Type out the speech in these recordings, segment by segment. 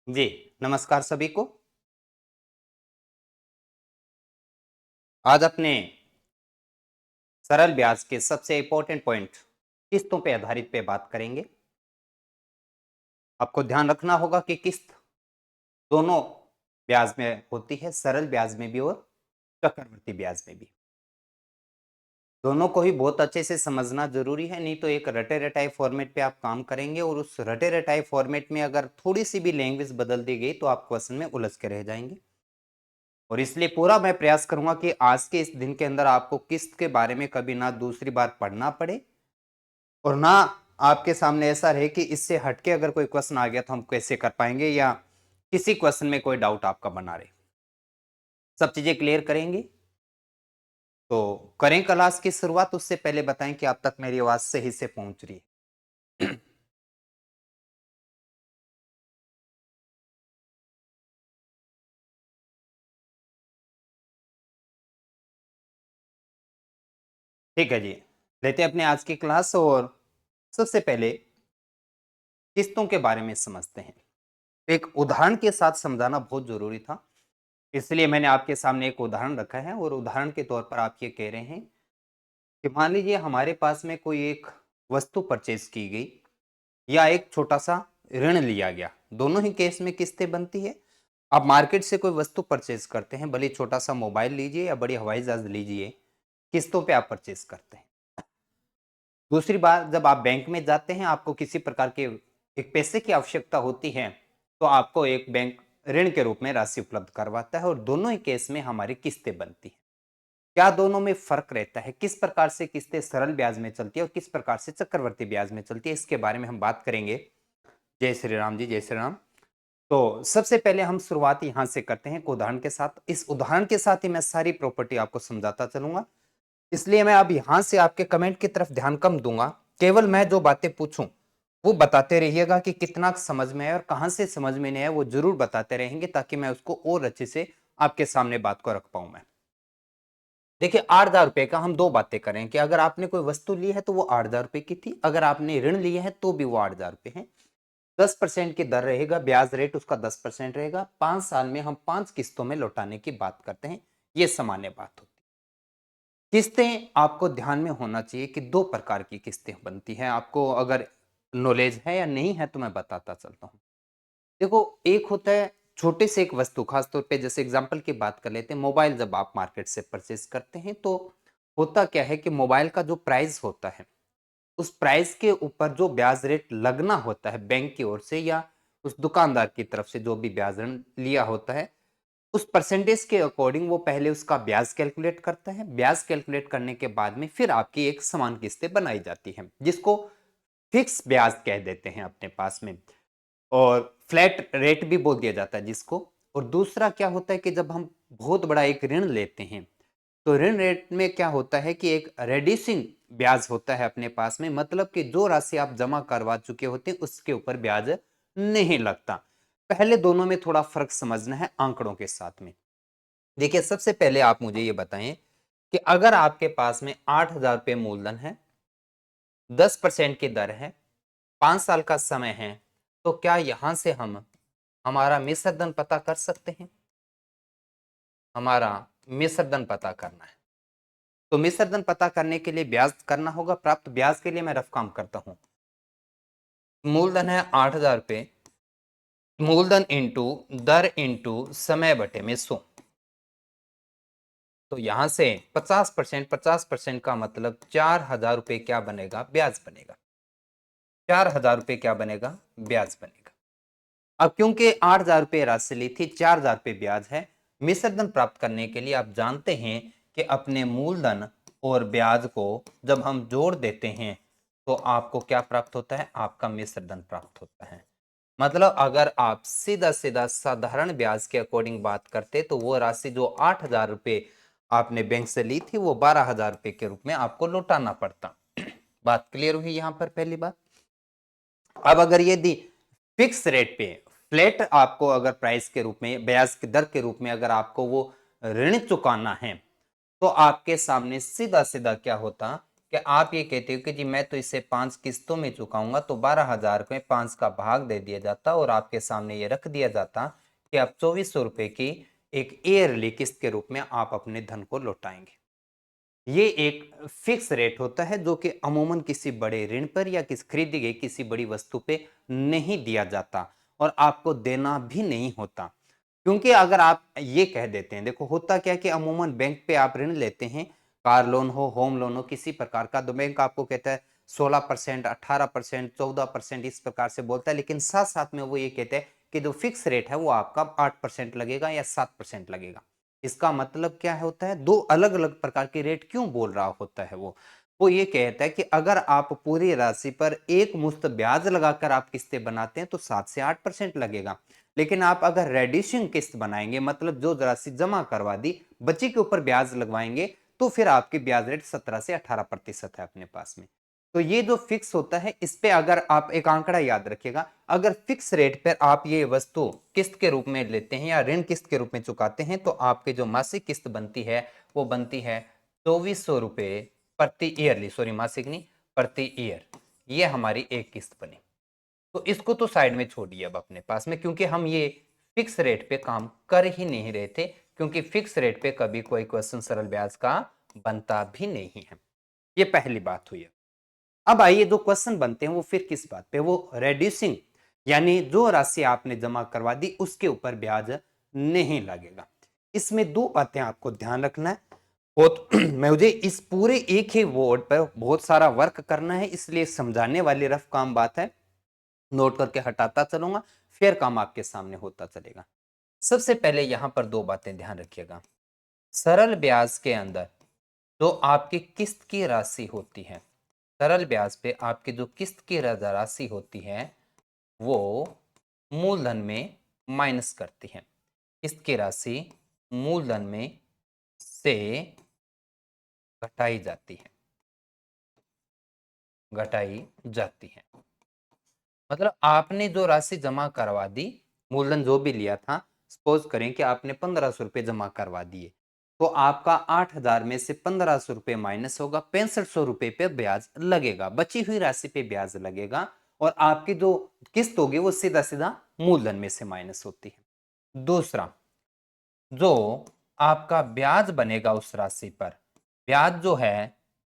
जी, नमस्कार सभी को। आज अपने सरल ब्याज के सबसे इम्पोर्टेंट पॉइंट किस्तों पे आधारित पे बात करेंगे। आपको ध्यान रखना होगा कि किस्त दोनों ब्याज में होती है, सरल ब्याज में भी और चक्रवृद्धि ब्याज में भी। दोनों को ही बहुत अच्छे से समझना ज़रूरी है, नहीं तो एक रटे-रटाए फॉर्मेट पे आप काम करेंगे और उस रटे-रटाए फॉर्मेट में अगर थोड़ी-सी भी लैंग्वेज बदल दी गई तो आप क्वेश्चन में उलझ के रह जाएँगे। और इसलिए पूरा मैं प्रयास करूँगा कि आज के इस दिन के अंदर आपको किस्त के बारे में कभी ना दूसरी बार पढ़ना पड़े और ना आपके सामने ऐसा रहे कि इससे हटके अगर कोई क्वेश्चन आ गया तो हम कैसे कर पाएँगे या किसी क्वेश्चन में कोई डाउट आपका बना रहे। सब चीज़ें क्लियर करेंगे? तो करें क्लास की शुरुआत उससे पहले बताएँ कि आप तक मेरी आवाज़ सही से पहुँच रही है। ठीक है जी, लेते हैं अपने आज की क्लास और सबसे पहले किस्तों के बारे में समझते हैं। एक उदाहरण के साथ समझाना बहुत ज़रूरी था, इसलिए मैंने आपके सामने एक उदाहरण रखा है और उदाहरण के तौर पर आप ये कह रहे हैं कि मान लीजिए हमारे पास में कोई एक वस्तु परचेज़ की गई या एक छोटा-सा ऋण लिया गया। दोनों ही केस में किस्तें बनती है। आप मार्केट से कोई वस्तु परचेज़ करते हैं, भले ही छोटा-सा मोबाइल लीजिए या बड़ी हवाई जहाज़ लीजिए, किस्तों पे आप परचेज़ करते हैं। दूसरी बात जब आप बैंक में जाते हैं, आपको किसी प्रकार के एक पैसे की आवश्यकता होती है, तो आपको एक बैंक ऋण के रूप में राशि उपलब्ध करवाता है और दोनों ही केस में हमारी किस्तें बनती हैं। क्या दोनों में फ़र्क रहता है? किस प्रकार से किस्तें सरल ब्याज में चलती है और किस प्रकार से चक्रवर्ती ब्याज में चलती है? इसके बारे में हम बात करेंगे। जय श्री राम जी, जय श्री राम। तो सबसे पहले हम शुरुआत यहाँ से करते हैं एक उदाहरण के साथ। इस उदाहरण के साथ ही मैं सारी प्रॉपर्टी आपको समझाता चलूँगा। इसलिए मैं अब यहाँ से आपके कमेंट की तरफ ध्यान कम दूँगा। केवल मैं जो बातें पूछूँ, वो बताते रहिएगा कि कितना समझ में आया और कहाँ से समझ में नहीं आया, वो ज़रूर बताते रहेंगे ताकि मैं उसको और अच्छे से आपके सामने बात को रख पाऊँ मैं। देखिए, ₹8,000 का हम 2 बातें करें कि अगर आपने कोई वस्तु ली है तो वो ₹8,000 की थी, अगर आपने ऋण लिए है तो भी वो ₹8,000 हैं। 10% की दर रहेगा, ब्याज रेट उसका 10% रहेगा। 5 साल में हम 5 किस्तों में लौटाने की बात करते हैं, ये सामान्य बात होती है। किस्तें आपको ध्यान में होना चाहिए कि 2 प्रकार की किस्तें बनती हैं, आपको अगर नॉलेज है या नहीं है तो मैं बताता चलता हूँ। देखो, एक होता है छोटे से एक वस्तु, खास तौर पे जैसे एग्जांपल की बात कर लेते हैं, मोबाइल जब आप मार्केट से परचेज़ करते हैं तो होता क्या है कि मोबाइल का जो प्राइस होता है, उस प्राइस के ऊपर जो ब्याज रेट लगना होता है बैंक की ओर से या उस दुकानदार की तरफ से जो भी ब्याज ऋण लिया होता है, उस परसेंटेज के अकॉर्डिंग वो पहले उसका ब्याज कैलकुलेट करता है। ब्याज कैलकुलेट करने के बाद में फिर आपकी एक समान किस्तें बनाई जाती हैं, जिसको फिक्स ब्याज कह देते हैं अपने पास में। और फ्लैट रेट भी बोल दिया जाता है जिसको। और दूसरा क्या होता है कि जब हम बहुत बड़ा एक ऋण लेते हैं, तो ऋण रेट में क्या होता है कि एक रेड्यूसिंग ब्याज होता है अपने पास में, मतलब कि जो राशि आप जमा करवा चुके होते हैं उसके ऊपर ब्याज नहीं लगता। पहले दोनों में थोड़ा फर्क समझना है आंकड़ों के साथ में। देखिए, सबसे पहले आप मुझे ये बताएं कि अगर आपके पास में ₹8,000 मूलधन है, 10% की दर है, 5 साल का समय है, तो क्या यहां से हम हमारा मिश्र धन पता कर सकते हैं? हमारा मिश्र धन पता करना है, तो मिश्र धन पता करने के लिए ब्याज करना होगा। प्राप्त ब्याज के लिए मैं रफ काम करता हूं। मूलधन है ₹8,000, मूलधन इंटू दर इंटू समय बटे में 100। तो यहां से 50%, 50% का मतलब ₹4,000 क्या बनेगा? ब्याज बनेगा। ₹4,000 क्या बनेगा? ब्याज बनेगा। अब क्योंकि ₹8,000 राशि ली थी, ₹4,000 ब्याज है। मिश्र धन प्राप्त करने के लिए आप जानते हैं कि अपने मूलधन और ब्याज को जब हम जोड़ देते हैं तो आपको क्या प्राप्त होता है? आपका मिश्र धन प्राप्त होता है। मतलब अगर आप सीधा सीधा साधारण ब्याज के अकॉर्डिंग बात करते तो वो राशि जो ₹8,000 आपने बैंक से ली थी वो ₹12,000 के रूप में आपको लौटाना पड़ता। बात क्लियर हुई यहाँ पर पहली बात। अब अगर ये दी फिक्स रेट पे, फ्लैट आपको अगर प्राइस के रूप में, ब्याज की दर के रूप में अगर आपको वो ऋण चुकाना है, तो आपके सामने सीधा सीधा क्या होता कि आप ये कहते हो कि जी मैं तो इसे 5 किस्तों में चुकाऊंगा, तो 12,000 में 5 का भाग दे दिया जाता और आपके सामने ये रख दिया जाता कि आप 2400 रुपए की एक ईयरली किस्त के रूप में आप अपने धन को लौटाएंगे। ये एक फिक्स रेट होता है जो कि अमूमन किसी बड़े ऋण पर या किसी खरीदी गई किसी बड़ी वस्तु पे नहीं दिया जाता और आपको देना भी नहीं होता। क्योंकि अगर आप ये कह देते हैं, देखो होता क्या कि अमूमन बैंक पे आप ऋण लेते हैं, कार लोन हो, होम लोन हो, किसी प्रकार का, तो बैंक आपको कहता है 16%, 18%, 14% इस प्रकार से बोलता है, लेकिन साथ साथ में वो ये कहते हैं कि जो फिक्स रेट है वो आपका 8% लगेगा या 7% लगेगा। इसका मतलब क्या होता है, दो अलग अलग प्रकार के रेट क्यों बोल रहा होता है वो ये कहता है कि अगर आप पूरी राशि पर एक मुश्त ब्याज लगाकर आप किस्तें बनाते हैं तो 7 से 8% लगेगा, लेकिन आप अगर रेड्यूसिंग किस्त बनाएंगे, मतलब जो राशि जमा करवा दी बची के ऊपर ब्याज लगवाएंगे, तो फिर आपकी ब्याज रेट 17 से 18% है अपने पास में। तो ये जो फिक्स होता है, इस पे अगर आप एक आंकड़ा याद रखिएगा, अगर फिक्स रेट पर आप ये वस्तु किस्त के रूप में लेते हैं या ऋण किस्त के रूप में चुकाते हैं, तो आपकी जो मासिक किस्त बनती है वो बनती है 2400 रुपए प्रति ईयरली, सॉरी मासिक नहीं, प्रति ईयर। ये हमारी एक किस्त बनी। तो इसको तो साइड में छोड़िए अब अपने पास में, क्योंकि हम ये फिक्स रेट पे काम कर ही नहीं रहे थे, क्योंकि फिक्स रेट पे कभी कोई क्वेश्चन सरल ब्याज का बनता भी नहीं है। ये पहली बात हुई। अब आइए, जो क्वेश्चन बनते हैं वो फिर किस बात पे, वो रेड्यूसिंग, यानी जो राशि आपने जमा करवा दी उसके ऊपर ब्याज नहीं लगेगा। इसमें दो बातें आपको ध्यान रखना है। बहुत मुझे इस पूरे एक ही वर्ड पर बहुत सारा वर्क करना है, इसलिए समझाने वाली रफ काम बात है, नोट करके हटाता चलूंगा, फिर काम आपके सामने होता चलेगा। सबसे पहले यहां पर दो बातें ध्यान रखिएगा। सरल ब्याज के अंदर जो आपकी किस्त की राशि होती है, सरल ब्याज पे आपकी जो किस्त की राशि होती है वो मूलधन में माइनस करती है। किस्त की राशि मूलधन में से घटाई जाती है, घटाई जाती है। मतलब आपने जो राशि जमा करवा दी, मूलधन जो भी लिया था, सपोज करें कि आपने 1500 रुपए जमा करवा दिए, तो आपका 8000 में से 1500 रुपए माइनस होगा, 6500 रुपए पे ब्याज लगेगा, बची हुई राशि पे ब्याज लगेगा, और आपकी जो किस्त होगी वो सीधा सीधा मूलधन में से माइनस होती है। दूसरा, जो आपका ब्याज बनेगा उस राशि पर, ब्याज जो है,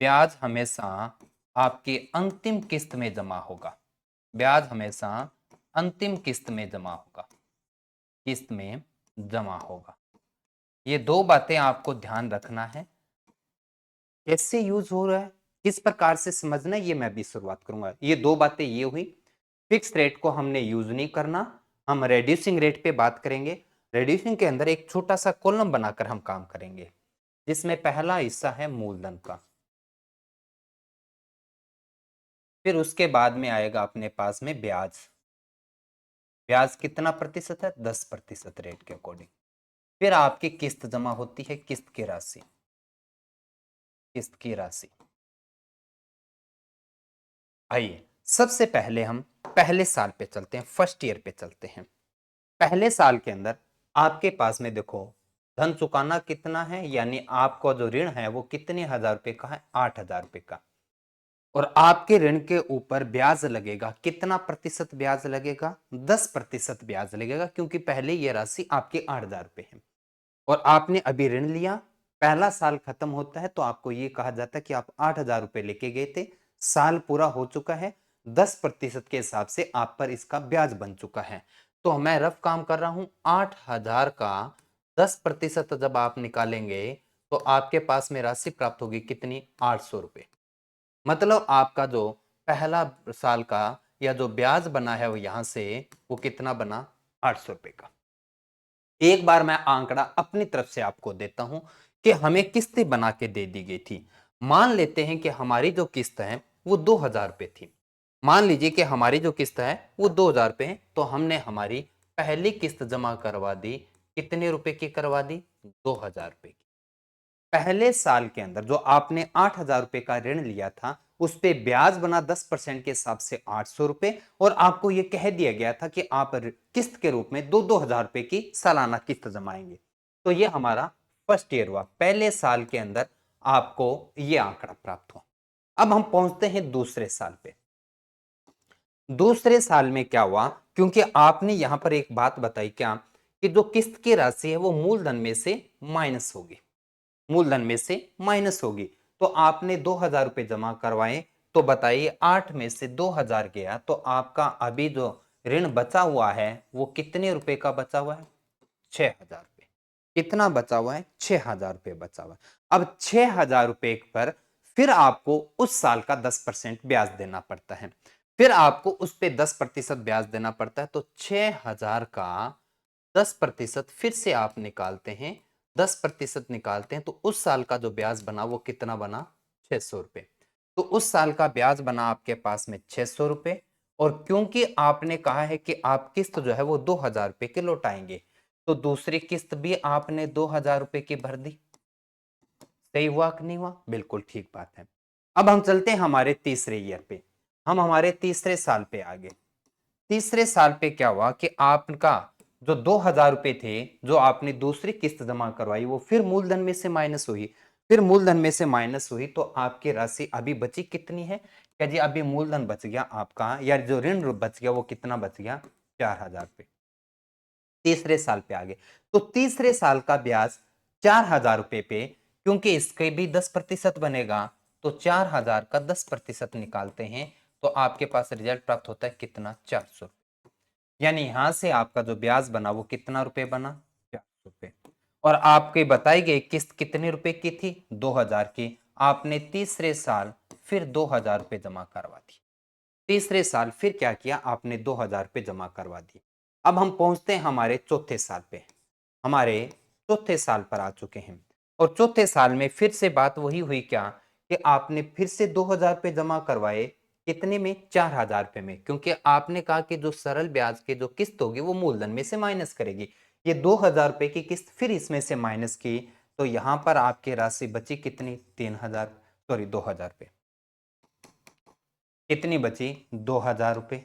ब्याज हमेशा आपकी अंतिम किस्त में जमा होगा, ब्याज हमेशा अंतिम किस्त में जमा होगा, किस्त में जमा होगा। ये दो बातें आपको ध्यान रखना है। कैसे यूज हो रहा है, किस प्रकार से समझना है, ये मैं भी शुरुआत करूंगा। ये दो बातें ये हुई, फिक्स रेट को हमने यूज नहीं करना, हम रेड्यूसिंग रेट पे बात करेंगे। रेड्यूसिंग के अंदर एक छोटा सा कॉलम बनाकर हम काम करेंगे, जिसमें पहला हिस्सा है मूलधन का, फिर उसके बाद में आएगा अपने पास में ब्याज। ब्याज कितना प्रतिशत है, 10% रेट के अकॉर्डिंग। फिर आपकी किस्त जमा होती है, किस्त की राशि, किस्त की राशि। आइए सबसे पहले हम पहले साल पे चलते हैं, फर्स्ट ईयर पे चलते हैं। पहले साल के अंदर आपके पास में देखो धन चुकाना कितना है, यानी आपका जो ऋण है वो कितने हजार रुपए का है, 8000 रुपए का, और आपके ऋण के ऊपर ब्याज लगेगा, कितना प्रतिशत ब्याज लगेगा, 10% ब्याज लगेगा, क्योंकि पहले ये राशि आपकी 8000 रुपए है और आपने अभी ऋण लिया, पहला साल खत्म होता है तो आपको ये कहा जाता है कि आप 8000 रुपए लेके गए थे, साल पूरा हो चुका है, 10% के हिसाब से आप पर इसका ब्याज बन चुका है। तो मैं रफ काम कर रहा हूं, 8000 का 10% जब आप निकालेंगे तो आपके पास में राशि प्राप्त होगी कितनी, 800 रुपए। मतलब आपका जो पहला साल का या जो ब्याज बना है वो यहां से वो कितना बना, 800 रुपए का। एक बार मैं आंकड़ा अपनी तरफ से आपको देता हूं कि हमें किस्तें बना के दे दी गई थी। मान लेते हैं कि हमारी जो किस्त है वो 2000 रुपए थी। मान लीजिए कि हमारी जो किस्त है वो 2000 रुपए है, तो हमने हमारी पहली किस्त जमा करवा दी, कितने रुपए की करवा दी, 2000 रुपए की। पहले साल के अंदर जो आपने 8000 रुपए का ऋण लिया था उस पे ब्याज बना 10% के हिसाब से 800 रुपए, और आपको यह कह दिया गया था कि आप किस्त के रूप में 2000 रुपए की सालाना किस्त जमाएंगे। तो यह हमारा फर्स्ट ईयर हुआ, पहले साल के अंदर आपको यह आंकड़ा प्राप्त हुआ। अब हम पहुंचते हैं दूसरे साल पे। दूसरे साल में क्या हुआ, क्योंकि आपने यहां पर एक बात बताई क्या, कि जो किस्त की राशि है वो मूलधन में से माइनस होगी, मूलधन में से माइनस होगी। तो आपने 2,000 रुपए जमा करवाए, तो बताइए 8 में से 2,000 गया, तो आपका अभी जो ऋण बचा हुआ है वो कितने रुपए का बचा हुआ है? 6,000 रुपए। कितना बचा हुआ है? 6,000 रुपए बचा हुआ है। अब 6,000 रुपए पर फिर आपको उस साल का 10% ब्याज देना पड़ता है। फिर आपको उस पे 10% ब्याज देना पड़ता है। तो 6,000 का 10% फिर से आप निकालते हैं, 10% निकालते हैं, तो उस साल का जो ब्याज बना वो कितना बना? 600 रुपए। तो उस साल का ब्याज बना आपके पास में 600 रुपए। और क्योंकि आपने कहा है कि आप किस्त जो है वो 2,000 रुपए की लौटाएंगे, तो दूसरी किस्त भी आपने 2,000 रुपए की भर दी। सही हुआ कि नहीं हुआ? बिल्कुल ठीक बात है। अब हम चलते हैं हमारे तीसरे ईयर पे, हम हमारे तीसरे साल पे आ गए। तीसरे साल पे क्या हुआ कि आपका जो 2,000 रुपए थे, जो आपने दूसरी किस्त जमा करवाई, वो फिर मूलधन में से माइनस हुई। फिर मूलधन में से माइनस हुई, तो आपकी राशि अभी बची कितनी है? क्या जी, अभी मूलधन बच गया आपका, या जो ऋण बच गया वो कितना बच गया? 4,000 रुपए। तीसरे साल पे आ गए, तो तीसरे साल का ब्याज 4,000 रुपए पे, क्योंकि इसके भी 10% बनेगा, तो 4,000 का 10% निकालते हैं, तो आपके पास रिजल्ट प्राप्त होता है कितना? 400। यानी यहां से आपका जो ब्याज बना वो कितना रुपए बना? 400 रुपए। और आपके बताई गई किस्त कितने रुपए की थी? 2,000 की। आपने तीसरे साल फिर 2,000 रुपए जमा करवा दी। तीसरे साल फिर क्या किया? आपने 2,000 रुपए जमा करवा दिए। अब हम पहुंचते हैं हमारे चौथे साल पे। हमारे चौथे साल पर आ चुके हैं, और चौथे साल में फिर से बात वही हुई क्या, कि आपने फिर से 2,000 रुपए जमा करवाए। कितने में? 4,000 रुपए में, क्योंकि आपने कहा कि जो सरल ब्याज की जो किस्त होगी वो मूलधन में से माइनस करेगी। ये 2,000 रुपए की किस्त फिर इसमें से माइनस की, तो यहां पर आपकी राशि बची कितनी? 3,000, सॉरी 2,000 रुपए। कितनी बची? 2,000 रुपए।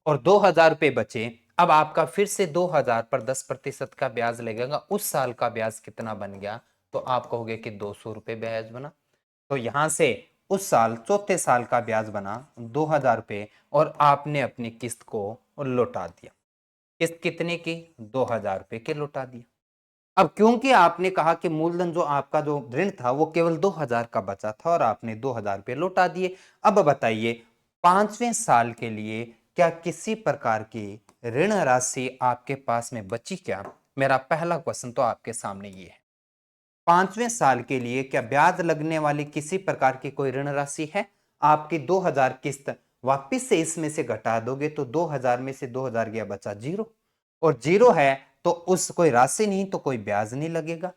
और 2,000 रुपए बचे। अब आपका फिर से 2,000 पर 10% का ब्याज लगेगा। उस साल का ब्याज कितना बन गया? तो आप कहोगे कि 200 रुपए ब्याज बना। तो यहां से उस साल चौथे साल का ब्याज बना 2,000 रुपए, और आपने अपनी किस्त को लौटा दिया। किस्त कितने की? 2,000 रुपए के लौटा दिया। अब क्योंकि आपने कहा कि मूलधन जो आपका जो ऋण था वो केवल 2,000 का बचा था, और आपने 2,000 रुपए लौटा दिए। अब बताइए, 5वें साल के लिए क्या किसी प्रकार की ऋण राशि आपके पास में बची क्या? मेरा पहला क्वेश्चन तो आपके सामने ये है। 5वें साल के लिए क्या ब्याज लगने वाली किसी प्रकार की कोई ऋण राशि है? आपकी 2,000 किस्त वापिस से इसमें से घटा दोगे, तो 2,000 में से 2,000 गया, बचा जीरो। और जीरो है तो उस कोई राशि नहीं, तो कोई ब्याज नहीं लगेगा।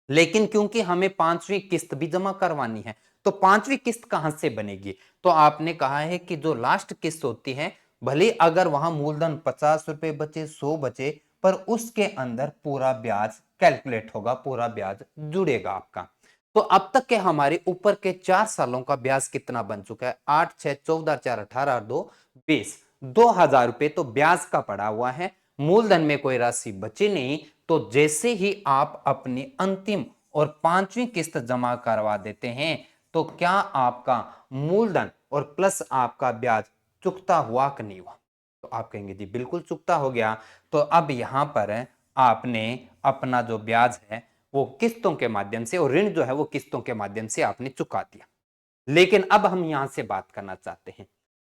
लेकिन क्योंकि हमें 5वीं किस्त भी जमा करवानी है, तो 5वीं किस्त कहां से बनेगी? तो आपने कहा है कि जो लास्ट किस्त होती है, भले अगर वहां मूलधन 50 रुपए बचे, 100 बचे, पर उसके अंदर पूरा ब्याज कैलकुलेट होगा, पूरा ब्याज जुड़ेगा आपका। तो अब तक के हमारे ऊपर के 4 सालों का ब्याज कितना बन चुका है? 8, 6, 14, 4, 18 और 2, 20। 2,000 रुपए तो ब्याज का पड़ा हुआ है, मूलधन में कोई राशि बची नहीं। तो जैसे ही आप अपनी अंतिम और 5वीं किस्त जमा करवा देते हैं, तो क्या आपका मूलधन और प्लस आपका ब्याज चुकता हुआ कि नहीं हुआ? तो आप कहेंगे जी बिल्कुल चुकता हो गया। तो अब यहां पर आपने अपना जो ब्याज है वो किस्तों के माध्यम से, और ऋण जो है वो किस्तों के माध्यम से आपने चुका दिया। लेकिन अब हम यहां से बात करना चाहते हैं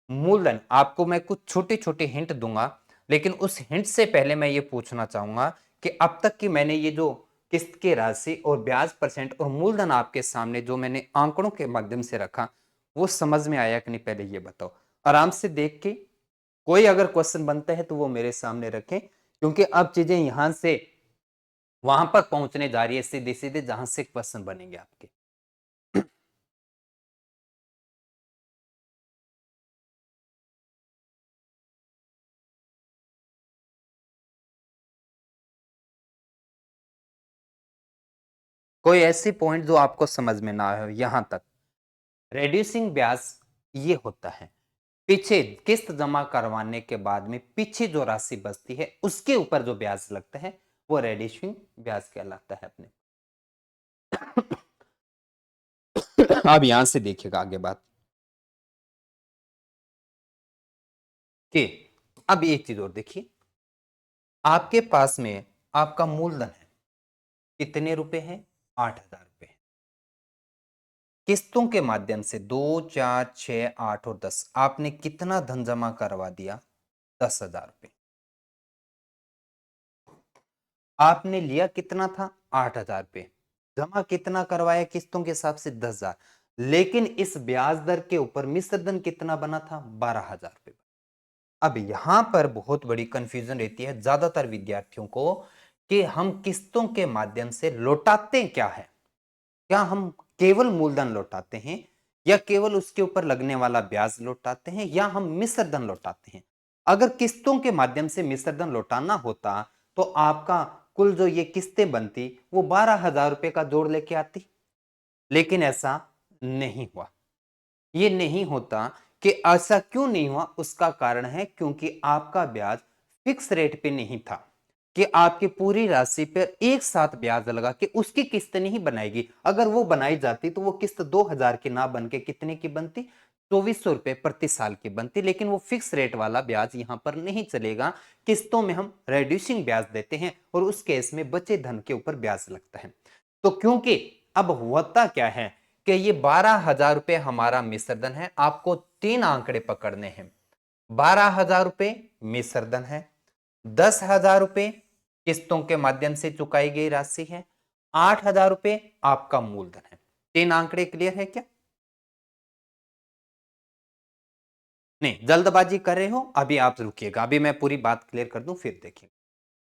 मूलधन। आपको मैं कुछ छोटे छोटे हिंट दूंगा, लेकिन उस हिंट से पहले मैं ये पूछना चाहूंगा कि अब तक की मैंने ये जो किस्त की राशि और ब्याज परसेंट और मूलधन आपके सामने जो मैंने आंकड़ों के माध्यम से रखा, वो समझ में आया कि नहीं? पहले ये बताओ। आराम से देख के कोई अगर क्वेश्चन बनता है तो वो मेरे सामने रखें, क्योंकि अब चीजें यहां से वहां पर पहुंचने जा रही है, सीधे सीधे जहां से क्वेश्चन बनेंगे आपके। कोई ऐसी पॉइंट जो आपको समझ में ना आए हो यहां तक? रेड्यूसिंग ब्याज ये होता है, पीछे किस्त जमा करवाने के बाद में पीछे जो राशि बचती है उसके ऊपर जो ब्याज लगता है वो रेड्यूसिंग ब्याज कहलाता है अपने। अब यहां से देखिएगा आगे बात कि अब एक चीज और देखिए, आपके पास में आपका मूलधन है कितने रुपए है? 8,000 रुपए। किस्तों के माध्यम से 2, 4, 6, 8 और 10 आपने कितना धन जमा करवा दिया? 10,000 रुपए। आपने लिया कितना था? 8,000 रुपए। जमा कितना करवाया किस्तों के हिसाब से? 10,000। लेकिन इस ब्याज दर के ऊपर मिश्र धन कितना बना था? 12,000 रुपए। अब यहां पर बहुत बड़ी कंफ्यूजन रहती है ज्यादातर विद्यार्थियों को कि हम किस्तों के माध्यम से लौटाते क्या है? क्या हम केवल मूलधन लौटाते हैं या केवल उसके ऊपर लगने वाला ब्याज लौटाते हैं या हम मिश्र धन लौटाते हैं? अगर किस्तों के माध्यम से मिश्र धन लौटाना होता तो आपका कुल जो ये किस्तें बनती वो 12,000 रुपए का जोड़ लेके आती, लेकिन ऐसा नहीं हुआ। ये नहीं होता कि ऐसा क्यों नहीं हुआ? उसका कारण है क्योंकि आपका ब्याज फिक्स रेट पे नहीं था कि आपकी पूरी राशि पर एक साथ ब्याज लगा के उसकी किस्त नहीं बनाएगी। अगर वो बनाई जाती तो वो किस्त 2,000 की ना बन के कितने की बनती? 2,400 रुपए प्रति साल की बनती। लेकिन वो फिक्स रेट वाला ब्याज यहां पर नहीं चलेगा। किस्तों में हम रिड्यूसिंग ब्याज देते हैं और उस केस में बचे धन के ऊपर ब्याज लगता है। तो क्योंकि अब होता क्या है कि ये 12,000 रुपए हमारा मिश्र धन है, आपको 3 आंकड़े पकड़ने हैं। 12,000 रुपए मिश्र धन है, 10,000 रुपए किस्तों के माध्यम से चुकाई गई राशि है, 8,000 रुपए आपका मूलधन है। 3 आंकड़े क्लियर है क्या? नहीं, जल्दबाजी कर रहे हो? अभी आप रुकिएगा, अभी मैं पूरी बात क्लियर कर दूं फिर देखिए।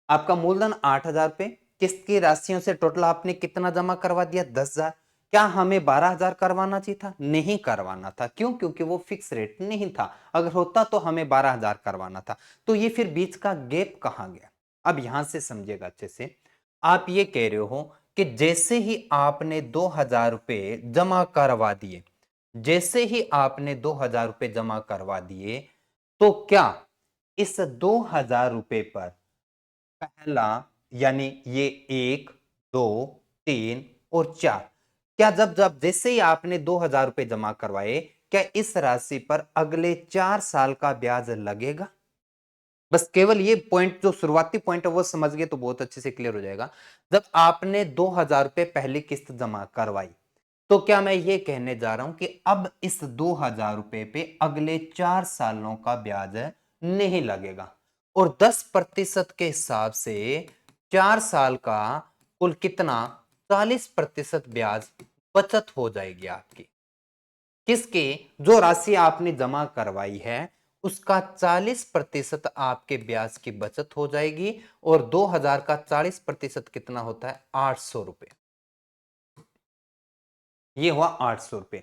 आपका मूलधन 8,000 रुपए, किस्त की राशियों से टोटल आपने कितना जमा करवा दिया? 10,000। क्या हमें 12,000 करवाना चाहिए था? नहीं करवाना था। क्यों? क्योंकि वो फिक्स रेट नहीं था। अगर होता तो हमें 12,000 करवाना था। तो ये फिर बीच का गैप कहां गया? अब यहां से समझिएगा अच्छे से। आप ये कह रहे हो कि जैसे ही आपने 2,000 रुपए जमा करवा दिए, जैसे ही आपने 2,000 रुपए जमा करवा दिए, तो क्या इस 2,000 रुपए पर पहला यानी ये 1, 2, 3 और 4, क्या जब जब जैसे ही आपने 2,000 रुपए जमा करवाए, क्या इस राशि पर अगले 4 साल का ब्याज लगेगा? बस केवल ये पॉइंट जो शुरुआती पॉइंट है वो समझ गए तो बहुत अच्छे से क्लियर हो जाएगा। जब आपने 2,000 रुपए पहली किस्त जमा करवाई तो क्या मैं ये कहने जा रहा हूं कि अब इस 2,000 रुपए पे अगले 4 सालों का ब्याज नहीं लगेगा और 10% के हिसाब से 4 साल का कुल कितना? 40% ब्याज बचत हो जाएगी आपकी। किसके? जो राशि आपने जमा करवाई है उसका 40% आपके ब्याज की बचत हो जाएगी और 2,000 का 40% कितना होता है? 800 रुपए। ये हुआ 800 रुपए।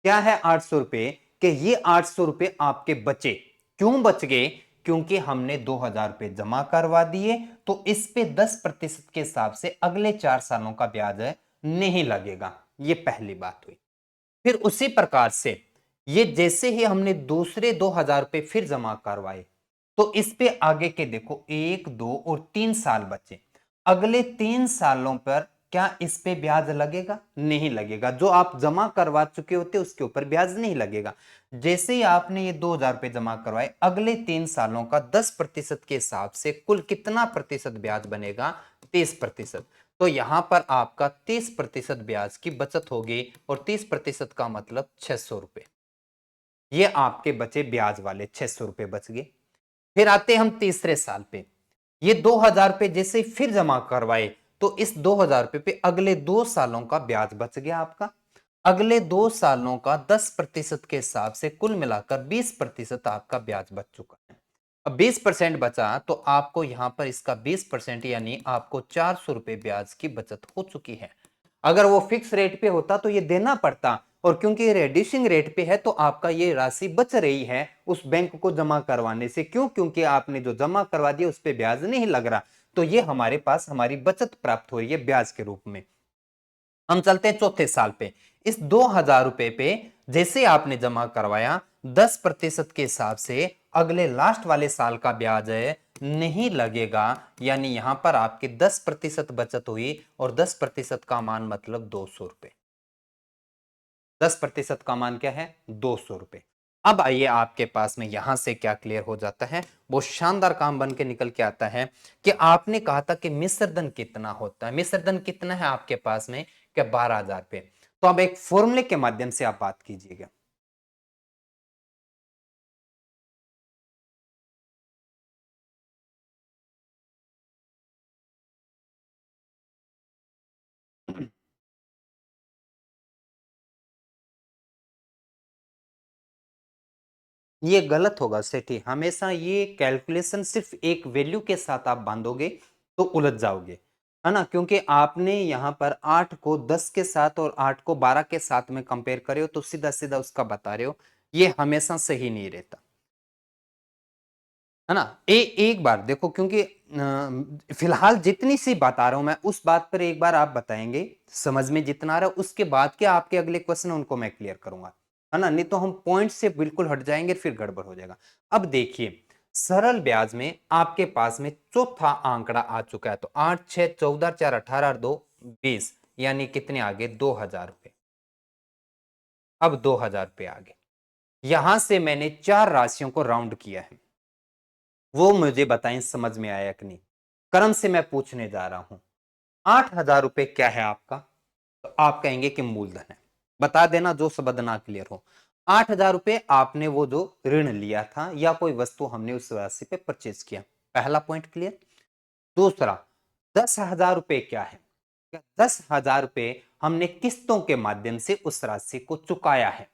क्या है 800 रुपए? कि ये 800 रुपए आपके बचे। क्यों बच गए? क्योंकि हमने 2,000 रुपए जमा करवा दिए तो इस पे 10% के हिसाब से अगले 4 सालों का ब्याज नहीं लगेगा। ये पहली बात हुई। फिर उसी प्रकार से ये जैसे ही हमने दूसरे 2,000 रुपए फिर जमा करवाए तो इस पे आगे के देखो 1, 2 और 3 साल बचे। अगले 3 सालों पर क्या इस पे ब्याज लगेगा? नहीं लगेगा। जो आप जमा करवा चुके होते उसके ऊपर ब्याज नहीं लगेगा। जैसे ही आपने ये 2,000 रुपए जमा करवाए अगले 3 सालों का 10% के हिसाब से कुल कितना प्रतिशत ब्याज बनेगा? 30%। तो यहां पर आपका 30% ब्याज की बचत होगी और 30% का मतलब 600 रुपए। ये आपके बचे ब्याज वाले 600 रुपए बच गए। फिर आते हम तीसरे साल पे। ये 2,000 रुपए जैसे फिर जमा करवाए तो इस 2,000 रुपए पे अगले 2 सालों का ब्याज बच गया आपका। अगले 2 सालों का 10% के हिसाब से कुल मिलाकर 20% आपका ब्याज बच चुका है। अब 20% बचा तो आपको यहां पर इसका 20% यानी आपको 400 रुपए ब्याज की बचत हो चुकी है। अगर वो फिक्स रेट पे होता तो ये देना पड़ता और क्योंकि रिड्यूसिंग रेट पे है तो आपका ये राशि बच रही है उस बैंक को जमा करवाने से। क्यों? क्योंकि आपने जो जमा करवा दिया उस पर ब्याज नहीं लग रहा। तो ये हमारे पास हमारी बचत प्राप्त हो रही है ब्याज के रूप में। हम चलते हैं चौथे साल पे। इस 2,000 रुपए पे जैसे आपने जमा करवाया 10% के हिसाब से अगले लास्ट वाले साल का ब्याज है नहीं लगेगा। यानी यहां पर आपकी 10% बचत हुई और 10% का मान मतलब 200 रुपए। 10% का मान क्या है? 200 रुपए। अब आइए आपके पास में यहां से क्या क्लियर हो जाता है, वो शानदार काम बन के निकल के आता है कि आपने कहा था कि मिश्रधन कितना होता है, मिश्रधन कितना है आपके पास में? क्या 12,000 रुपए। तो अब एक फॉर्मूले के माध्यम से आप बात कीजिएगा। ये गलत होगा सेठी, हमेशा ये कैलकुलेशन सिर्फ एक वैल्यू के साथ आप बांधोगे तो उलझ जाओगे, है ना? क्योंकि आपने यहां पर 8 को 10 के साथ और 8 को 12 के साथ में कंपेयर करे हो, तो सीधा सीधा उसका बता रहे हो, ये हमेशा सही नहीं रहता, है ना? एक बार देखो, क्योंकि फिलहाल जितनी सी बता रहा हूं मैं, उस बात पर एक बार आप बताएंगे, समझ में जितना आ रहा है, उसके बाद क्या आपके अगले क्वेश्चन है उनको मैं क्लियर करूंगा, है ना? नहीं तो हम पॉइंट से बिल्कुल हट जाएंगे, फिर गड़बड़ हो जाएगा। अब देखिए, सरल ब्याज में आपके पास में चौथा आंकड़ा आ चुका है, तो 8 6 14 4 18 और 2 20, यानी कितने आगे? 2,000 रुपए। अब 2,000 रुपए आगे, यहां से मैंने चार राशियों को राउंड किया है, वो मुझे बताएं समझ में आया कि नहीं। क्रम से मैं पूछने जा रहा हूं। 8,000 रुपए क्या है आपका? तो आप कहेंगे कि मूलधन है। बता देना जो शब्द ना क्लियर हो। 8,000 रुपए आपने वो जो ऋण लिया था, या कोई वस्तु हमने उस राशि पे परचेज किया, पहला पॉइंट क्लियर। दूसरा, 10,000 रुपए क्या है? 10,000 रुपए हमने किस्तों के माध्यम से उस राशि को चुकाया है,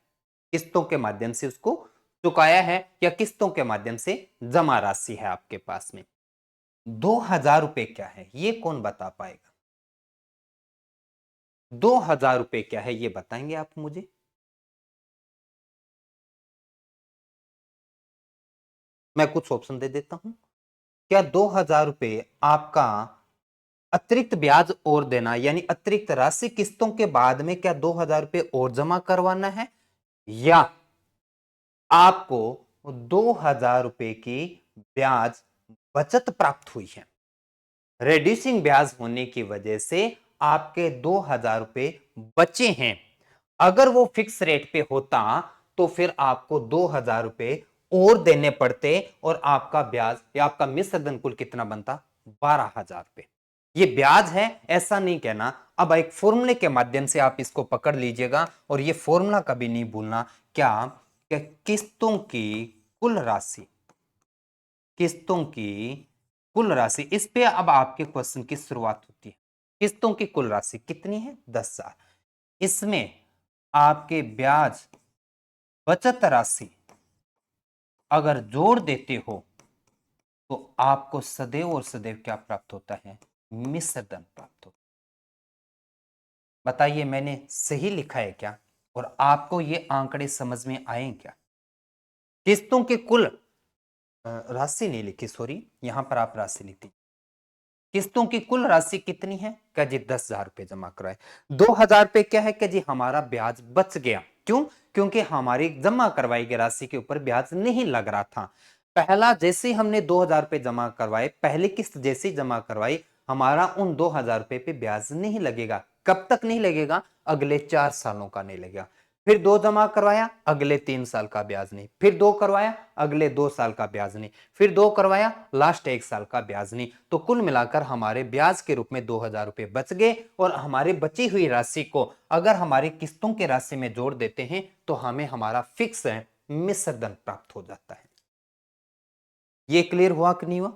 किस्तों के माध्यम से उसको चुकाया है, या किस्तों के माध्यम से जमा राशि है आपके पास में। 2,000 रुपए क्या है, ये कौन बता पाएगा? 2,000 रुपए क्या है, ये बताएंगे आप मुझे? मैं कुछ ऑप्शन दे देता हूं। क्या 2,000 रुपए आपका अतिरिक्त ब्याज और देना, यानी अतिरिक्त राशि किस्तों के बाद में क्या 2,000 रुपए और जमा करवाना है, या आपको 2,000 रुपए की ब्याज बचत प्राप्त हुई है? रेड्यूसिंग ब्याज होने की वजह से आपके 2,000 रुपए बचे हैं। अगर वो फिक्स रेट पे होता तो फिर आपको 2,000 रुपए और देने पड़ते, और आपका ब्याज या आपका मिश्र धन कुल कितना बनता? 12,000 रुपए। ये ब्याज है, ऐसा नहीं कहना। अब एक फॉर्मूले के माध्यम से आप इसको पकड़ लीजिएगा, और ये फॉर्मूला कभी नहीं भूलना। क्या? क्या किस्तों की कुल राशि, किस्तों की कुल राशि, इस पे अब आपके क्वेश्चन की शुरुआत होती है। किस्तों की कुल राशि कितनी है? 10,000। इसमें आपके ब्याज बचत राशि अगर जोड़ देते हो, तो आपको सदैव और सदैव क्या प्राप्त होता है? मिश्र धन प्राप्त होता है। बताइए, मैंने सही लिखा है क्या? और आपको ये आंकड़े समझ में आए क्या? किस्तों की कुल राशि नहीं लिखी, सॉरी, यहां पर आप राशि लिखती। किस्तों की कुल राशि कितनी है? क्या जी? 10,000 रुपए जमा कराए। 2,000 रुपए क्या है? क्या जी? हमारा ब्याज बच गया। क्यों? क्योंकि हमारी जमा करवाई गई राशि के ऊपर ब्याज नहीं लग रहा था। पहला जैसे ही हमने 2,000 रुपए जमा करवाए, पहली किस्त जैसे ही जमा करवाई, हमारा उन 2,000 रुपए पे ब्याज नहीं लगेगा। कब तक नहीं लगेगा? अगले 4 सालों का नहीं लगेगा। फिर दो जमा करवाया, अगले 3 साल का ब्याज नहीं। फिर दो करवाया, अगले 2 साल का ब्याज नहीं। फिर दो करवाया, लास्ट 1 साल का ब्याज नहीं। तो कुल मिलाकर हमारे ब्याज के रूप में 2,000 रुपए बच गए, और हमारी बची हुई राशि को अगर हमारी किस्तों की राशि में जोड़ देते हैं, तो हमें हमारा फिक्स है मिश्र धन प्राप्त हो जाता है। ये क्लियर हुआ कि नहीं हुआ?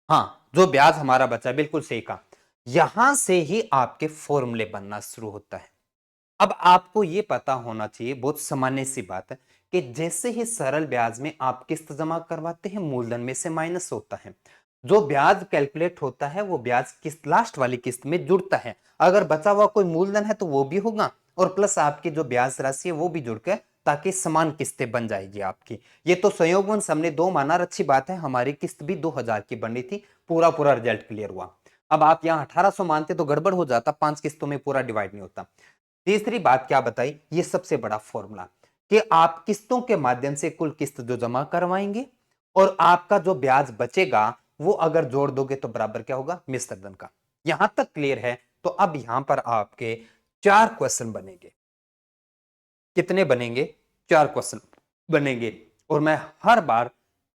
हाँ, जो ब्याज हमारा बचा, बिल्कुल सही कहा। यहां से ही आपके फॉर्मूले बनना शुरू होता है। अब आपको यह पता होना चाहिए, बहुत सामान्य सी बात है, कि जैसे ही सरल ब्याज में आप किस्त जमा करवाते हैं, मूलधन में से माइनस होता है। जो ब्याज कैलकुलेट होता है, वो ब्याज किस्त लास्ट वाली किस्त में जुड़ता है। अगर बचा हुआ कोई मूलधन है तो वो भी होगा, और प्लस आपकी जो ब्याज राशि है वो भी जुड़कर, ताकि समान किस्तें बन जाएगी आपकी। ये तो संयोगवश हमने दो माना, और अच्छी बात है, हमारी किस्त भी 2,000 की बनी थी। पूरा पूरा रिजल्ट क्लियर हुआ। अब आप यहाँ 1,800 मानते तो गड़बड़ हो जाता, 5 किस्तों में पूरा डिवाइड नहीं होता। तीसरी बात क्या बताई? ये सबसे बड़ा फॉर्मूला, कि आप किस्तों के माध्यम से कुल किस्त जो जमा करवाएंगे, और आपका जो ब्याज बचेगा वो अगर जोड़ दोगे तो बराबर क्या होगा? मिश्र धन का। यहां तक क्लियर है? तो अब यहां पर आपके 4 क्वेश्चन बनेंगे। कितने बनेंगे? 4 क्वेश्चन बनेंगे। और मैं हर बार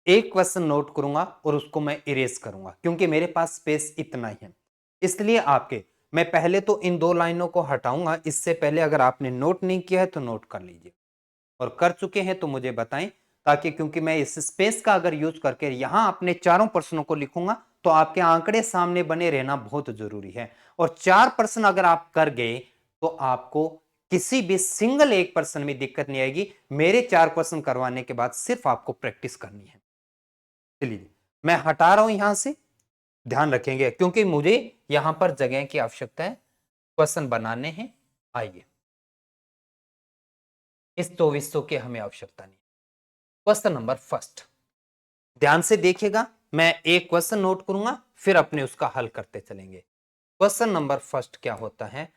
एक क्वेश्चन नोट करूंगा और उसको मैं इरेज करूंगा, क्योंकि मेरे पास स्पेस इतना ही है। इसलिए आपके मैं पहले तो इन 2 लाइनों को हटाऊंगा। इससे पहले अगर आपने नोट नहीं किया है तो नोट कर लीजिए, और कर चुके हैं तो मुझे बताएं, ताकि क्योंकि मैं इस स्पेस का अगर यूज करके यहां अपने चारों प्रश्नों को लिखूंगा तो आपके आंकड़े सामने बने रहना बहुत जरूरी है। और 4 प्रश्न अगर आप कर गए तो आपको किसी भी सिंगल एक प्रश्न में दिक्कत नहीं आएगी। मेरे 4 क्वेश्चन करवाने के बाद सिर्फ आपको प्रैक्टिस करनी है। चलिए मैं हटा रहा हूं यहां से, ध्यान रखेंगे क्योंकि मुझे यहां पर जगह की आवश्यकता है, क्वेश्चन बनाने हैं। आइए, इस 2400 की हमें आवश्यकता नहीं। क्वेश्चन नंबर फर्स्ट, ध्यान से देखिएगा। मैं एक क्वेश्चन नोट करूंगा, फिर अपने उसका हल करते चलेंगे। क्वेश्चन नंबर फर्स्ट क्या होता है?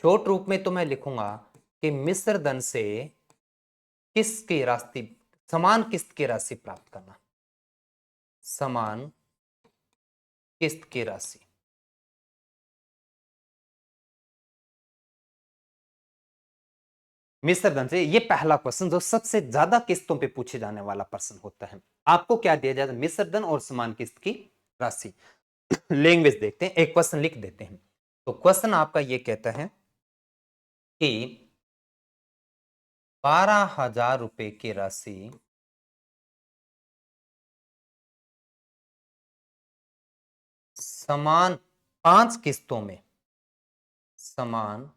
छोट रूप में तो मैं लिखूंगा कि मिश्र धन से किसकी राशि, समान किस्त की राशि प्राप्त करना। समान किस्त की राशि। मिश्र धन से, ये पहला क्वेश्चन जो सबसे ज्यादा किस्तों पे पूछे जाने वाला प्रश्न होता है। आपको क्या दिया जाता है? मिश्र धन और समान किस्त की राशि। लैंग्वेज देखते हैं, एक क्वेश्चन लिख देते हैं। तो क्वेश्चन आपका ये कहता है कि 12,000 रुपए की राशि समान 5 किस्तों में, समान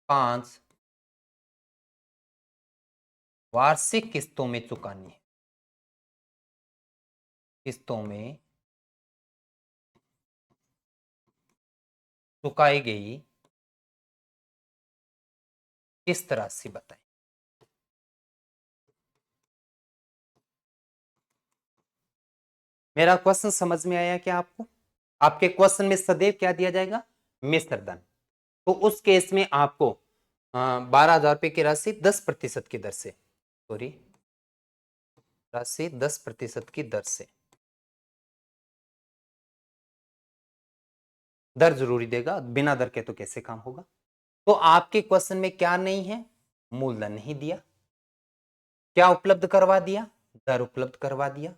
5 वार्षिक किस्तों में चुकानी है। किस्तों में चुकाई गई किस्त राशि बताएं। मेरा क्वेश्चन समझ में आया क्या आपको? आपके क्वेश्चन में सदैव क्या दिया जाएगा? मिश्र धन। तो उस केस में आपको 12,000 रुपए की राशि 10% की दर से, सॉरी, राशि 10% की दर से, दर जरूरी देगा, बिना दर के तो कैसे काम होगा। तो आपके क्वेश्चन में क्या नहीं है? मूलधन नहीं दिया। क्या उपलब्ध करवा दिया? दर उपलब्ध करवा दिया।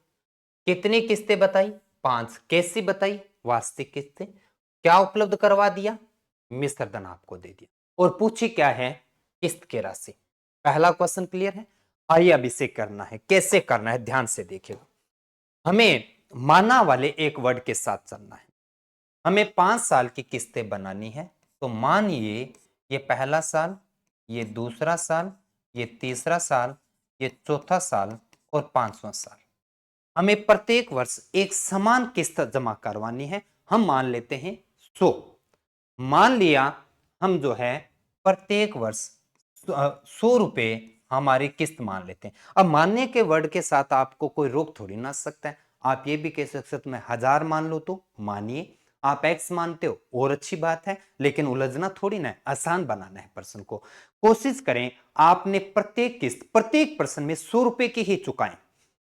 कितनी किस्तें बताई? 5। कैसी बताई? वास्तविक किस्तें। क्या उपलब्ध करवा दिया? मिश्र धन आपको दे दिया। और पूछी क्या है? किस्त की राशि। पहला क्वेश्चन क्लियर है? आइए अब इसे करना है। कैसे करना है ध्यान से देखिएगा। हमें माना वाले एक वर्ड के साथ चलना है। हमें 5 साल की किस्तें बनानी है। तो मानिए ये पहला साल, ये दूसरा साल, ये तीसरा साल, ये चौथा साल और 5वां साल। हमें प्रत्येक वर्ष एक समान किस्त जमा करवानी है। हम मान लेते हैं 100। मान लिया हम जो है प्रत्येक वर्ष 100 रुपए हमारी किस्त मान लेते हैं। अब मानने के वर्ड के साथ आपको कोई रोक थोड़ी ना सकता है। आप ये भी कह सकते मैं 1000 मान लो, तो मानिए। आप एक्स मानते हो और अच्छी बात है, लेकिन उलझना थोड़ी ना है, आसान बनाना है प्रश्न को। कोशिश करें आपने प्रत्येक किस्त प्रत्येक प्रश्न में 100 रुपए की ही चुकाएं।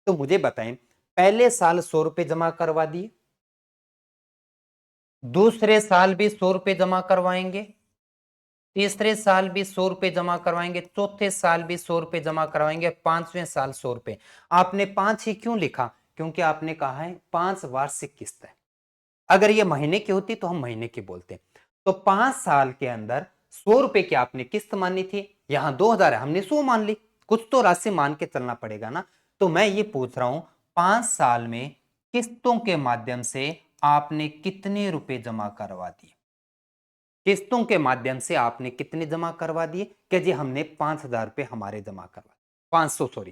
तो मुझे बताएं, पहले साल 100 रुपए जमा करवा दिए, दूसरे साल भी 100 रुपए जमा करवाएंगे, तीसरे साल भी 100 रुपए जमा करवाएंगे, चौथे साल भी 100 रुपए जमा करवाएंगे, 5वें साल 100 रुपए। आपने 5 ही क्यों लिखा? क्योंकि आपने कहा है 5 वार्षिक किस्त है। अगर ये महीने की होती तो हम महीने की बोलते। तो 5 साल के अंदर 100 रुपए की आपने किस्त मानी थी। यहां 2,000 है, हमने 100 मान ली। कुछ तो राशि मान के चलना पड़ेगा ना। तो मैं ये पूछ रहा हूं 5 साल में किस्तों के माध्यम से आपने कितने रुपए जमा करवा दिए? किस्तों के माध्यम से आपने कितने जमा करवा दिए? कि जी हमने 5,000 रुपए हमारे जमा करवा, 500, सॉरी,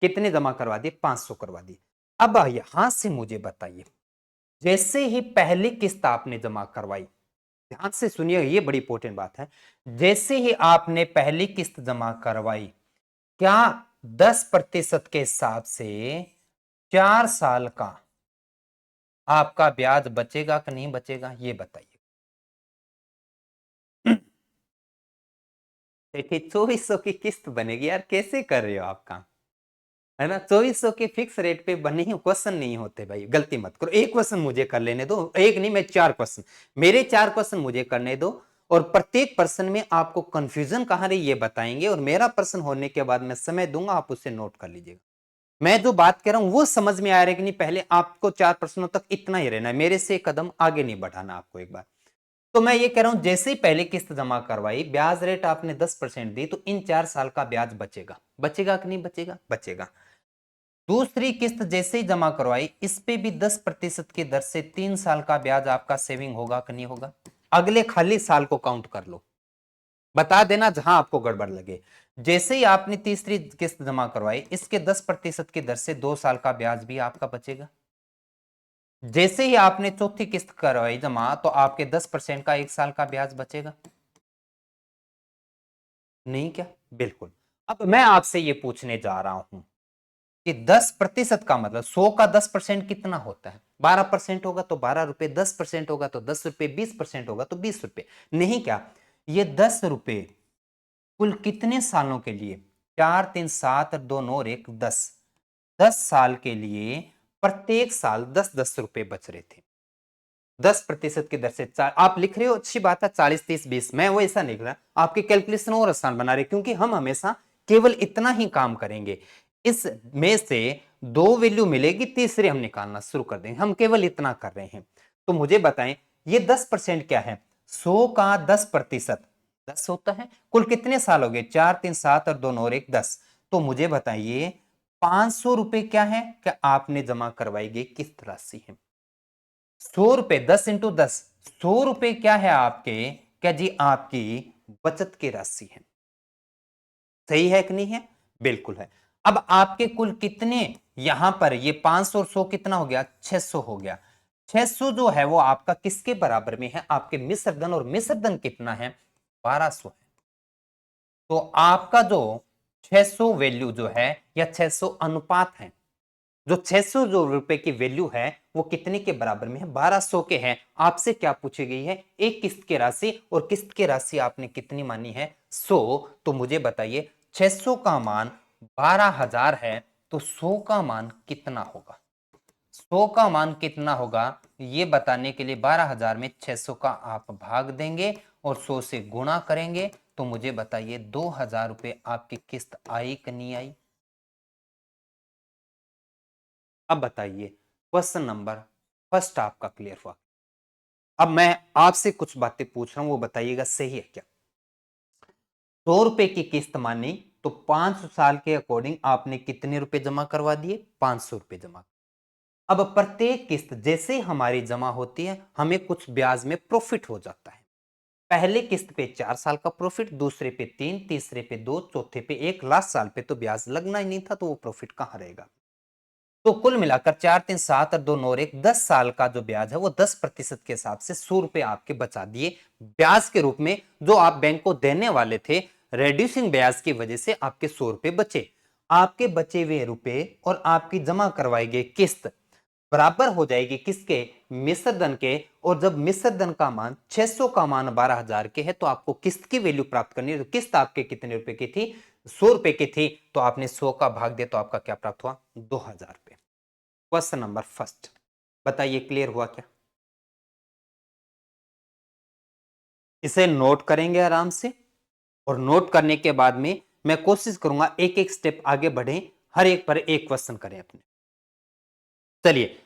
कितने जमा करवा दिए? 500 करवा दिए। अब यहां से मुझे बताइए, जैसे ही पहली किस्त आपने जमा करवाई, ध्यान से सुनिए, ये बड़ी इंपॉर्टेंट बात है। जैसे ही आपने पहली किस्त जमा करवाई, क्या 10% के हिसाब से 4 साल का आपका ब्याज बचेगा कि नहीं बचेगा? ये बताइए। देखिए 2400 की किस्त बनेगी यार, कैसे कर रहे हो आप काम? है ना, 2400 के फिक्स रेट पे बने ही क्वेश्चन नहीं होते भाई, गलती मत करो। एक क्वेश्चन मुझे कर लेने दो, एक नहीं, मैं 4 क्वेश्चन, मेरे 4 क्वेश्चन मुझे करने दो, और प्रत्येक प्रश्न में आपको कंफ्यूजन कहां रही ये बताएंगे, और मेरा प्रश्न होने के बाद मैं समय दूंगा, आप उसे नोट कर लीजिएगा। मैं जो बात कर रहा हूं वो समझ में आ रहा है कि नहीं, पहले आपको 4 प्रश्नों तक इतना ही रहना है, मेरे से कदम आगे नहीं बढ़ाना आपको एक बार। तो मैं ये कह रहा हूं, जैसे ही पहले किस्त जमा करवाई, ब्याज रेट आपने 10% दी, तो इन 4 साल का ब्याज बचेगा, बचेगा कि नहीं बचेगा, बचेगा। दूसरी किस्त जैसे ही जमा करवाई, इस पे भी 10% की दर से 3 साल का ब्याज आपका सेविंग होगा कि नहीं होगा। अगले खाली साल को काउंट कर लो, बता देना जहां आपको गड़बड़ लगे। जैसे ही आपने तीसरी किस्त जमा करवाई, इसके 10% की दर से 2 साल का ब्याज भी आपका बचेगा। जैसे ही आपने चौथी किस्त करवाई जमा, तो आपके 10% का 1 साल का ब्याज बचेगा, नहीं क्या? बिल्कुल। अब मैं आपसे ये पूछने जा रहा हूं कि 10% का मतलब 100 का 10% कितना होता है? 12% होगा तो 12 रुपए, 10% होगा तो 10 रुपए, 20% होगा तो 20 रुपए, नहीं क्या? ये 10 रुपए कुल कितने सालों के लिए? 4 3 7 और 2 9 और 1 10, 10 साल के लिए प्रत्येक साल 10 10 रुपए बच रहे थे। 10% की दर से आप लिख रहे हो, अच्छी बात है, 40 30 20, मैं वो ऐसा नहीं लिख रहा, आपकी कैलकुलेशन और आसान बना रहे, क्योंकि हम हमेशा केवल इतना ही काम करेंगे। इस में से 2 वैल्यू मिलेगी, तीसरी हम निकालना शुरू कर देंगे, हम केवल इतना कर रहे हैं। तो मुझे बताएं, ये 10% क्या है? 100 का 10%, 10 होता है। कुल कितने साल हो गए? 4 3 7 और 2 9 और 1 10। तो मुझे बताइए, 500 रुपए क्या है? क्या आपने जमा करवाई गई किस्त राशि है। 100 रुपए, 10 × 10, 100 रुपए क्या है आपके? क्या जी, आपकी बचत की राशि है। सही है कि नहीं है? बिल्कुल है। अब आपके कुल कितने, यहां पर ये 500 और 100 कितना हो गया? 600 हो गया। 600 जो है वो आपका किसके बराबर में है? आपके मिश्र धन, और मिश्र धन कितना है? 1200 है। तो आपका जो 600 वैल्यू जो है, या 600 अनुपात है, जो 600 जो रुपए की वैल्यू है, वो कितने के बराबर में है? 1200 के हैं। आपसे क्या पूछी गई है? एक किस्त की राशि, और किस्त की राशि आपने कितनी मानी है? 100। तो मुझे बताइए, 600 का मान 12,000 है, तो 100 का मान कितना होगा? 100 का मान कितना होगा ये बताने के लिए 12,000 में 600 का आप भाग देंगे, और 100 से गुणा करेंगे। तो मुझे बताइए, 2,000 रुपए आपकी किस्त आई कि नहीं आई? अब बताइए, क्वेश्चन नंबर फर्स्ट आपका क्लियर हुआ। अब मैं आपसे कुछ बातें पूछ रहा हूं, वो बताइएगा सही है क्या। 100 रुपए की किस्त मानी, तो 5 साल के अकॉर्डिंग आपने कितने रुपए जमा करवा दिए? 500 रुपए जमा। अब प्रत्येक किस्त जैसे हमारी जमा होती है, हमें कुछ ब्याज में प्रॉफिट हो जाता है। पहले किस्त पे 4 साल का प्रॉफिट, दूसरे पे 3, तीसरे पे 2, चौथे पे 1, लास्ट साल पे तो ब्याज लगना ही नहीं था, तो वो प्रॉफिट कहां रहेगा? तो कुल मिलाकर 4 3 7 और 2 9 और 1 10 साल का जो ब्याज है, वो 10% के हिसाब से 100 रुपए आपके बचा दिए ब्याज के रूप में, जो आप बैंक को देने वाले थे। रेड्यूसिंग ब्याज की वजह से आपके 100 रुपए बचे। आपके बचे हुए रुपए और आपकी जमा करवाई गई किस्त बराबर हो जाएगी किसके? मिश्र धन के। और जब मिश्र धन का मान 600 का मान 12,000 के है, तो आपको किस्त की वैल्यू प्राप्त करनी है। तो किस्त आपके कितने रुपए की थी? 100 रुपए की थी। तो आपने 100 का भाग दिया, तो आपका क्या प्राप्त हुआ? 2,000 रुपए। क्वेश्चन नंबर फर्स्ट, बताइए क्लियर हुआ क्या? इसे नोट करेंगे आराम से, और नोट करने के बाद में मैं कोशिश करूंगा एक एक स्टेप आगे बढ़े, हर एक पर एक क्वेश्चन करें अपने। चलिए,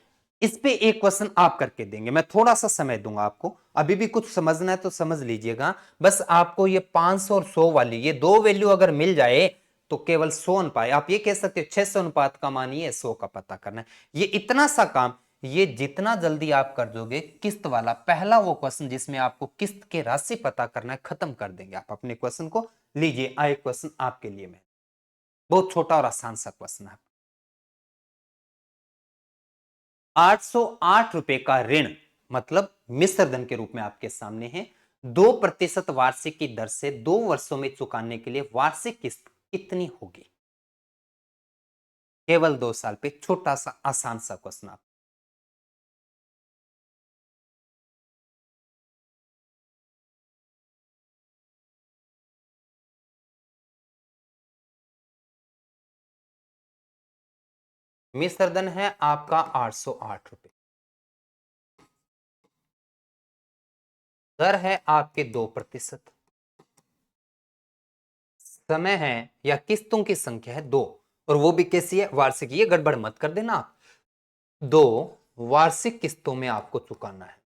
इस पे एक क्वेश्चन आप करके देंगे, मैं थोड़ा सा समय दूंगा आपको, अभी भी कुछ समझना है तो समझ लीजिएगा। बस आपको ये 500 और 100 वाली ये दो वैल्यू अगर मिल जाए, तो केवल 100 अनुपात, आप ये कह सकते हो 600 अनुपात का मान ये 100 का पता करना है। ये इतना सा काम, ये जितना जल्दी आप कर दोगे, किस्त वाला पहला वो क्वेश्चन जिसमें आपको किस्त की राशि पता करना है, खत्म कर देंगे आप अपने क्वेश्चन को। लीजिए, आए क्वेश्चन आपके लिए, मैं बहुत छोटा और आसान सा क्वेश्चन है। 808 रुपए का ऋण, मतलब मिश्र धन के रूप में आपके सामने है, 2% वार्षिक की दर से 2 वर्षों में चुकाने के लिए वार्षिक किस्त कितनी होगी? केवल 2 साल पे, छोटा सा आसान सा क्वेश्चन। मिश्र धन है आपका 808 रुपए। दर है आपके 2%। समय है या किस्तों की संख्या है 2, और वो भी कैसी है? वार्षिक। ये गड़बड़ मत कर देना आप। 2 वार्षिक किस्तों में आपको चुकाना है।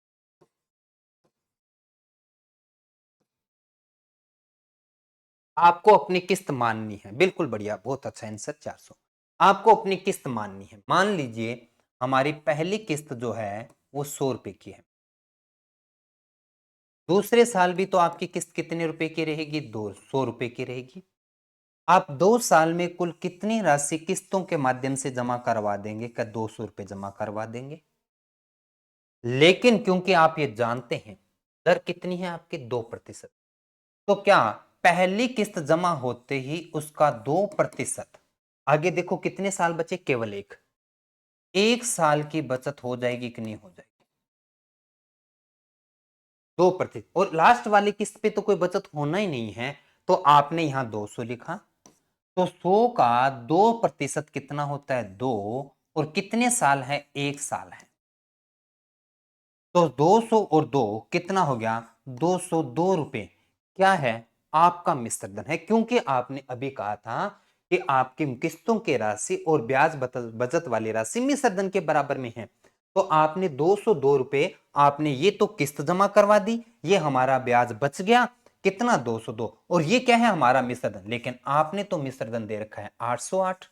आपको अपनी किस्त माननी है। बिल्कुल बढ़िया, बहुत अच्छा आंसर 400। आपको अपनी किस्त माननी है। मान लीजिए हमारी पहली किस्त जो है वो 100 रुपए की है। दूसरे साल भी तो आपकी किस्त कितने रुपए की रहेगी? 200 रुपए की रहेगी। आप 2 साल में कुल कितनी राशि किस्तों के माध्यम से जमा करवा देंगे? क्या 200 रुपए जमा करवा देंगे? लेकिन क्योंकि आप ये जानते हैं दर कितनी है आपकी? 2%। तो क्या पहली किस्त जमा होते ही उसका 2%, आगे देखो कितने साल बचे? केवल एक साल की बचत हो जाएगी कि नहीं हो जाएगी? 2%। और लास्ट वाली किस्त पे तो कोई बचत होना ही नहीं है, तो आपने यहां 200 लिखा। तो 100 का 2% कितना होता है? 2। और कितने साल है? 1 साल है। तो 200 और 2 कितना हो गया? 202 रुपए। क्या है? आपका मिश्र धन है, क्योंकि आपने अभी कहा था कि आपकी किस्तों की राशि और ब्याज बचत वाली राशि मिश्र धन के बराबर में है। तो आपने 202 रुपए, आपने ये तो किस्त जमा करवा दी, ये हमारा ब्याज बच गया कितना? 202। और ये क्या है? हमारा मिश्र धन। लेकिन आपने तो मिश्र धन दे रखा है 808।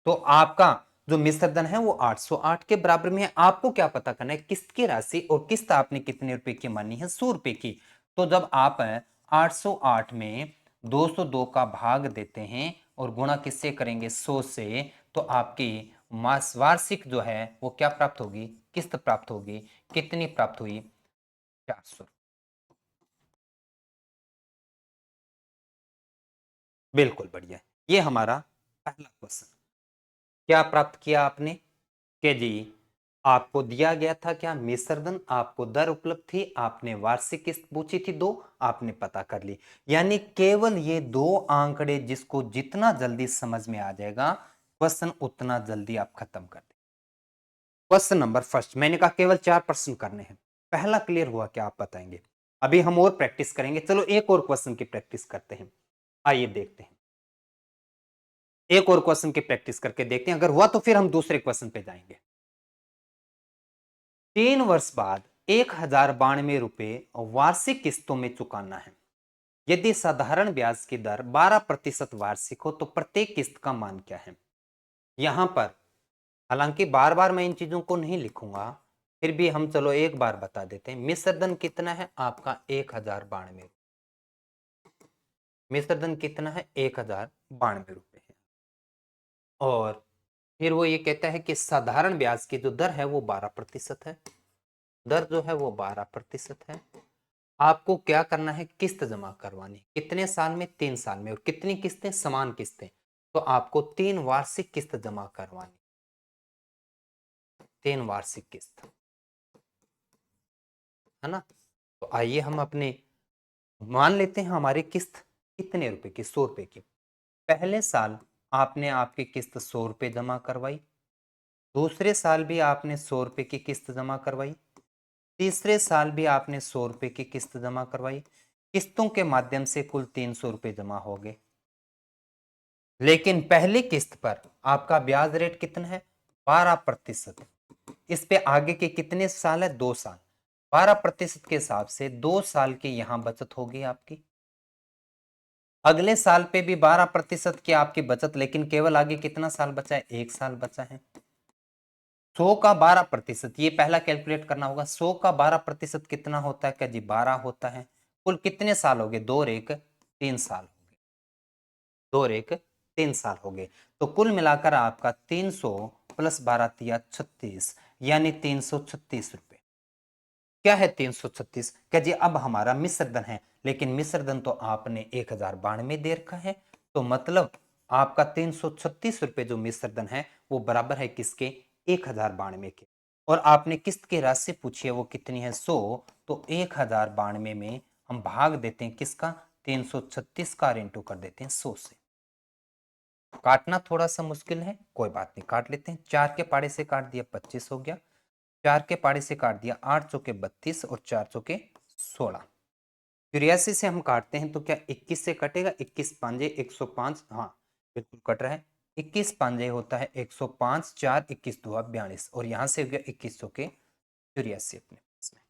तो आपका जो मिश्र धन है वो 808 के बराबर में है। आपको क्या पता करना है? किस्त की राशि, और किस्त आपने कितने रुपए की मानी है? 100 रुपए की। तो जब आप 808 में 202 का भाग देते हैं और गुणा किससे करेंगे? 100 से, तो आपकी मास वार्षिक जो है वो क्या प्राप्त होगी? किस्त प्राप्त होगी। कितनी प्राप्त हुई? 400। बिल्कुल बढ़िया। ये हमारा पहला क्वेश्चन। क्या प्राप्त किया आपने? के जी आपको दिया गया था क्या? मिश्रधन। आपको दर उपलब्ध थी, आपने वार्षिक किस्त पूछी थी 2, आपने पता कर ली। यानी केवल ये 2 आंकड़े जिसको जितना जल्दी समझ में आ जाएगा क्वेश्चन, उतना जल्दी आप खत्म कर दें। क्वेश्चन नंबर फर्स्ट, मैंने कहा केवल 4 प्रश्न करने हैं। पहला क्लियर हुआ क्या? आप बताएंगे। अभी हम और प्रैक्टिस करेंगे। चलो एक और क्वेश्चन की प्रैक्टिस करते हैं। आइए देखते हैं। एक और क्वेश्चन की प्रैक्टिस करके देखते हैं। अगर हुआ तो फिर हम दूसरे क्वेश्चन पे जाएंगे। 3 वर्ष बाद 1092 रुपए वार्षिक किस्तों में चुकाना है। यदि साधारण ब्याज की दर 12% वार्षिक हो तो प्रत्येक किस्त का मान क्या है? यहां पर हालांकि बार बार मैं इन चीजों को नहीं लिखूंगा, फिर भी हम चलो एक बार बता देते हैं। मिश्र धन कितना है आपका? 1092। मिश्र धन कितना है? 1092 है। और फिर वो ये कहता है कि साधारण ब्याज की जो दर है वो 12% है। दर जो है वो 12% है। आपको क्या करना है? किस्त जमा करवानी। कितने साल में? 3 साल में। और कितनी किस्तें? समान किस्तें। तो आपको 3 वार्षिक किस्त जमा करवानी। 3 वार्षिक किस्त, है ना? तो आइए हम अपने मान लेते हैं हमारी किस्त कितने रुपए की? 100 रुपए की। पहले साल आपने आपकी किस्त 100 रुपए जमा करवाई। दूसरे साल भी आपने 100 रुपए की किस्त जमा करवाई। तीसरे साल भी आपने 100 रुपए की किस्त जमा करवाई। किस्तों के माध्यम से कुल 300 रुपए जमा हो गए। लेकिन पहली किस्त पर आपका ब्याज रेट कितना है? 12%। इस पे आगे के कितने साल है? 2 साल। 12% के हिसाब से 2 साल की यहां बचत होगी आपकी। अगले साल पे भी 12% की आपकी बचत, लेकिन केवल आगे कितना साल बचा है? 1 साल बचा है। 100 का 12%, ये पहला कैलकुलेट करना होगा। 100 का 12% कितना होता है? क्या जी? 12 होता है। कुल कितने साल हो गए? 2 और 1 3 साल हो गए। 2 और 1 3 साल हो गए। तो कुल मिलाकर आपका 300 प्लस 12 तिया 36, यानी 336 रुपए। क्या है? 336। क्या जी? अब हमारा मिश्र धन है, लेकिन मिश्र धन तो आपने 1092 दे रखा है। तो मतलब आपका 336 रुपए जो मिश्र धन है वो बराबर है किसके? 1092 के। और आपने किस्त की राशि पूछी है वो कितनी है? 100। तो 1092 में हम भाग देते हैं किसका? 336 का, इंटू कर देते हैं 100 से। काटना थोड़ा सा मुश्किल है, कोई बात नहीं, काट लेते हैं। 4 के पाड़े से काट दिया 25 हो गया, 4 के पाड़े से काट दिया 8 चौके 32 और 4 चौके 16। 83 से हम काटते हैं तो क्या 21 से कटेगा? 21 पांजे 105, हाँ बिल्कुल कट रहा है। 21 पांजे होता है 105, 4 21 दुआ 42 और यहाँ से हो गया 21 चौके 84 अपने पास में।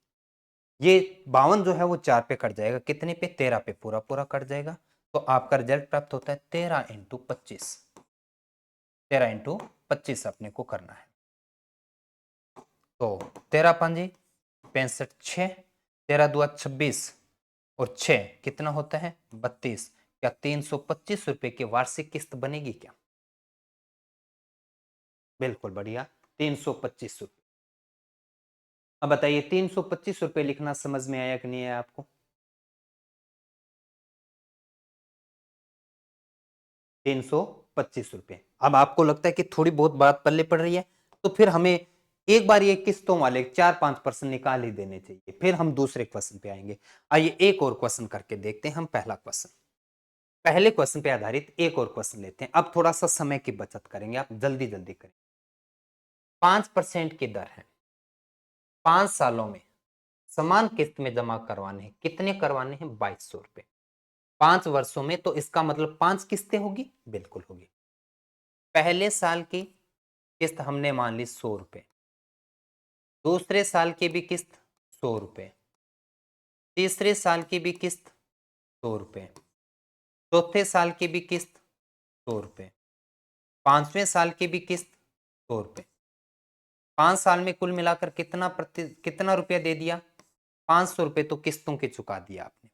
ये 52 जो है वो 4 पे कट जाएगा, कितने पे? 13 पे पूरा पूरा कट जाएगा। तो आपका रिजल्ट प्राप्त होता है 13 इंटू 25। 13 इंटू 25 अपने को करना है। तो 13 पांजी 65, 6 13 दुआ 26 और 6 कितना होता है? 32। क्या 325 रुपए की वार्षिक किस्त बनेगी क्या? बिल्कुल बढ़िया, 325 रुपए। अब बताइए 325 रुपए लिखना समझ में आया कि नहीं आया आपको? 325 रुपए। अब आपको लगता है कि थोड़ी बहुत बात पल्ले पड़ रही है, तो फिर हमें एक बार ये किस्तों वाले 4-5% निकाल ही देने चाहिए, फिर हम दूसरे क्वेश्चन पे आएंगे। आइए एक और क्वेश्चन करके देखते हैं हम। पहला क्वेश्चन, पहले क्वेश्चन पे आधारित एक और क्वेश्चन लेते हैं। अब थोड़ा सा समय की बचत करेंगे, आप जल्दी जल्दी करें। 5% की दर है, 5 सालों में समान किस्त में जमा करवाने हैं, कितने करवाने हैं? 2200 रुपए। 5 वर्षों में, तो इसका मतलब 5 किस्तें होगी, बिल्कुल होगी। पहले साल की किस्त हमने मान ली 100 रुपए, दूसरे साल की भी किस्त 100 रुपए, तीसरे साल की भी किस्त 100 रुपए, चौथे साल की भी किस्त 100 रुपए, 5वें साल की भी किस्त 100 रुपए। 5 साल में कुल मिलाकर कितना रुपया दे दिया? 500 रुपए तो किस्तों के चुका दिया आपने,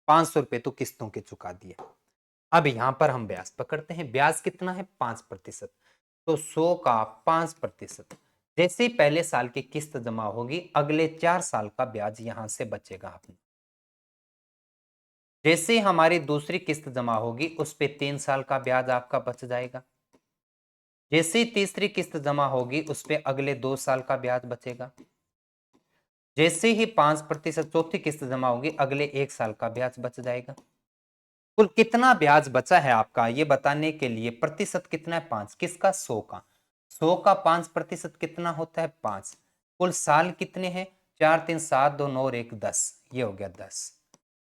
500 रुपए तो किस्तों के चुका दिया। अब यहां पर हम ब्याज पकड़ते हैं। ब्याज कितना है? 5%। तो 100 का 5%, जैसे ही पहले साल की किस्त जमा होगी, अगले 4 साल का ब्याज यहां से बचेगा अपने। जैसे ही हमारी दूसरी किस्त जमा होगी, उस पे 3 साल का ब्याज आपका बच जाएगा। जैसे ही तीसरी किस्त जमा होगी, उस पे अगले 2 साल का ब्याज बचेगा। जैसे ही 5% चौथी किस्त जमा होगी, अगले 1 साल का ब्याज बच जाएगा। कुल कितना ब्याज बचा है आपका, ये बताने के लिए प्रतिशत कितना है? 5। किसका? 100 का। 100 का 5% कितना होता है? 5। कुल साल कितने हैं? 4 3 7 2 9 और 1 10, ये हो गया 10।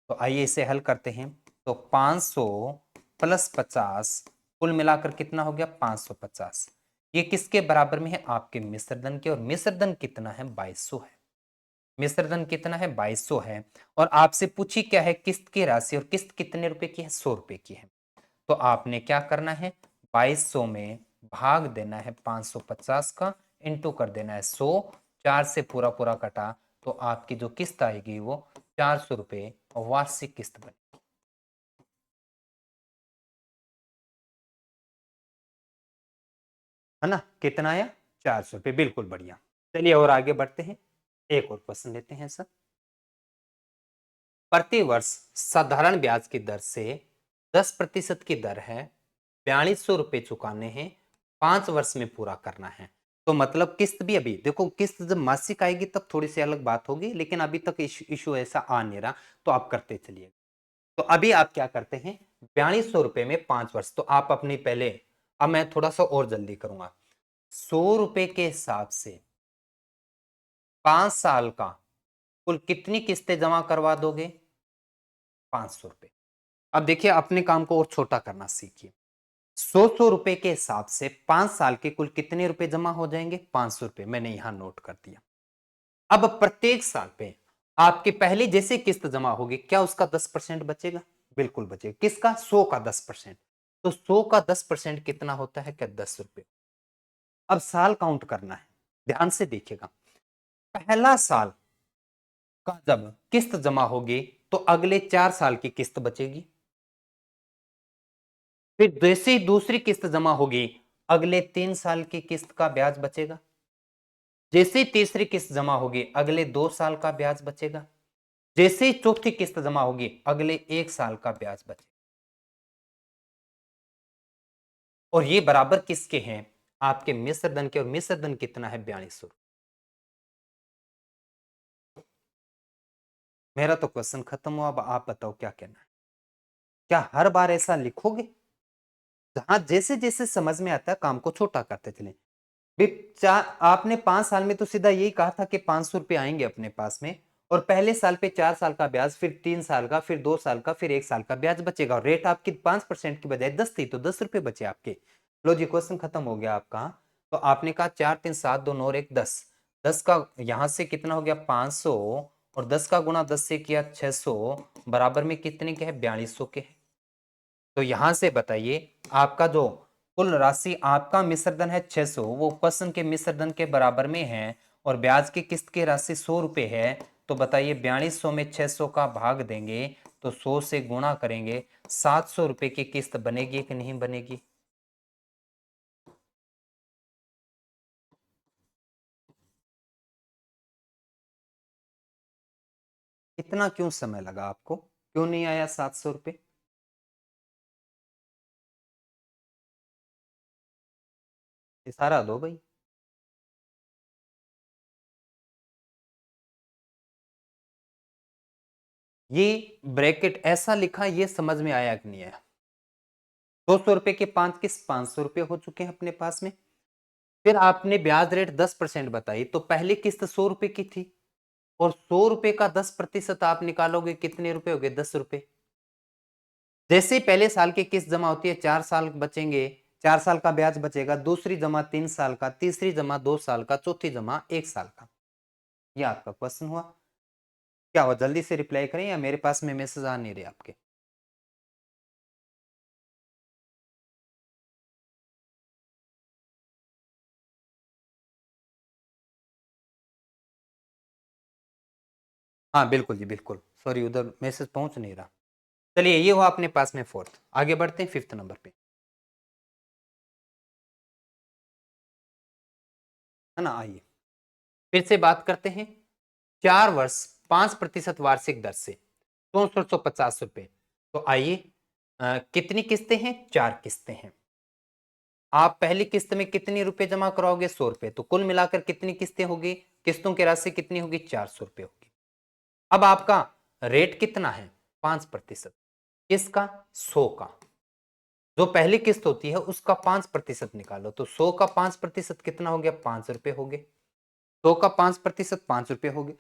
तो आइए इसे हल करते हैं। तो 500 प्लस 50 कुल मिलाकर कितना हो गया? 550। ये किसके बराबर में है? आपके मिश्र धन के। और मिश्र धन कितना है? 2200 है। मिश्र धन कितना है? 2200 है। और आपसे पूछी क्या है? किस्त की राशि। और किस्त कितने रुपए की है? 100 रुपए की है। तो आपने क्या करना है? 2200 में भाग देना है 550 का, इंटू कर देना है 100। 4 से पूरा पूरा कटा, तो आपकी जो किस्त आएगी वो 400 रुपए वार्षिक किस्त बनी। है ना? कितना आया? 400 रुपए। बिल्कुल बढ़िया। चलिए और आगे बढ़ते हैं, एक और क्वेश्चन लेते हैं सर। प्रति वर्ष साधारण ब्याज की दर से 10% की दर है, 4200 रुपए चुकाने हैं, 5 वर्ष में पूरा करना है। तो मतलब किस्त भी, अभी देखो किस्त जब मासिक आएगी तब थोड़ी सी अलग बात होगी, लेकिन अभी तक इशू ऐसा आ नहीं रहा, तो आप करते चलिए। तो अभी आप क्या करते हैं? 4200 रुपए में 5 वर्ष, तो आप अपनी पहले, अब मैं थोड़ा सा और जल्दी करूंगा। 100 रुपए के हिसाब से 5 साल का कुल कितनी किस्तें जमा करवा दोगे? 500 रुपए। अब देखिए अपने काम को और छोटा करना सीखिए। 100 रुपए के हिसाब से 5 साल के कुल कितने रुपए जमा हो जाएंगे? 500 रुपए। मैंने यहां नोट कर दिया। अब प्रत्येक साल पे आपकी पहली जैसे किस्त जमा होगी, क्या उसका 10% बचेगा? बिल्कुल बचेगा। किसका? 100 का 10%। तो 100 का 10% कितना होता है? क्या 10 रुपए। अब साल काउंट करना है, ध्यान से देखिएगा। पहला साल का जब किस्त जमा होगी, तो अगले 4 साल की किस्त बचेगी। फिर जैसे ही दूसरी किस्त जमा होगी, अगले 3 साल की किस्त का ब्याज बचेगा। जैसे ही तीसरी किस्त जमा होगी, अगले 2 साल का ब्याज बचेगा। जैसे ही चौथी किस्त जमा होगी, अगले 1 साल का ब्याज बचेगा। और ये बराबर किसके हैं? आपके मिश्र धन के। और मिश्र धन कितना है? 4200। मेरा तो क्वेश्चन खत्म हुआ। अब आप बताओ क्या कहना है। क्या हर बार ऐसा लिखोगे? जहां जैसे जैसे समझ में आता है काम को छोटा करते चले। भी चार आपने 5 साल में तो सीधा यही कहा था कि 500 रुपये आएंगे अपने पास में, और पहले साल पे 4 साल का ब्याज, फिर 3 साल का, फिर 2 साल का, फिर 1 साल का ब्याज बचेगा, और रेट आपकी 5% की बजाय 10 थी तो 10 रुपए बचे आपके। लो जी, क्वेश्चन खत्म हो गया आपका। तो आपने कहा 4 3 7 2 9 और 1 10, 10 का यहां से कितना हो गया 500, और 10 का गुणा 10 से किया 600, बराबर में कितने के है 4200 के है। तो यहां से बताइए आपका जो कुल राशि आपका मिश्रधन है 600, वो क्वेश्चन के मिश्रधन के बराबर में है, और ब्याज की किस्त की राशि 100 रुपए है। तो बताइए 4200 में 600 का भाग देंगे तो 100 से गुणा करेंगे, 700 रुपए की किस्त बनेगी कि नहीं बनेगी? इतना क्यों समय लगा आपको, क्यों नहीं आया 700 रुपए? इशारा दो भाई। ये ब्रैकेट ऐसा लिखा, ये समझ में आया कि नहीं आया? 200 रुपए के 5 किस्त, 500 रुपए हो चुके हैं अपने पास में। फिर आपने ब्याज रेट 10% बताई, तो पहली किस्त 100 रुपए की थी, और 100 रुपए का 10% आप निकालोगे कितने रुपए हो गए 10 रुपए। जैसे ही पहले साल की किस्त जमा होती है 4 साल बचेंगे, 4 साल का ब्याज बचेगा, दूसरी जमा 3 साल का, तीसरी जमा 2 साल का, चौथी जमा 1 साल का। यह आपका क्वेश्चन हुआ। क्या हुआ, जल्दी से रिप्लाई करें या मेरे पास में मैसेज आ नहीं रहे आपके? हाँ बिल्कुल जी बिल्कुल, सॉरी उधर मैसेज पहुंच नहीं रहा। चलिए ये हुआ अपने पास में फोर्थ, आगे बढ़ते हैं फिफ्थ नंबर पे, है ना। आइए फिर से बात करते हैं। 4 वर्ष 5% वार्षिक दर से 6450 रुपए। तो आइए कितनी किस्तें हैं, 4 किस्तें हैं। आप पहली किस्त में कितनी रुपए जमा कराओगे 100 रुपए, तो कुल मिलाकर कितनी किस्तें होगी, किस्तों की राशि कितनी होगी 400 रुपए होगी। अब आपका रेट कितना है 5%, किसका 100 का। जो पहली किस्त होती है उसका 5% निकालो, तो 100 का 5% कितना हो गया 5 रुपए हो गए। 100 का 5% 5 रुपए हो गए।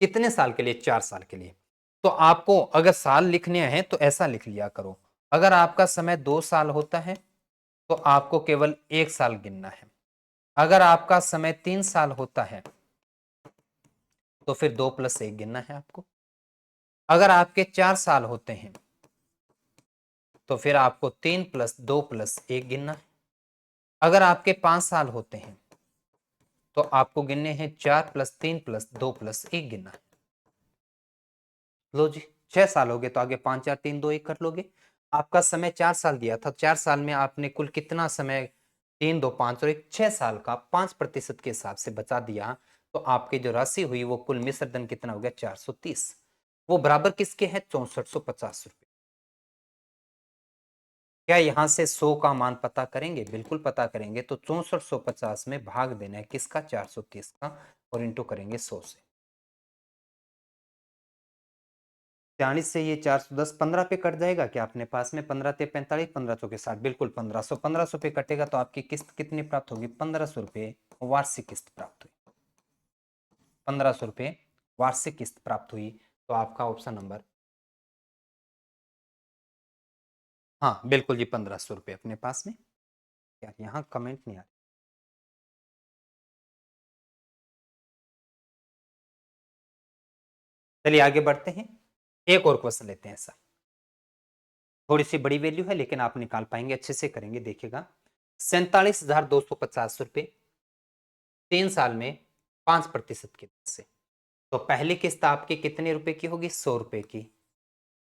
कितने साल के लिए, 4 साल के लिए। तो आपको अगर साल लिखने हैं तो ऐसा लिख लिया करो, अगर आपका समय 2 साल होता है तो आपको केवल 1 साल गिनना है। अगर आपका समय 3 साल होता है तो फिर 2+1 गिनना है आपको। अगर आपके 4 साल होते हैं तो फिर आपको 3+2+1 गिनना है। अगर आपके 5 साल होते हैं तो आपको गिनने हैं 4+3+2+1 गिनना है। लो जी, 6 साल हो गए तो आगे 5 4 3 2 1 कर लोगे। आपका समय 4 साल दिया था, 4 साल में आपने कुल कितना समय, 3 2 5 और 1 6 साल का 5% के हिसाब से बचा दिया। तो आपकी जो राशि हुई वो कुल मिश्रधन कितना हो गया 430। वो बराबर किसके है 6450 रुपए। क्या यहां से 100 का मान पता करेंगे, बिल्कुल पता करेंगे। तो 6450 में भाग देना है किसका 430 का, और इंटू करेंगे 100 से। 40 से ये 410 15 पे कट जाएगा क्या अपने पास में, 15 ते 45, 15 चौके 60, बिल्कुल 1500, 1500 पे कटेगा तो आपकी किस्त कितनी प्राप्त होगी 1500 रुपए वार्षिक किस्त प्राप्त हुई। 1500 रुपए वार्षिक किस्त प्राप्त हुई। तो आपका ऑप्शन नंबर, हाँ बिल्कुल जी 1500 रुपए अपने पास में। यार यहाँ कमेंट नहीं आ रहा। चलिए आगे बढ़ते हैं, एक और क्वेश्चन लेते हैं ऐसा। थोड़ी सी बड़ी वैल्यू है लेकिन आप निकाल पाएंगे, अच्छे से करेंगे देखिएगा। 47,250 रुपए 3 साल में 5% की दर से। तो पहली किस्त आपकी कितने रुपए की होगी 100 रुपए की।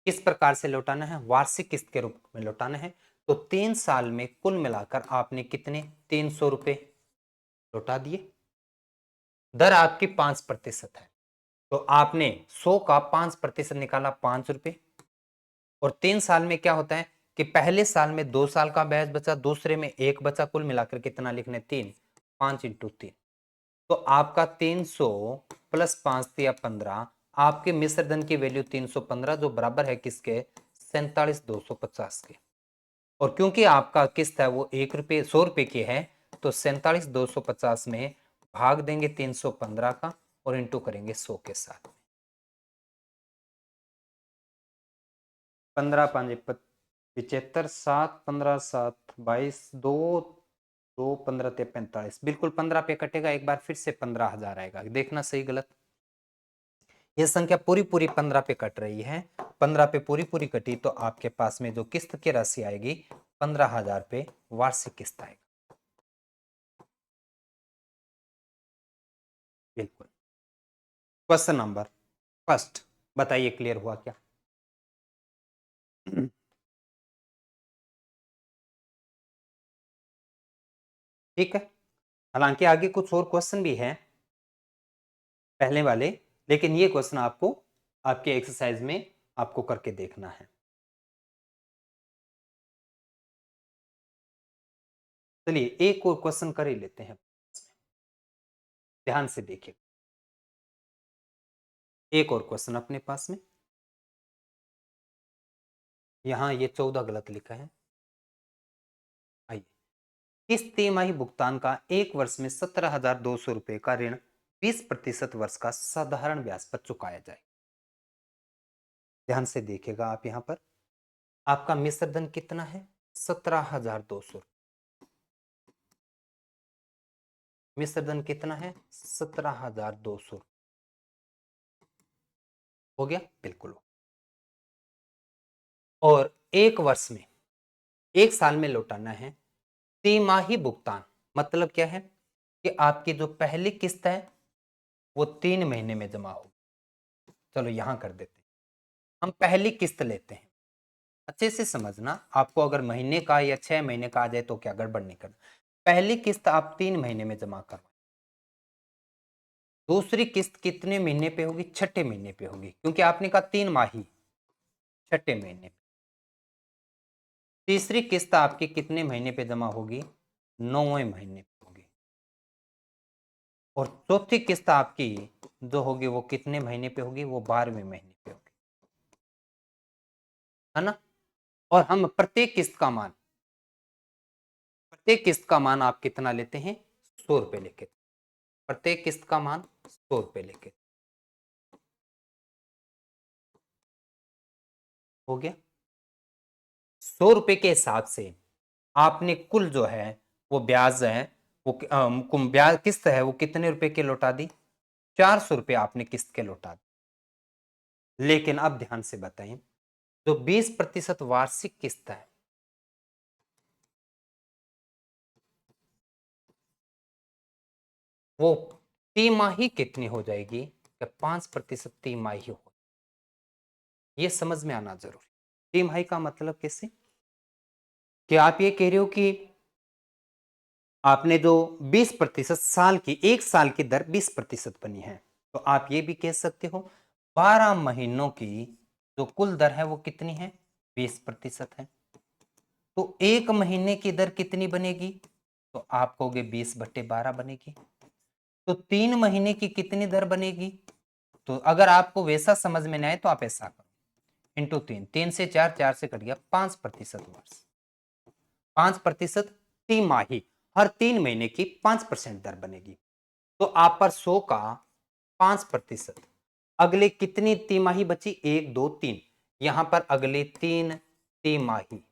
किस प्रकार से लौटाना है, वार्षिक किस्त के रूप में लौटाना है। तो 3 साल में कुल मिलाकर आपने कितने 300 रुपए लौटा दिए। दर आपकी 5% है, तो आपने 100 का 5% निकाला 5 रुपए। और 3 साल में क्या होता है कि पहले साल में 2 साल का ब्याज बचा, दूसरे में 1 बचा, कुल मिलाकर कितना लिखने 3, 5 × 3। तो आपका 300 प्लस 5 × 3 = 15, आपके मिश्रधन की वैल्यू 315, जो बराबर है किसके 47,250 के। और क्योंकि आपका किस्त है वो 1 रुपये 100 रुपये की है, तो 47,250 में भाग देंगे 315 का और इंटू करेंगे 100 के साथ। 15 5 75, 7 15 7 22, 2 2 15 45, बिल्कुल 15 पे कटेगा। एक बार फिर से 15,000 आएगा, देखना सही गलत। ये संख्या पूरी पूरी 15 पे कट रही है, 15 पे पूरी पूरी कटी तो आपके पास में जो किस्त की राशि आएगी 15,000 पे वार्षिक किस्त आएगा। बिल्कुल। क्वेश्चन नंबर फर्स्ट, बताइए क्लियर हुआ क्या? ठीक है। हालांकि आगे कुछ और क्वेश्चन भी हैं पहले वाले, लेकिन ये क्वेश्चन आपको आपके एक्सरसाइज में आपको करके देखना है। चलिए एक और क्वेश्चन कर ही लेते हैं, ध्यान से देखिए। एक और क्वेश्चन अपने पास में, यहां ये 14 गलत लिखा है। आइए, किस तिमाही भुगतान का एक वर्ष में 17,200 रुपए का ऋण 20% वर्ष का साधारण ब्याज पर चुकाया जाए? ध्यान से देखिएगा आप, यहां पर आपका मिश्र धन कितना है? 17,200। मिश्र धन कितना है? 17,200। हो गया? बिल्कुल। और एक वर्ष में, एक साल में लौटाना है। तिमाही भुगतान मतलब क्या है कि आपकी जो पहली किस्त है वो 3 महीने में जमा हो। चलो यहां कर देते हैं, हम पहली किस्त लेते हैं। अच्छे से समझना, आपको अगर महीने का या 6 महीने का आ जाए तो क्या गड़बड़ नहीं करना। पहली किस्त आप 3 महीने में जमा करवाएं। दूसरी किस्त कितने महीने पे होगी? छठे महीने पे होगी, क्योंकि आपने कहा 3 माही, छठे महीने पे। तीसरी किस्त आपकी कितने महीने पे जमा होगी? 9वें महीने पे होगी। और चौथी किस्त आपकी जो होगी वो कितने महीने पे होगी? वो 12वें महीने पे होगी, है ना। और हम प्रत्येक किस्त का मान आप कितना लेते हैं? 100 रुपए लेके। प्रत्येक किस्त का मान 100 रुपए लेके। हो गया? 100 रुपए के हिसाब से आपने कुल जो है वो ब्याज है, वो ब्याज किस्त है वो कितने रुपए के लौटा दी? 400 रुपए आपने किस्त के लौटा दी। लेकिन अब ध्यान से बताएं, जो 20% वार्षिक किस्त है वो तिमाही कितनी हो जाएगी? 5% तिमाही हो। ये समझ में आना जरूरी। तिमाही का मतलब कैसे कि आप ये कह रहे हो कि आपने जो 20% साल की, एक साल की दर 20% बनी है, तो आप ये भी कह सकते हो 12 महीनों की जो कुल दर है वो कितनी है? 20% है। तो एक महीने की दर कितनी बनेगी? तो आप कहोगे 20/12 बनेगी। तो 3 महीने की कितनी दर बनेगी? तो अगर आपको वैसा समझ में नहीं आए तो आप ऐसा करो, इंटू 3, 3 से 4, 4 से कट गया, 5% वर्ष, 5% तिमाही, हर 3 महीने की 5% दर बनेगी। तो आप पर 100 का 5%, अगले कितनी तिमाही बची? 1 2 3, यहां पर अगले 3 तिमाही।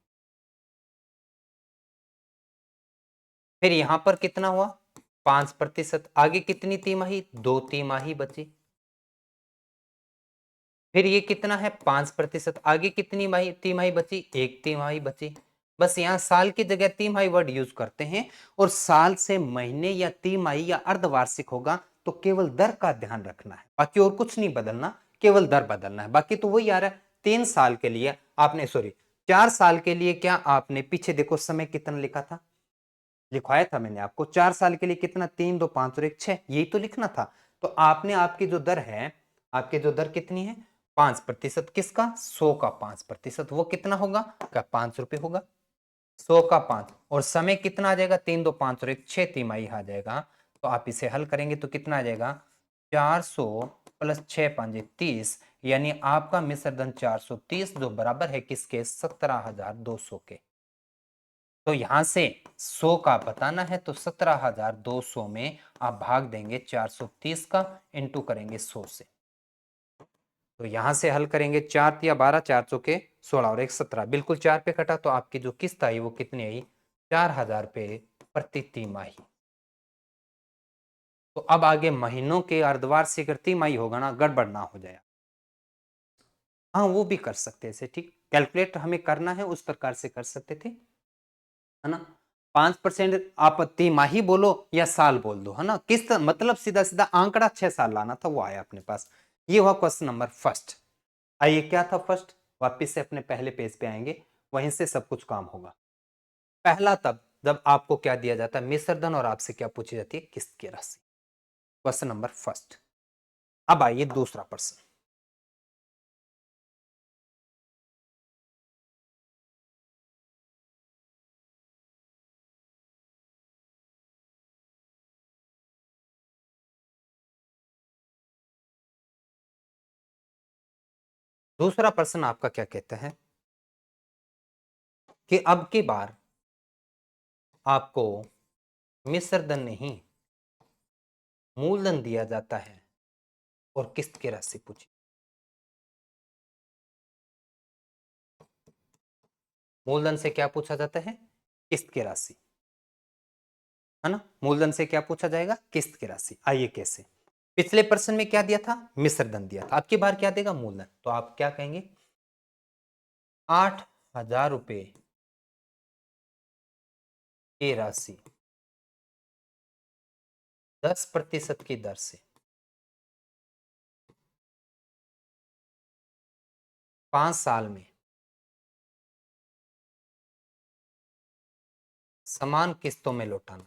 फिर यहां पर कितना हुआ? 5%। आगे कितनी तिमाही? 2 तिमाही बची। फिर ये कितना है? 5%। आगे कितनी तिमाही बची? 1 तिमाही बची। बस यहाँ साल की जगह तिमाही वर्ड यूज करते हैं, और साल से महीने या तिमाही या अर्धवार्षिक होगा तो केवल दर का ध्यान रखना है, बाकी और कुछ नहीं बदलना, केवल दर बदलना है। बाकी तो वही आ रहा है। 3 साल के लिए आपने, सॉरी 4 साल के लिए, क्या आपने पीछे देखो समय कितना लिखा था, लिखवाया था मैंने आपको। 4 साल के लिए कितना? 3 2 5 और 1 6, यही तो लिखना था। तो आपने, आपकी जो दर है, आपकी जो दर कितनी है? 5%। किसका? 100 का 5%। वो कितना होगा? क्या 5 रुपए होगा? 100 का 5, और समय कितना आ जाएगा? 3 2 5 और 1 6 तिमाही आ जाएगा। तो आप इसे हल करेंगे तो कितना आ जाएगा? 400 प्लस 6 5 30, यानी आपका मिश्र धन 430, जो बराबर है किसके? 17,200 के। तो यहां से 100 का बताना है तो 17,200 में आप भाग देंगे 430 का, इंटू करेंगे 100 से। तो यहां से हल करेंगे 4 या 12, 4 चौके 16 और 1 17, बिल्कुल 4 पे कटा, तो आपकी जो किस्त आई वो कितनी आई? 4,000 रुपये प्रति तिमाही। तो अब आगे महीनों के अर्धवार्षिक तिमाही होगा ना, गड़बड़ ना हो जाए। हाँ वो भी कर सकते हैं, ठीक, कैलकुलेट हमें करना है उस प्रकार से कर सकते थे, है ना। 5% आप तिमाही बोलो या साल बोल दो, है ना, किस्त मतलब सीधा सीधा आंकड़ा 6 साल लाना था, वो आया अपने पास। ये हुआ क्वेश्चन नंबर फर्स्ट। आइए क्या था फर्स्ट, वापिस से अपने पहले पेज पे आएंगे, वहीं से सब कुछ काम होगा। पहला तब जब आपको क्या दिया जाता है? मिश्र धन, और आपसे क्या पूछी जाती है? किस्त की राशि। Question number first. अब आइए दूसरा प्रश्न। दूसरा प्रश्न आपका क्या कहता है कि अब की बार आपको मिश्र धन नहीं मूलधन दिया जाता है और किस्त की राशि पूछी। मूलधन से क्या पूछा जाता है? किस्त की राशि, है ना। मूलधन से क्या पूछा जाएगा? किस्त की राशि। आइए कैसे। पिछले प्रश्न में क्या दिया था? मिश्र धन दिया था। अब की बार क्या देगा? मूलधन। तो आप क्या कहेंगे? 8,000 रुपए की राशि 10% की दर से 5 साल में समान किस्तों में लौटाना।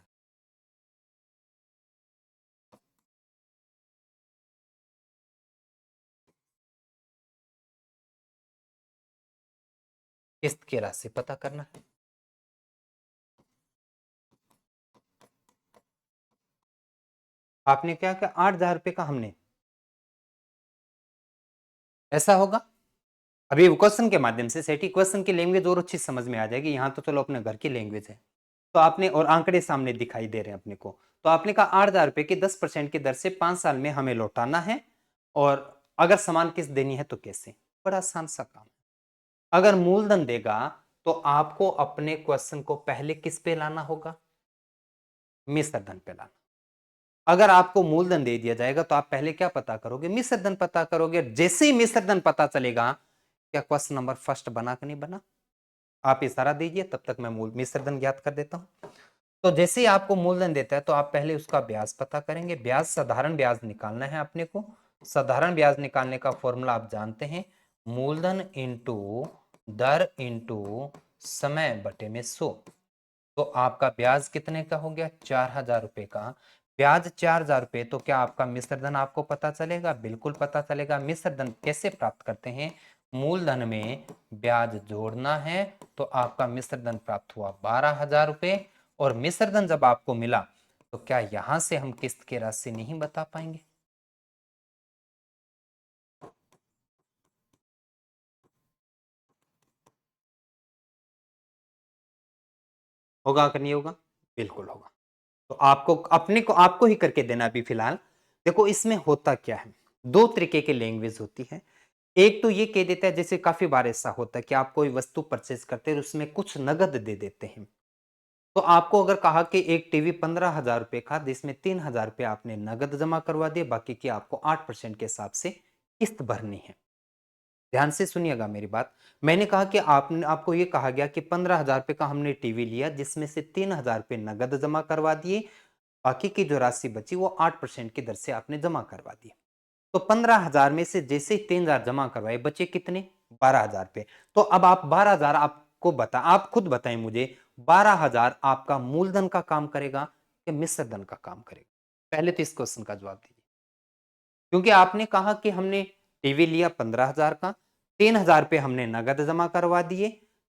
किस्त की राशि पता करना है। आपने क्या किया? 8,000 रुपए का हमने, ऐसा होगा। अभी क्वेश्चन के माध्यम से सेठी क्वेश्चन की लैंग्वेज और अच्छी समझ में आ जाएगी। यहाँ तो चलो अपने घर की लैंग्वेज है, तो आपने और आंकड़े सामने दिखाई दे रहे हैं अपने को। तो आपने कहा 8,000 रुपए की 10% की दर से 5 साल में हमें लौटाना है, और अगर समान किस्त देनी है तो कैसे? बड़ा आसान सा काम। अगर मूलधन देगा तो आपको अपने क्वेश्चन को पहले किस पे लाना होगा? मिश्र धन पे लाना। अगर आपको मूलधन दे दिया जाएगा तो आप पहले क्या पता करोगे? मिश्र धन पता करोगे। जैसे ही मिश्र धन पता चलेगा, क्या क्वेश्चन नंबर फर्स्ट बना कि नहीं बना? आप इशारा दीजिए, तब तक मैं मूल मिश्र धन ज्ञात कर देता हूं। तो जैसे ही आपको मूलधन देता है तो आप पहले उसका ब्याज पता करेंगे। ब्याज, साधारण ब्याज निकालना है अपने को। साधारण ब्याज निकालने का फॉर्मूला आप जानते हैं, मूलधन इंटू दर इंटू समय बटे में 100। तो आपका ब्याज कितने का हो गया? 4,000 रुपए का। ब्याज 4,000 रुपए, तो क्या आपका मिश्र धन आपको पता चलेगा? बिल्कुल पता चलेगा। मिश्र धन कैसे प्राप्त करते हैं? मूलधन में ब्याज जोड़ना है, तो आपका मिश्र धन प्राप्त हुआ 12,000 रुपए। और मिश्र धन जब आपको मिला तो क्या यहां से हम किस्त की राशि नहीं बता पाएंगे? होगा कि नहीं होगा? बिल्कुल होगा। तो आपको अपने को आपको ही करके देना अभी फिलहाल। देखो इसमें होता क्या है, दो तरीके की लैंग्वेज होती है। एक तो ये कह देता है, जैसे काफी बार ऐसा होता है कि आप कोई वस्तु परचेज करते हैं, उसमें कुछ नगद दे देते हैं। तो आपको अगर कहा कि एक टीवी 15,000 रुपए का, जिसमें 3,000 रुपए आपने नगद जमा करवा दिए, बाकी की आपको 8% के हिसाब से किस्त भरनी है। ध्यान से सुनिएगा मेरी बात। मैंने कहा कि आपने आपको ये कहा गया कि 15,000 रुपए का हमने टीवी लिया, जिसमें से 3,000 रुपए नगद जमा करवा दिए, बाकी की जो राशि बची वो 8% की दर से आपने जमा करवा दी। तो 15,000 में से जैसे ही 3,000 जमा करवाए, बचे कितने? 12,000 रुपए। तो अब आप 12,000, आपको बता, आप खुद बताएं मुझे, 12,000 आपका मूलधन का काम करेगा या मिश्र धन का काम करेगा? पहले तो इस क्वेश्चन का जवाब दीजिए। क्योंकि आपने कहा कि हमने टीवी लिया 15,000 का, 3,000 रुपए हमने नगद जमा करवा दिए,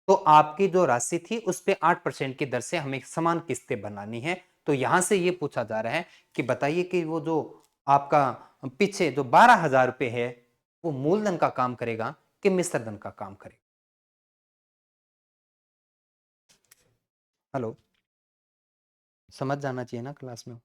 तो आपकी जो राशि थी उस पे 8% की दर से हमें समान किस्तें बनानी है। तो यहां से ये पूछा जा रहा है कि बताइए कि वो जो आपका पीछे जो 12,000 रुपए है, वो मूलधन का काम करेगा कि मिश्र धन का काम करेगा? हेलो, समझ जाना चाहिए ना क्लास में।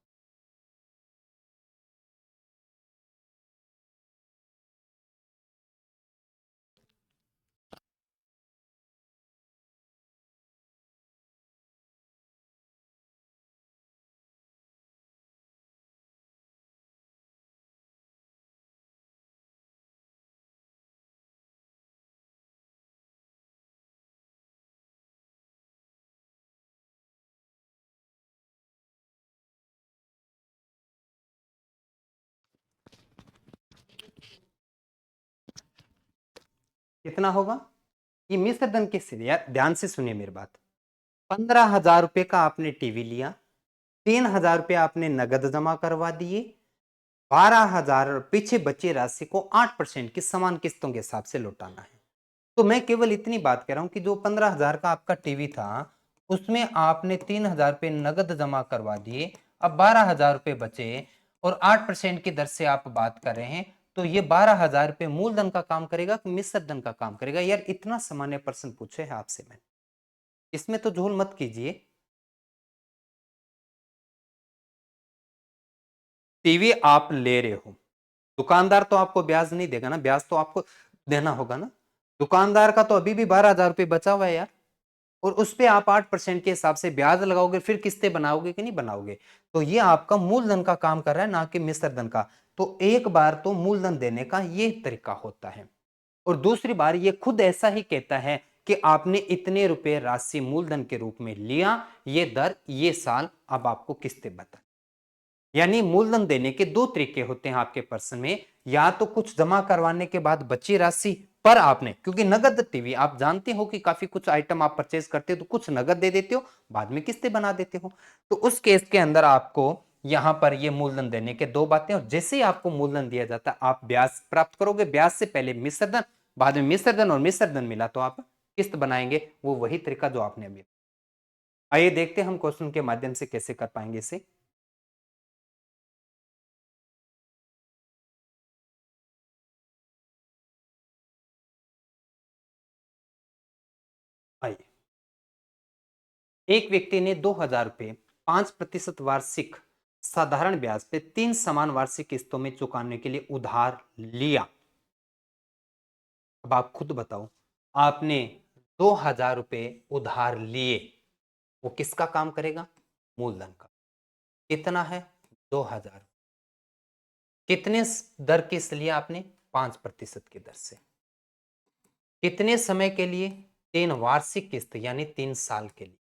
कितना होगा? ये मिश्र धन किससे दिया? ध्यान से सुनिए मेरी बात। 15,000 रुपए का आपने टीवी लिया, 3,000 रुपये आपने नगद जमा करवा दिए, 12,000 पीछे बची राशि को 8% की समान किस्तों के हिसाब से लौटाना है। तो मैं केवल इतनी बात कह रहा हूं कि जो 15,000 का आपका टीवी था, उसमें आपने 3,000 रुपये नगद जमा करवा दिए, अब 12,000 रुपये बचे और 8% की दर से आप बात कर रहे हैं। तो ये 12,000 रुपये मूलधन का काम करेगा कि मिश्र धन का काम करेगा? यार इतना सामान्य प्रश्न पूछे है आपसे मैंने, इसमें तो झोल मत कीजिए। टीवी आप ले रहे हो, दुकानदार तो आपको ब्याज नहीं देगा ना, ब्याज तो आपको देना होगा ना। दुकानदार का तो अभी भी 12,000 रुपये बचा हुआ है यार, और उस पे आप 8% के हिसाब से ब्याज लगाओगे, फिर किस्तें बनाओगे कि नहीं बनाओगे? तो ये आपका मूलधन का काम कर रहा है, ना कि मिश्र धन का। तो एक बार तो मूलधन देने का ये तरीका होता है, और दूसरी बार ये खुद ऐसा ही कहता है कि आपने इतने रुपए राशि मूलधन के रूप में लिया, ये दर, ये साल, अब आपको किस्तें बता। यानी मूलधन देने के दो तरीके होते हैं आपके पर्सन में, या तो कुछ जमा करवाने के बाद बची राशि पर आपने, क्योंकि नगद टीवी आप जानते हो कि काफी कुछ आइटम आप परचेज करते हो तो कुछ नगद दे देते हो, बाद में किस्तें बना देते हो। तो उस केस के अंदर आपको यहां पर ये मूलधन देने के दो बातें, और जैसे ही आपको मूलधन दिया जाता है आप ब्याज प्राप्त करोगे, ब्याज से पहले मिश्रधन, बाद में मिश्रधन, और मिश्रधन मिला तो आप किस्त बनाएंगे। वो वही तरीका जो आपने अभी। आइए देखते हैं हम क्वेश्चन के माध्यम से कैसे कर पाएंगे इसे। आइए, एक व्यक्ति ने 2,000 रुपये 5% वार्षिक साधारण ब्याज पे 3 समान वार्षिक किस्तों में चुकाने के लिए उधार लिया। अब आप खुद बताओ, आपने 2,000 रुपये उधार लिए, वो किसका काम करेगा? मूलधन का। कितना है? 2,000। कितने दर किस्त लिया आपने? 5% की दर से। कितने समय के लिए? 3 वार्षिक किस्त, यानी 3 साल के लिए।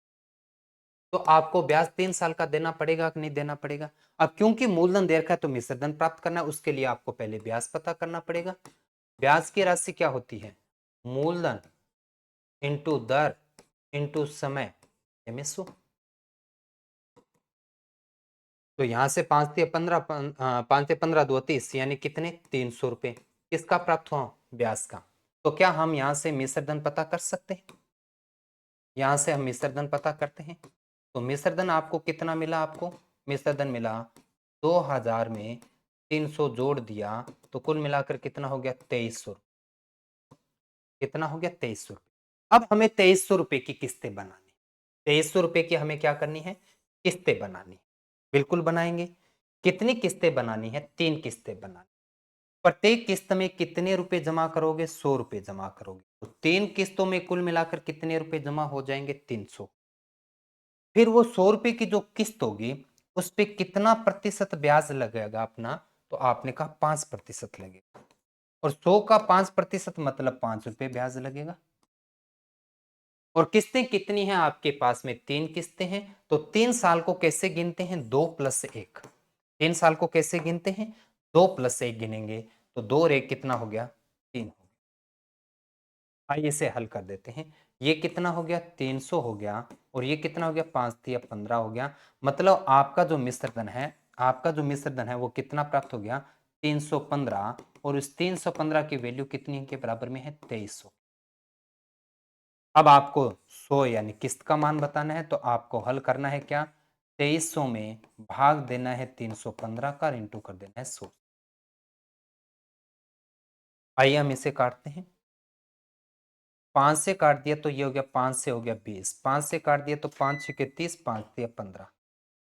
तो आपको ब्याज 3 साल का देना पड़ेगा कि नहीं देना पड़ेगा? अब क्योंकि मूलधन दे रखा है तो मिश्र धन प्राप्त करना है, उसके लिए आपको पहले ब्याज पता करना पड़ेगा। ब्याज की राशि क्या होती है? मूलधन इंटू दर इंटू समय, MSO। तो यहां से 5 से 15, 5 से 15 2 30, यानी कितने? 300 रुपए किसका प्राप्त हुआ? ब्याज का। तो क्या हम यहां से मिश्र धन पता कर सकते हैं? यहां से हम मिश्र धन पता करते हैं। तो मिश्र धन आपको कितना मिला? आपको मिश्र धन मिला 2,000 में 300 जोड़ दिया तो कुल मिलाकर कितना हो गया? 2300। कितना हो गया? 2300 रुपये। अब हमें 2300 रुपये की किस्तें बनानी। 2300 रुपये की हमें क्या करनी है? किस्तें बनानी। बिल्कुल बनाएंगे। कितनी किस्तें बनानी है? 3 किस्तें बनानी। प्रत्येक किस्त में कितने रुपए जमा करोगे? 100 रुपए जमा करोगे। तो 3 किस्तों में कुल मिलाकर कितने रुपए जमा हो जाएंगे? 300। फिर वो 100 रुपए की जो किस्त होगी, उस पे कितना प्रतिशत ब्याज लगेगा अपना? तो आपने कहा 5% लगेगा, और 100 का 5% मतलब 5 रुपए ब्याज लगेगा। और किस्तें कितनी हैं आपके पास में? 3 किस्तें हैं। तो 3 साल को कैसे गिनते हैं? 2+1। 3 साल को कैसे गिनते हैं? 2+1 गिनेंगे। तो 2 और 1 कितना हो गया? 3 हो गया। आइए इसे हल कर देते हैं। ये कितना हो गया? 300 हो गया, और ये कितना हो गया? 5×3 = 15 हो गया। मतलब आपका जो मिश्रधन है, आपका जो मिश्रधन है वो कितना प्राप्त हो गया? 315। और इस 315 की वैल्यू कितनी के बराबर में है? 2300। अब आपको 100 यानी किस्त का मान बताना है, तो आपको हल करना है क्या? 2300 में भाग देना है 315 का, इंटू कर देना है 100। आइए हम इसे काटते हैं। 5 से काट दिया तो ये हो गया 5 से हो गया 20, 5 से काट दिया तो 5 छके 30, 5 दिया 15,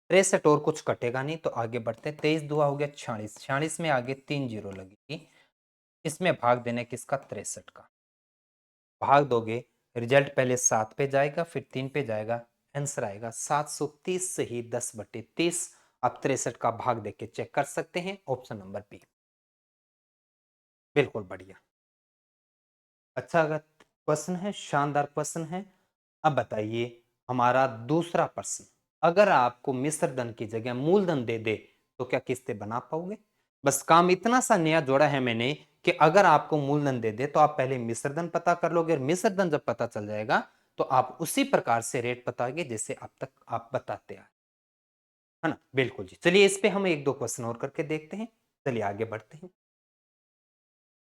63 और कुछ कटेगा नहीं तो आगे बढ़ते हैं। 23 दुआ हो गया 46, 46 में आगे 3 जीरो लगेगी, इसमें भाग देने किसका 63 का, भाग दोगे रिजल्ट पहले 7 पे जाएगा फिर 3 पे जाएगा, आंसर आएगा 730 से ही 10/30। आप 63 का भाग देके चेक कर सकते हैं, ऑप्शन नंबर बी। बिल्कुल बढ़िया, अच्छा अगर प्रश्न है, शानदार प्रश्न है। अब बताइए हमारा दूसरा प्रश्न, अगर आपको मिश्र धन की जगह मूलधन दे दे तो क्या किस्तें बना पाओगे? बस काम इतना सा नया जोड़ा है मैंने कि अगर आपको मूलधन दे दे तो आप पहले मिश्र धन पता कर लोगे, और मिश्र धन जब पता चल जाएगा तो आप उसी प्रकार से रेट बताओगे जैसे अब तक आप बताते आए, है ना? बिल्कुल जी, चलिए इस पे हम एक दो क्वेश्चन और करके देखते हैं। चलिए आगे बढ़ते हैं।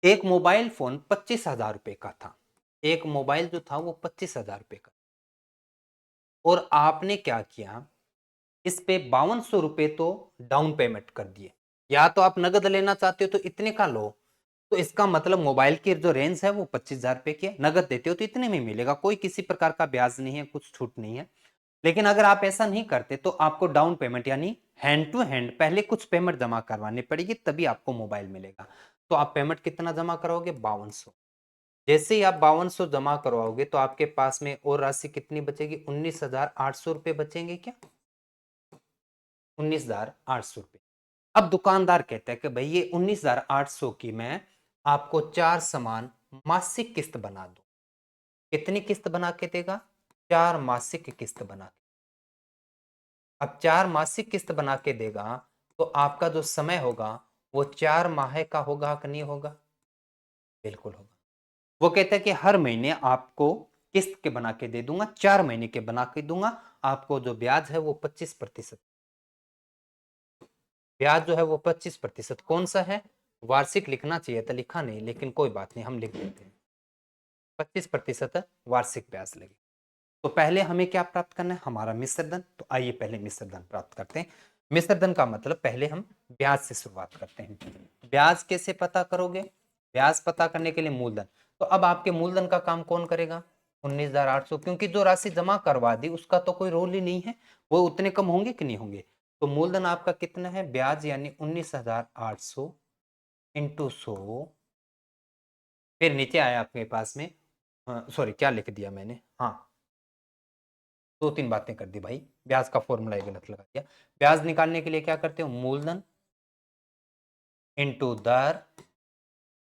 एक मोबाइल फोन 25,000 रुपए का था, एक मोबाइल जो था वो 25,000 रुपए का, और आपने क्या किया, इस पे 5200 रुपए तो डाउन पेमेंट कर दिए। या तो आप नगद लेना चाहते हो तो इतने का लो, तो इसका मतलब मोबाइल की जो रेंज है वो 25,000 रुपए की है, नगद देते हो तो इतने में मिलेगा, कोई किसी प्रकार का ब्याज नहीं है, कुछ छूट नहीं है। लेकिन अगर आप ऐसा नहीं करते तो आपको डाउन पेमेंट यानी हैंड टू हैंड पहले कुछ पेमेंट जमा करवानी पड़ेगी, तभी आपको मोबाइल मिलेगा। तो आप पेमेंट कितना जमा कराओगे? 5200। जैसे ही आप 5200 जमा करवाओगे तो आपके पास में और राशि कितनी बचेगी? 19,800 रुपए बचेंगे क्या? 19,800 रुपए। अब दुकानदार कहता है कि भाई ये 19,800 की मैं आपको 4 समान मासिक किस्त बना दूं। कितनी किस्त बना के देगा? 4 मासिक किस्त बना के। अब 4 मासिक किस्त बना के देगा तो आपका जो समय होगा वो 4 माह का होगा कि नहीं होगा? बिल्कुल होगा। वो कहता है कि हर महीने आपको किस्त के बना के दे दूंगा, 4 महीने के बना के दूंगा, आपको जो ब्याज है वो 25%। ब्याज जो है वो 25%। कौन सा है? वार्षिक लिखना चाहिए था, लिखा नहीं, लेकिन कोई बात नहीं, हम लिख देते हैं। 25% वार्षिक ब्याज लगे। तो पहले हमें क्या प्राप्त करना है? हमारा मिश्र धन। तो आइए पहले मिश्र धन प्राप्त करते हैं। मिश्र धन का मतलब पहले हम ब्याज से शुरुआत करते हैं। ब्याज कैसे पता करोगे? ब्याज पता करने के लिए मूलधन। तो अब आपके मूलधन का काम कौन करेगा? 19,800, क्योंकि जो राशि जमा करवा दी उसका तो कोई रोल ही नहीं है, वो उतने कम होंगे कि नहीं होंगे। तो मूलधन आपका कितना है? ब्याज यानी 19,800 इंटू 100, फिर नीचे आया आपके पास में, सॉरी क्या लिख दिया मैंने, हाँ दो तीन बातें कर दी भाई, ब्याज का फॉर्मूला गलत लगा दिया। ब्याज निकालने के लिए क्या करते हो? मूलधन इंटू दर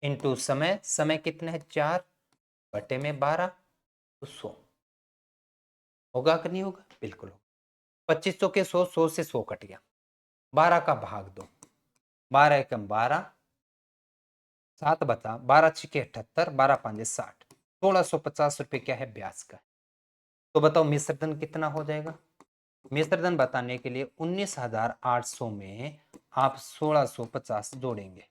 इंटू समय, समय कितना है? 4 बटे में 12 तो 100 होगा कि नहीं होगा? बिल्कुल होगा। 2500 के 100, 100 से 100 कट गया, 12 का भाग दो, 12 एकम 12, 7 बचा, 12 छिके 78, 12 पांजे 60, 1650 रुपए क्या है? ब्याज का। तो बताओ मिश्र धन कितना हो जाएगा? मिश्र धन बताने के लिए 19,800 में आप 1650 जोड़ेंगे,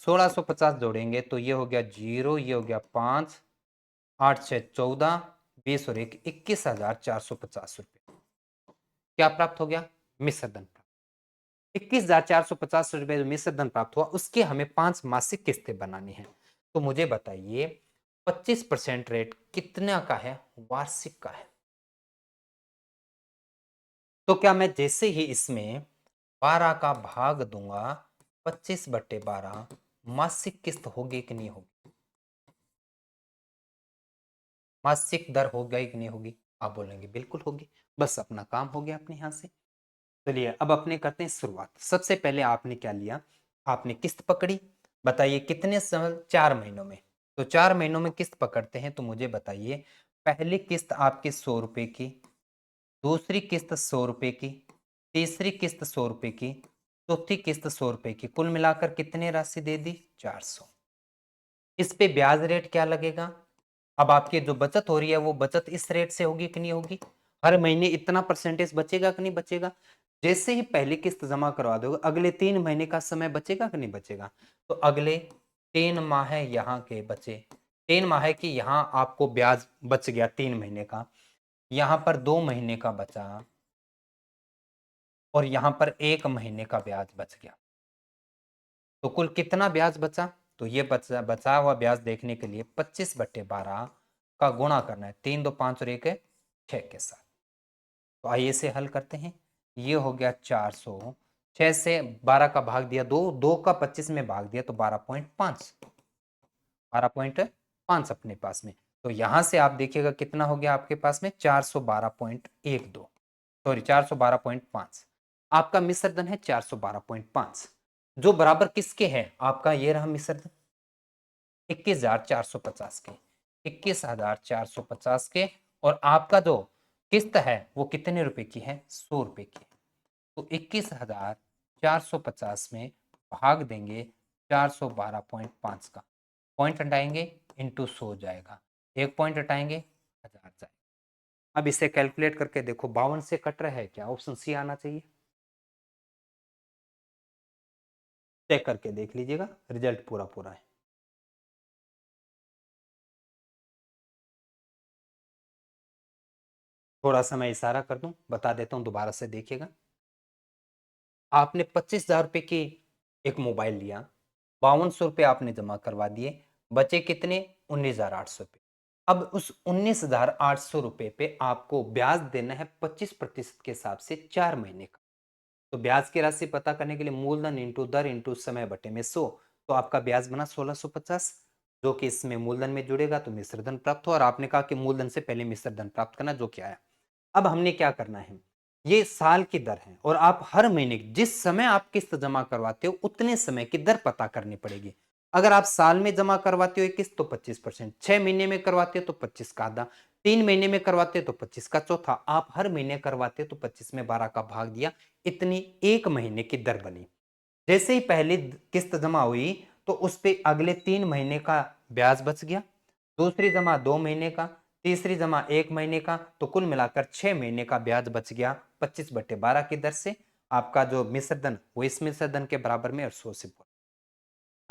1650 जोड़ेंगे तो ये हो गया 0, ये हो गया 5, 8 6 14, 20 और 1 21,450 रुपए। क्या प्राप्त हो गया? मिश्र धन प्राप्त। 21,450 रुपए जो मिश्र धन प्राप्त हुआ उसके हमें 5 मासिक किस्तें बनानी है। तो मुझे बताइए 25% रेट कितना का है? वार्षिक का है। तो क्या मैं जैसे ही इसमें 12 का भाग दूंगा, 25/12 मासिक किस्त होगी कि नहीं होगी? मासिक दर हो गई कि नहीं होगी? आप बोलेंगे बिल्कुल होगी। बस अपना काम हो गया अपने यहां से। चलिए अब अपने करते हैं शुरुआत। सबसे पहले आपने क्या लिया? आपने किस्त पकड़ी। बताइए कितने समय? 4 महीनों में। तो 4 महीनों में किस्त पकड़ते हैं तो मुझे बताइए, पहली किस्त आपकी 100 रुपए की, दूसरी किस्त 100 रुपए की, तीसरी किस्त 100 रुपए की, चौथी किस्त 100 रुपए की, कुल मिलाकर कितनी राशि दे दी? 400। इस पे ब्याज रेट क्या लगेगा? अब आपकी जो बचत हो रही है वो बचत इस रेट से होगी कि नहीं होगी? हर महीने इतना परसेंटेज बचेगा कि नहीं बचेगा? जैसे ही पहली किस्त जमा करवा दोगे अगले 3 महीने का समय बचेगा कि नहीं बचेगा? तो अगले 3 माह यहाँ के बचे, 3 माह की यहाँ आपको ब्याज बच गया 3 महीने का, यहाँ पर 2 महीने का बचा, और यहाँ पर 1 महीने का ब्याज बच गया। तो कुल कितना ब्याज बचा? तो ये बचा हुआ ब्याज देखने के लिए 25/12 का गुणा करना है 3 2 5 और 1 है 6 के साथ। तो आइए इसे हल करते हैं। ये हो गया 400, 6 से 12 का भाग दिया 2, 2 का 25 में भाग दिया तो 12.5, 12.5 अपने पास में। तो यहां से आप देखिएगा कितना हो गया आपके पास में 412.12, सॉरी 412.5। आपका मिश्रधन है 412.5, जो बराबर किसके है, आपका ये रहा मिश्रधन 21,450 के, 21,450 के। और आपका जो किस्त है वो कितने रुपए की है, 100 रुपए की। तो 21,450 में भाग देंगे 412.5 का, पॉइंट हटाएंगे इंटू 100 जाएगा, एक पॉइंट हटाएंगे 1000 जाएगा। अब इसे कैलकुलेट करके देखो 52 से कट रहा है क्या, ऑप्शन सी आना चाहिए। चेक करके देख लीजिएगा, रिजल्ट पूरा पूरा है। थोड़ा सा मैं इशारा कर दूं, बता देता हूं, दोबारा से देखिएगा। आपने 25,000 रुपए की एक मोबाइल लिया, 5200 रुपए आपने जमा करवा दिए, बचे कितने 19,800 रुपए। अब उस 19,800 रुपए पे आपको ब्याज देना है 25% के हिसाब से 4 महीने का। तो ब्याज की राशि पता करने के लिए मूलधन इंटू दर इंटू समय बटे में 100, तो आपका ब्याज बना 1650, जो कि इसमें मूलधन में जुड़ेगा तो मिश्रधन प्राप्त हो। और आपने कहा कि मूलधन से पहले मिश्रधन प्राप्त करना, जो क्या है। अब हमने क्या करना है, ये साल की दर है और आप हर महीने जिस समय आप किस्त जमा करवाते हो उतने समय की दर पता करनी पड़ेगी। अगर आप साल में जमा करवाते हो एक किस्त तो 25%, 6 महीने में करवाते हो तो 25 का आधा, 3 महीने में करवाते हो तो 25 का चौथा, आप हर महीने करवाते हो तो 25 में 12 का भाग दिया, इतनी एक महीने की दर बनी। जैसे ही पहली किस्त जमा हुई तो उस पे अगले 3 महीने का ब्याज बच गया, दूसरी जमा 2 महीने का, तीसरी जमा 1 महीने का, तो कुल मिलाकर 6 महीने का ब्याज बच गया 25/12 की दर से। आपका जो मिश्रधन वो इस मिश्रधन के बराबर में 100 से,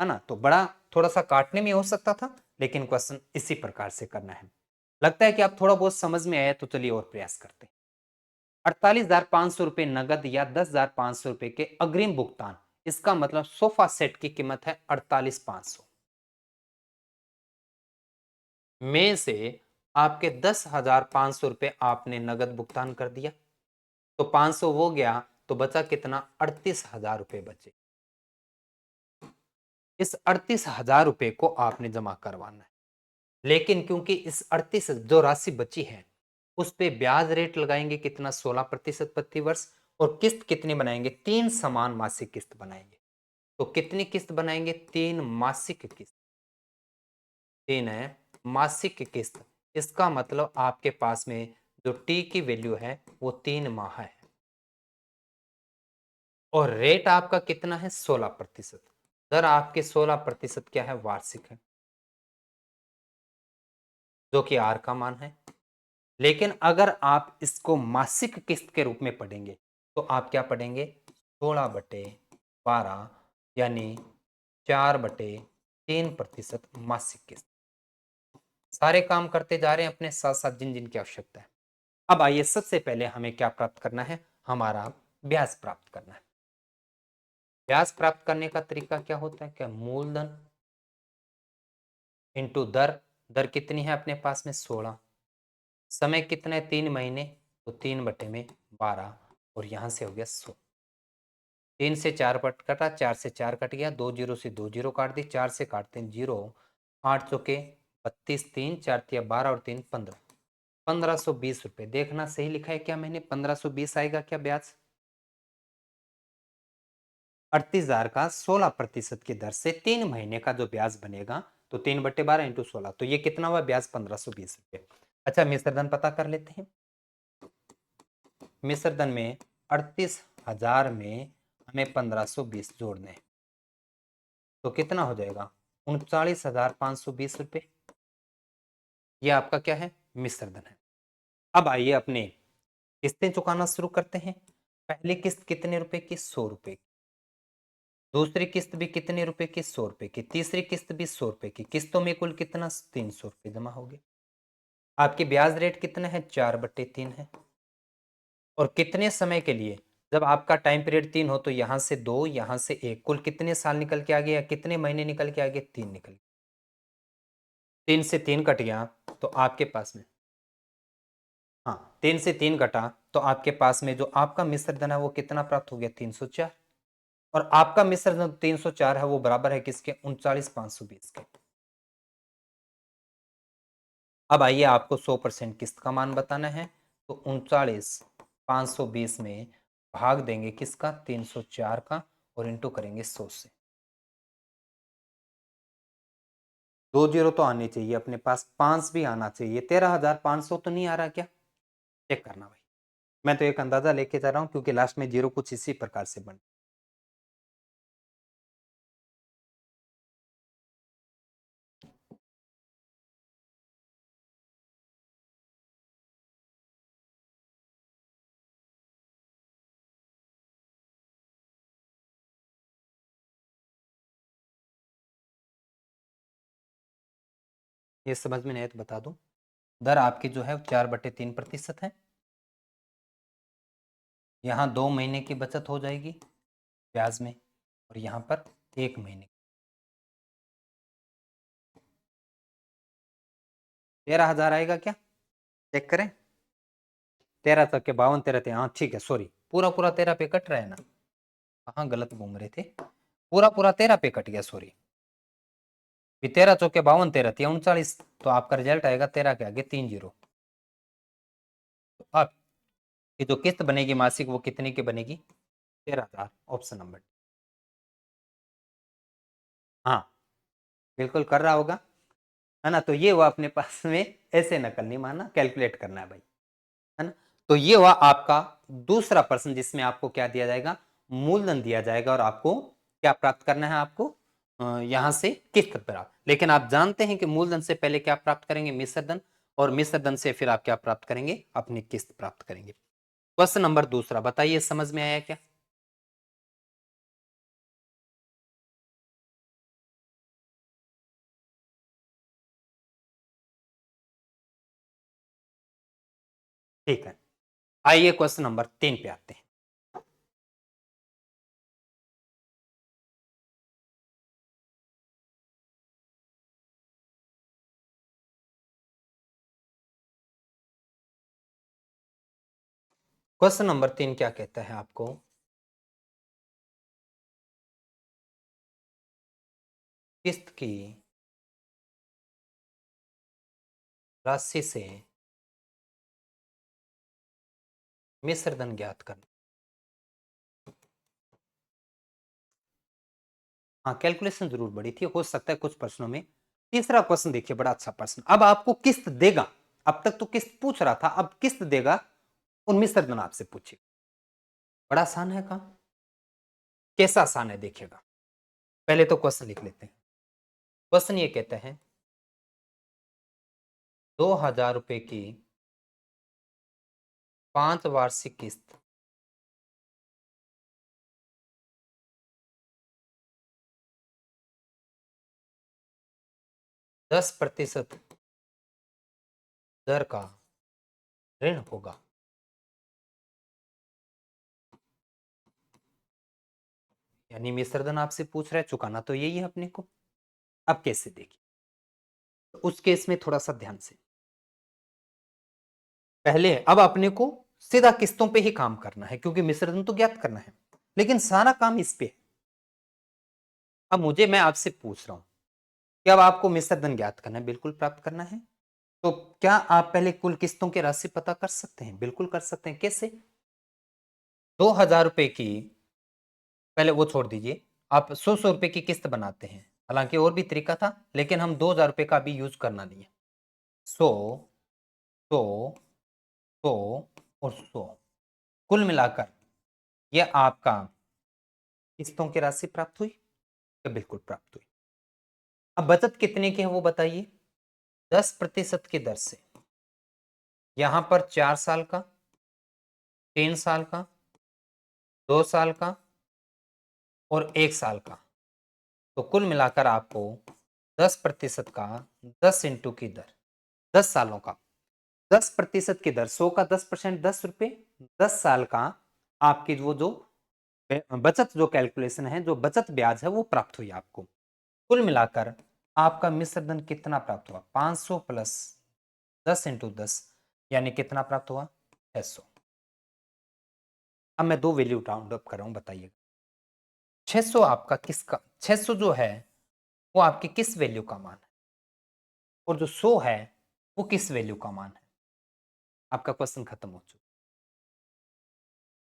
है ना। तो बड़ा थोड़ा सा काटने में हो सकता था, लेकिन क्वेश्चन इसी प्रकार से करना है। लगता है कि आप थोड़ा बहुत समझ में आया, तो चलिए और प्रयास करते हैं। 48,500 रुपए नगद या 10,500 रुपए के अग्रिम भुगतान, इसका मतलब सोफा सेट की कीमत है 48,500 में से आपके 10,500 रुपए आपने नगद भुगतान कर दिया, तो 500 हो गया, तो बचा कितना 38,000 रुपए बचे। इस 38,000 रुपए को आपने जमा करवाना है, लेकिन क्योंकि इस 38 जो राशि बची है उस पे ब्याज रेट लगाएंगे कितना 16% प्रति वर्ष, और किस्त कितनी बनाएंगे, 3 समान मासिक किस्त बनाएंगे। तो कितनी किस्त बनाएंगे, 3 मासिक किस्त, 3 है मासिक किस्त। इसका मतलब आपके पास में जो टी की वैल्यू है वो 3 माह है, और रेट आपका कितना है 16%। दर आपके 16% क्या है, वार्षिक है, जो कि आर का मान है। लेकिन अगर आप इसको मासिक किस्त के रूप में पढ़ेंगे तो आप क्या पढ़ेंगे, 16/12 यानी 4/3% मासिक किस्त। सारे काम करते जा रहे हैं अपने साथ साथ जिन जिन की आवश्यकता है। अब आइए सबसे पहले हमें क्या प्राप्त करना है, हमारा ब्याज प्राप्त करना है। ब्याज प्राप्त करने का तरीका क्या होता है, क्या मूलधन इंटू दर, दर कितनी है अपने पास में 16, समय कितना है 3 महीने, तो 3/12, और यहां से हो गया 100। 3 से 4 पट कटा, 4 से 4 कट गया, 2 जीरो से 2 जीरो काट दी, 4 से काटते हैं जीरो, 8 चौके 32, 3 4 तिया 12 और 3 15, 1520 रुपए। देखना सही लिखा है क्या मैंने, 1520 आएगा क्या ब्याज। 38,000 का 16% की दर से 3 महीने का जो ब्याज बनेगा, तो 3/12 इंटू 16, तो ये कितना हुआ ब्याज 1520 रुपए। अच्छा मिश्रधन पता कर लेते हैं। मिश्रधन में 38,000 में हमें 1520 जोड़ने हैं, तो कितना हो जाएगा 39,520 रुपए। ये आपका क्या है, मिश्रधन है। अब आइए अपने किस्तें चुकाना शुरू करते हैं। पहली किस्त कितने रुपए की, 100 रुपए की। दूसरी किस्त भी कितने रुपए की, 100 रुपए की। तीसरी किस्त भी 100 रुपए की। किस्तों में कुल कितना 300 रुपए जमा हो गए। आपकी ब्याज रेट कितना है, 4/3 है। और कितने समय के लिए, जब आपका टाइम पीरियड 3 हो तो यहां से 2, यहां से 1, कुल कितने साल निकल के आ गए, या कितने महीने निकल के आ गए, 3 निकल 3 से 3 कट गया तो आपके पास में, हाँ 3 से 3 कटा तो आपके पास में जो आपका मिश्र धन है वो कितना प्राप्त हो गया, 304। और आपका मिश्र धन 304 है वो बराबर है किसके, 39,520 के। अब आइए आपको 100% किस्त का मान बताना है, तो 39,520 में भाग देंगे किसका, 304 का, और इंटू करेंगे 100 से। 2 जीरो तो आने चाहिए अपने पास, 5 भी आना चाहिए। 13,500 तो नहीं आ रहा क्या, चेक करना भाई। मैं तो एक अंदाजा लेके जा रहा हूं क्योंकि लास्ट में जीरो कुछ इसी प्रकार से बन, ये समझ में नहीं है तो बता दूं। दर आपकी जो है 4/3% है। यहाँ 2 महीने की बचत हो जाएगी ब्याज में, और यहाँ पर 1 महीने। 13,000 आएगा क्या, चेक करें। 13 तक के 52, 13 थे, हाँ ठीक है, सॉरी, पूरा पूरा 13 पे कट रहा है ना, कहाँ गलत घूम रहे थे, पूरा पूरा 13 पे कट गया, सॉरी। 13 चौके 52, 13 थी 39, तो आपका रिजल्ट आएगा 13 के आगे 3 जीरो। तो अब ये जो किस्त बनेगी मासिक वो कितने की बनेगी, 13,000, ऑप्शन नंबर। हाँ बिल्कुल कर रहा होगा, है ना। तो ये हुआ अपने पास में, ऐसे नकल नहीं मारना, कैलकुलेट करना है भाई, है ना। तो ये हुआ आपका दूसरा प्रश्न जिसमें आपको क्या दिया जाएगा, मूलधन दिया जाएगा, और आपको क्या प्राप्त करना है, आपको यहां से किस्त प्राप्त। लेकिन आप जानते हैं कि मूलधन से पहले क्या प्राप्त करेंगे, मिश्र धन, और मिश्र धन से फिर आप क्या प्राप्त करेंगे, अपनी किस्त प्राप्त करेंगे। क्वेश्चन नंबर दूसरा, बताइए समझ में आया क्या। ठीक है, आइए क्वेश्चन नंबर 3 पे आते हैं। क्वेश्चन नंबर 3 क्या कहता है आपको, किस्त की राशि से मिश्र धन ज्ञात करना। हाँ कैलकुलेशन जरूर बड़ी थी, हो सकता है कुछ प्रश्नों में। तीसरा क्वेश्चन देखिए, बड़ा अच्छा प्रश्न। अब आपको किस्त देगा, अब तक तो किस्त पूछ रहा था, अब किस्त देगा और मिश्र धन आपसे पूछे। बड़ा आसान है काम, कैसा आसान है देखिएगा। पहले तो क्वेश्चन लिख लेते हैं। क्वेश्चन ये कहते हैं 2,000 रुपए की 5 वार्षिक किस्त 10% दर का ऋण होगा। यानी मिश्र धन आपसे पूछ रहा है, चुकाना तो यही है अपने को। अब कैसे देखिए, तो उस केस में थोड़ा सा ध्यान से, पहले अब अपने को सीधा किस्तों पे ही काम करना है क्योंकि मिश्र धन तो ज्ञात करना है, लेकिन सारा काम इस पे है। अब मैं आपसे पूछ रहा हूं कि अब आपको मिश्र धन ज्ञात करना है, बिल्कुल प्राप्त करना है। तो क्या आप पहले कुल किस्तों की राशि पता कर सकते हैं, बिल्कुल कर सकते हैं। कैसे, 2,000 रुपए की, पहले वो छोड़ दीजिए, आप 100 रुपए की किस्त बनाते हैं, हालांकि और भी तरीका था, लेकिन हम 2,000 रुपए का भी यूज करना नहीं है। 100, 100, 100 और 100, कुल मिलाकर यह आपका किस्तों की राशि प्राप्त हुई, या बिल्कुल प्राप्त हुई। अब बचत कितने की है वो बताइए, 10% की दर से। यहां पर 4 साल का, 3 साल का, 2 साल का और 1 साल का, तो कुल मिलाकर आपको 10% का 10 इंटू की दर, 10 सालों का 10% की दर, 100 का 10%, 10 रुपए, 10 साल का आपकी वो जो बचत, जो कैलकुलेशन है, जो बचत ब्याज है वो प्राप्त हुई आपको। कुल मिलाकर आपका मिश्र धन कितना प्राप्त हुआ? 500 प्लस 10 इंटू 10 यानी कितना प्राप्त हुआ? 600। अब मैं दो वैल्यू राउंड अप कर रहा हूं, बताइएगा 600 आपका किसका, 600 जो है वो आपकी किस वैल्यू का मान है, और जो 100 है वो किस वैल्यू का मान है? आपका क्वेश्चन खत्म हो चुका।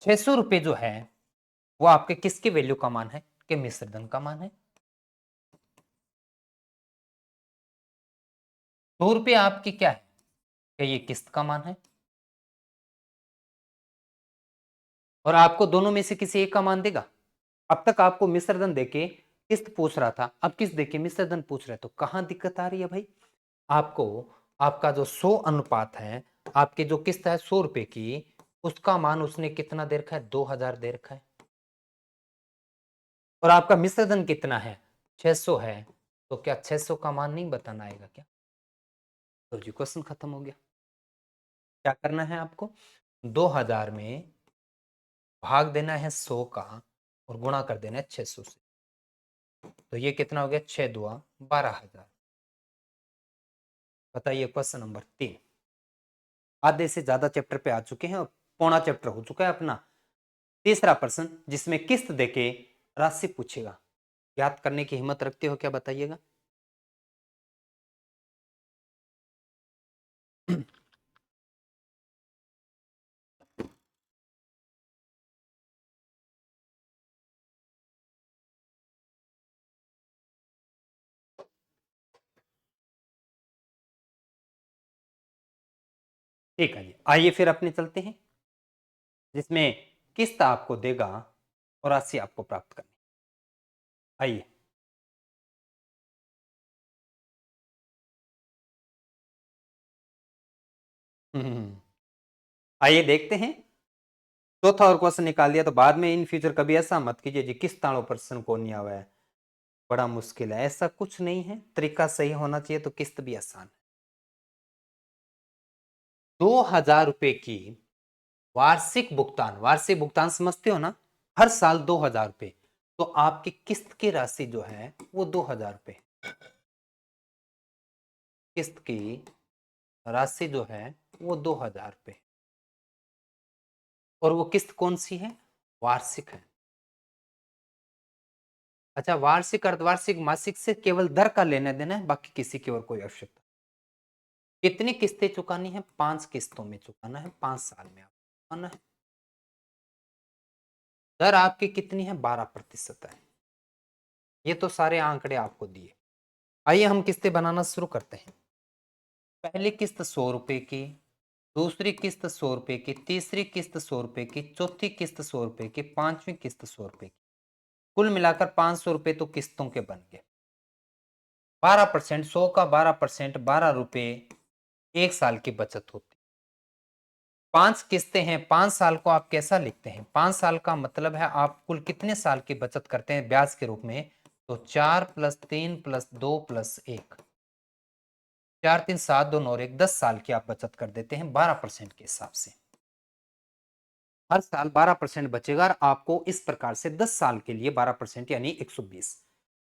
600 रुपए जो है वो आपके किसके वैल्यू का मान है? कि मिश्र धन का मान है। 100 रुपए आपकी क्या है? कि ये किस्त का मान है। और आपको दोनों में से किसी एक का मान देगा। अब तक आपको मिश्र धन देके किस्त पूछ रहा था, अब किस्त देके मिश्र धन पूछ रहा है, तो कहां दिक्कत आ रही है भाई? आपको आपका जो 100 अनुपात है, आपकी जो किस्त है 100 रुपए की, उसका मान उसने कितना दे रखा है? 2000 दे रखा है। और आपका मिश्र धन कितना है? 600 है। तो क्या 600 का मान नहीं बताना आएगा क्या? तो जी क्वेश्चन खत्म हो गया। क्या करना है आपको? 2000 में भाग देना है 100 का और गुणा कर देना है 600 से। तो ये कितना हो गया? 6 दुआ 12,000। बताइए क्वेश्चन नंबर 3। आधे से ज्यादा चैप्टर पे आ चुके हैं और पौना चैप्टर हो चुका है अपना। तीसरा प्रश्न जिसमें किस्त देके राशि पूछेगा, याद करने की हिम्मत रखते हो क्या? बताइएगा। ठीक है जी, आइए फिर अपने चलते हैं जिसमें किस्त आपको देगा और राशि आपको प्राप्त करनी। आइए। हम्म, आइए देखते हैं। चौथा और क्वेश्चन निकाल दिया तो बाद में इन फ्यूचर कभी ऐसा मत कीजिए जी किस ताड़ो प्रश्न को नहीं आवा है, बड़ा मुश्किल है। ऐसा कुछ नहीं है, तरीका सही होना चाहिए तो किस्त भी आसान है। 2000 रुपए की वार्षिक भुगतान समझते हो ना? हर साल 2000 रुपए। तो आपकी किस्त की राशि जो है वो 2000 रुपए। किस्त की राशि जो है वो 2000 रुपए। और वो किस्त कौन सी है? वार्षिक है। अच्छा, वार्षिक अर्धवार्षिक मासिक से केवल दर का लेना देना है, बाकी किसी की और कोई आवश्यकता। कितनी किस्तें चुकानी है? 5 किस्तों में चुकाना है, 5 साल में आपको चुकाना है। दर आपकी कितनी है? 12% है। ये तो सारे आंकड़े आपको दिए। आइए हम किस्तें बनाना शुरू करते हैं। पहली किस्त 100 रुपए की, दूसरी किस्त 100 रुपए की, तीसरी किस्त 100 रुपए की, चौथी किस्त 100 रुपए की, पांचवी किस्त 100 रुपए की। कुल मिलाकर 500 रुपए तो किस्तों के बन गए। 12%, 100 का 12%, 12 रुपए, एक साल की बचत होती। 5 किस्तें हैं, 5 साल को आप कैसा लिखते हैं? 5 साल का मतलब है आप कुल कितने साल की बचत करते हैं ब्याज के रूप में? तो 4 प्लस 3 प्लस 2 प्लस 1, 4 3 7 2 9 और 1, 10 साल की आप बचत कर देते हैं 12% के हिसाब से। हर साल 12% बचेगा और आपको इस प्रकार से 10 साल के लिए 12% यानी 120।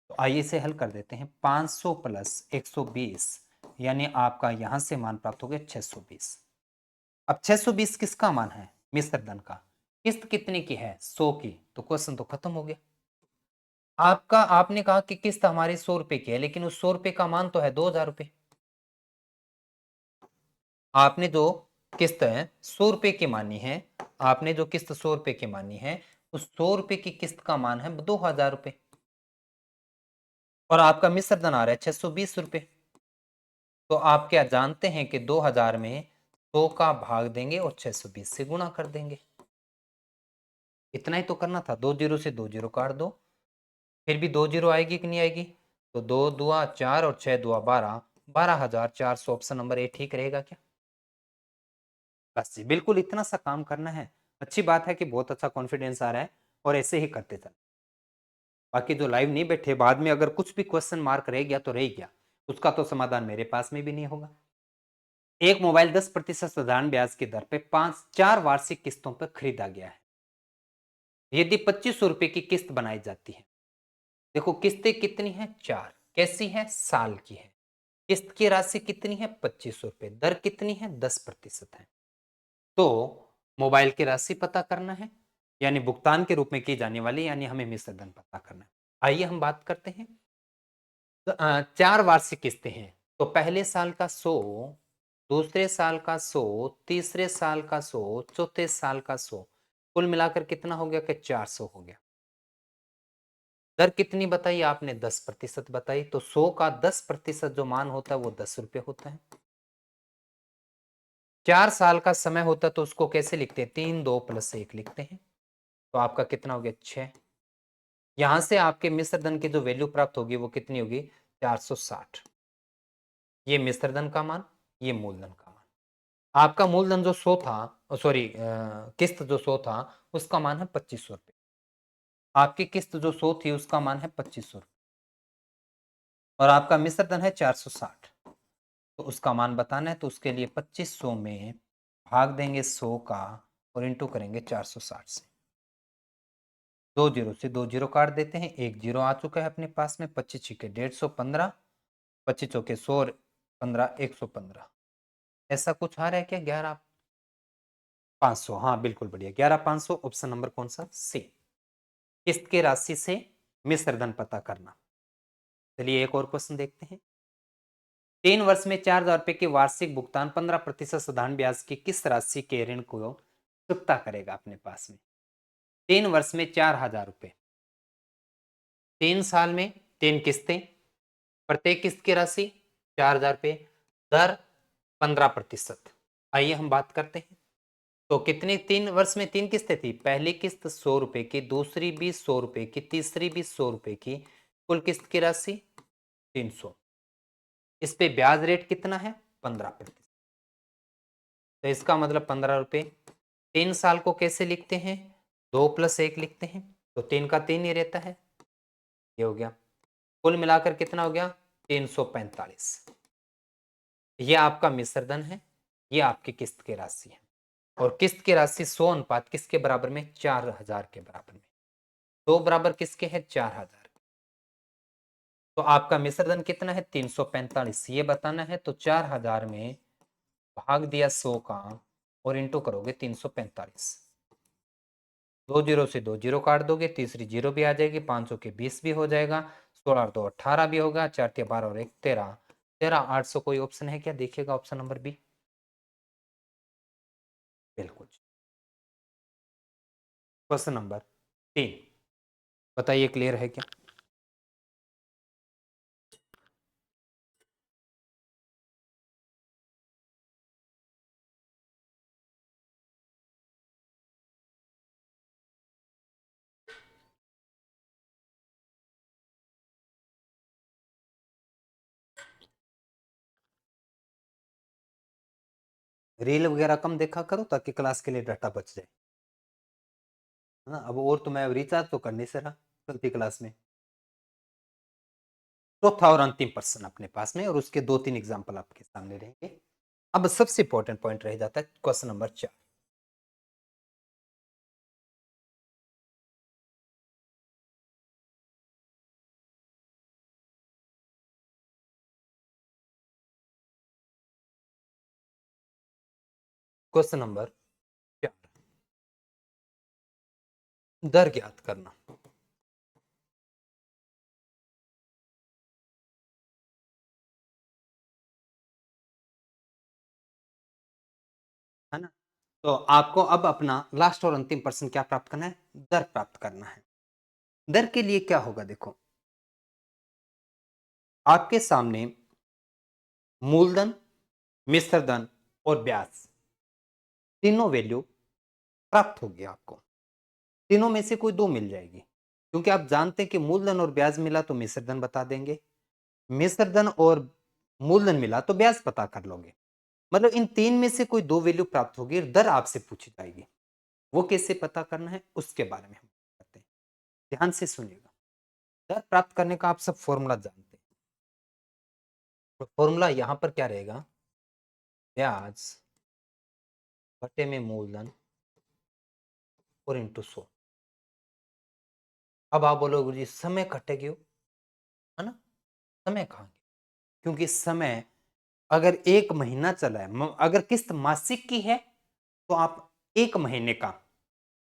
तो आइए इसे हल कर देते हैं। 500 प्लस 120 यानी आपका यहां से मान प्राप्त हो गया 620। अब 620 किसका मान है? मिश्र धन का। किस्त कितने की है? 100 की। तो क्वेश्चन तो खत्म हो गया। आपका आपने कहा कि किस्त हमारी 100 रुपए की है, लेकिन उस 100 रुपए का मान तो है 2000 रुपए। आपने जो किस्त है 100 रुपए की मानी है, आपने जो किस्त 100 रुपए की मानी है, उस 100 रुपए की किस्त का मान है 2000 रुपए। और आपका मिश्र धन आ रहा है 620 रुपए। तो आप क्या जानते हैं कि 2000 में 100 का भाग देंगे और 620 से गुणा कर देंगे। इतना ही तो करना था। 2 जीरो से 2 जीरो काट दो, फिर भी 2 जीरो आएगी कि नहीं आएगी? तो 2 दुआ 4 और 6 दुआ 12, 12,400। ऑप्शन नंबर ए ठीक रहेगा क्या? बस जी, बिल्कुल इतना सा काम करना है। अच्छी बात है कि बहुत अच्छा कॉन्फिडेंस आ रहा है और ऐसे ही करते चल। बाकी जो लाइव नहीं बैठे, बाद में अगर कुछ भी क्वेश्चन मार्क रह गया तो रह गया, उसका तो समाधान मेरे पास में भी नहीं होगा। एक मोबाइल 10% साधारण ब्याज की दर पे 4 वार्षिक किस्तों पर खरीदा गया है। यदि 2500 रुपए की किस्त बनाई जाती है, देखो किस्तें कितनी हैं? 4। कैसी है? साल की है। किस्त की राशि कितनी है? 2500 रुपए। दर कितनी है? 10% है। तो मोबाइल की राशि पता करना है, यानी भुगतान के रूप में की जाने वाली, यानी हमें मिश्र धन पता करना है। आइए हम बात करते हैं। 4 वार्षिक किस्तें हैं, तो पहले साल का 100, दूसरे साल का 100, तीसरे साल का 100, चौथे साल का 100, कुल मिलाकर कितना हो गया? कि 400 हो गया। दर कितनी बताई आपने? 10% बताई। तो 100 का 10% जो मान होता है वो 10 रुपए होता है। 4 साल का समय होता तो उसको कैसे लिखते हैं? 3 2 + 1 लिखते हैं। तो आपका कितना हो गया? 6। यहां से आपके मिश्र धन की जो वैल्यू प्राप्त होगी वो कितनी होगी? 460। ये मिश्र धन का मान, ये मूलधन का मान। आपका मूलधन जो 100 था, सॉरी किस्त जो 100 था, उसका मान है 2500 रुपए। आपकी किस्त जो 100 थी उसका मान है 2500 रुपए, और आपका मिश्र धन है 460। तो उसका मान बताना है, तो उसके लिए 2500 में भाग देंगे 100 का और इंटू करेंगे 460 से। 2 जीरो से 2 जीरो काट देते हैं, 1 जीरो आ चुका है अपने पास में। 25 छिके 150, 25 चौके 100, 15 115। ऐसा कुछ आ रहा है क्या? 11 500। हाँ बिल्कुल बढ़िया, 11 500। ऑप्शन नंबर कौन सा? सी। किस्त की राशि से मिश्र धन पता करना। चलिए एक और क्वेश्चन देखते हैं। 3 वर्ष में 4000 रुपए के वार्षिक भुगतान 15% साधारण ब्याज की किस राशि के ऋण को चुकता करेगा अपने पास में? 3 वर्ष में 4000 रुपए, 3 साल में 3 किस्तें, प्रत्येक किस्त की राशि 4000 रुपए, दर 15%। आइए हम बात करते हैं। तो कितने 3 वर्ष में 3 किस्तें थी? पहली किस्त 100 रुपए की, दूसरी भी 100 रुपए की, तीसरी भी 100 रुपए की, कुल किस्त की राशि 300। इस पे ब्याज रेट कितना है? 15%। तो इसका मतलब 15 रुपए। 3 साल को कैसे लिखते हैं? 2 + 1 लिखते हैं। तो 3 का 3 ही रहता है। ये हो गया। कुल मिलाकर कितना हो गया? 345। ये आपका मिश्र धन है, ये आपकी किस्त की राशि है। और किस्त की राशि 100 अनुपात किसके बराबर में? 4000 के बराबर में। 2 बराबर किसके है? 4000। तो आपका मिश्र धन कितना है? 345। ये बताना है, तो 4000 में भाग दिया 100 का और इंटू करोगे 345। 2 जीरो से 2 जीरो काट दोगे, तीसरी जीरो भी आ जाएगी, 500 के 20 भी हो जाएगा, 16 और 2 18 भी होगा, 4 के 12 और 1 13, 13 800। कोई ऑप्शन है क्या? देखिएगा ऑप्शन नंबर बी। बिल्कुल। क्वेश्चन नंबर 3, बताइए क्लियर है क्या? रील वगैरह कम देखा करो ताकि क्लास के लिए डाटा बच जाए, है ना। अब और तो मैं रिचार्ज तो करने से रहा चलती क्लास में। चौथा और अंतिम प्रश्न अपने पास में, और उसके 2 3 एग्जाम्पल आपके सामने रहेंगे। अब सबसे इंपॉर्टेंट पॉइंट रह जाता है क्वेश्चन नंबर 4। क्वेश्चन नंबर 4, दर ज्ञात करना, है ना। तो आपको अब अपना लास्ट और अंतिम प्रश्न क्या प्राप्त करना है? दर प्राप्त करना है। दर के लिए क्या होगा? देखो, आपके सामने मूलधन, मिश्र धन और ब्याज, तीनों वैल्यू प्राप्त होगी आपको। तीनों में से कोई दो मिल जाएगी, क्योंकि आप जानते हैं कि मूलधन और ब्याज मिला तो मिश्र धन बता देंगे, मिश्र धन और मूलधन मिला तो ब्याज पता कर लोगे। मतलब इन तीन में से कोई दो वैल्यू प्राप्त होगी, दर आपसे पूछी जाएगी। वो कैसे पता करना है उसके बारे में हम करते हैं। ध्यान से सुनिएगा। दर प्राप्त करने का आप सब फॉर्मूला जानते हैं। तो फॉर्मूला यहां पर क्या रहेगा? ब्याज बटे में मूलधन और इंटू 100। अब आप बोलोगे जी समय कटेगी, है ना। समय कहाँ गया? क्योंकि समय अगर 1 महीना चला है, अगर किस्त मासिक की है तो आप 1 महीने का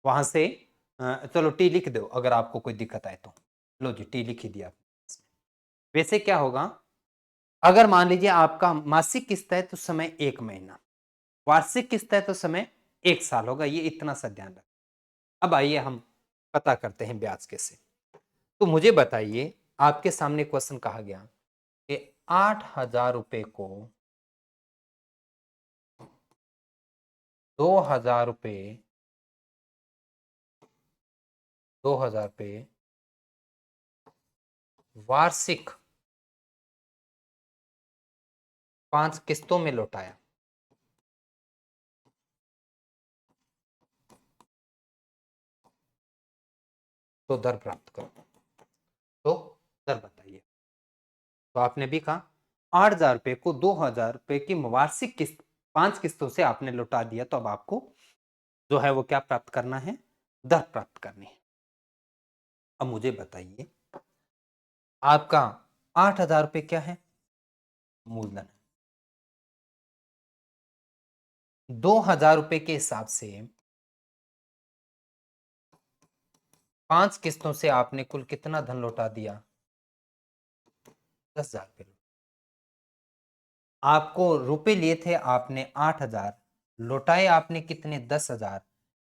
वहां से चलो टी लिख दो अगर आपको कोई दिक्कत आए तो। लो जी टी लिख ही दिया। वैसे क्या होगा, अगर मान लीजिए आपका मासिक किस्त है तो समय 1 महीना, वार्षिक किस्त है तो समय 1 साल होगा। ये इतना सा ध्यान रखें। अब आइए हम पता करते हैं ब्याज कैसे। तो मुझे बताइए, आपके सामने क्वेश्चन कहा गया कि 8,000 को 2,000 रुपये 2,000 रुपये वार्षिक 5 किस्तों में लौटाया। तो दर प्राप्त करो। तो दर बताइए। तो आपने भी कहा 8,000 रुपये को 2,000 रुपये की वार्षिक किस्त 5 किस्तों से आपने लौटा दिया, तो अब आपको जो है वो क्या प्राप्त करना है, दर प्राप्त करनी है। अब मुझे बताइए, आपका 8,000 रुपये क्या है, मूलधन। 2,000 रुपये के हिसाब से 5 किस्तों से आपने कुल कितना धन लौटा दिया, 10,000 रुपये। आपको रुपए लिए थे आपने 8,000, लौटाए आपने कितने, 10,000।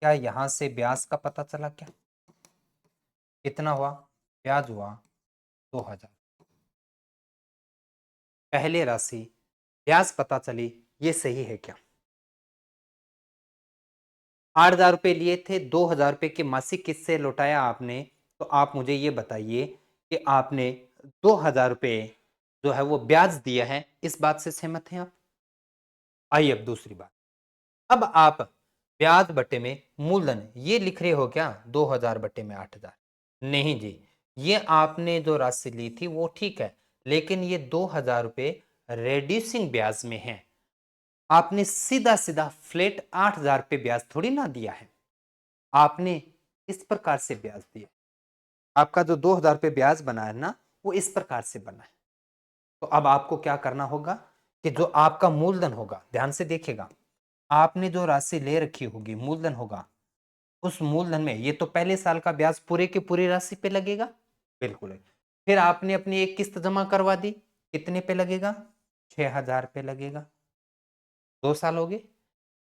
क्या यहां से ब्याज का पता चला क्या, कितना हुआ ब्याज हुआ, 2,000। पहले राशि ब्याज पता चली, ये सही है क्या? 8,000 रुपये लिए थे, 2,000 रुपये के मासिक किस्त से लौटाया आपने। तो आप मुझे ये बताइए कि आपने 2,000 रुपये जो है वो ब्याज दिया है, इस बात से सहमत हैं आप? आइए अब दूसरी बात। अब आप ब्याज बटे में मूलधन ये लिख रहे हो क्या, 2,000 बटे में 8,000? नहीं जी, ये आपने जो राशि ली थी वो ठीक है, लेकिन ये 2,000 रुपये रेड्यूसिंग ब्याज में है। आपने सीधा सीधा फ्लैट 8,000 रुपये ब्याज थोड़ी ना दिया है, आपने इस प्रकार से ब्याज दिया। आपका जो 2,000 रुपये ब्याज बना है ना, वो इस प्रकार से बना है। तो अब आपको क्या करना होगा कि जो आपका मूलधन होगा, ध्यान से देखिएगा, आपने जो राशि ले रखी होगी मूलधन होगा, उस मूलधन में ये तो पहले साल का ब्याज पूरे की पूरी राशि पे लगेगा, बिल्कुल है। फिर आपने अपनी एक किस्त जमा करवा दी, कितने पे लगेगा, 6,000 पे लगेगा, 2 साल हो गए।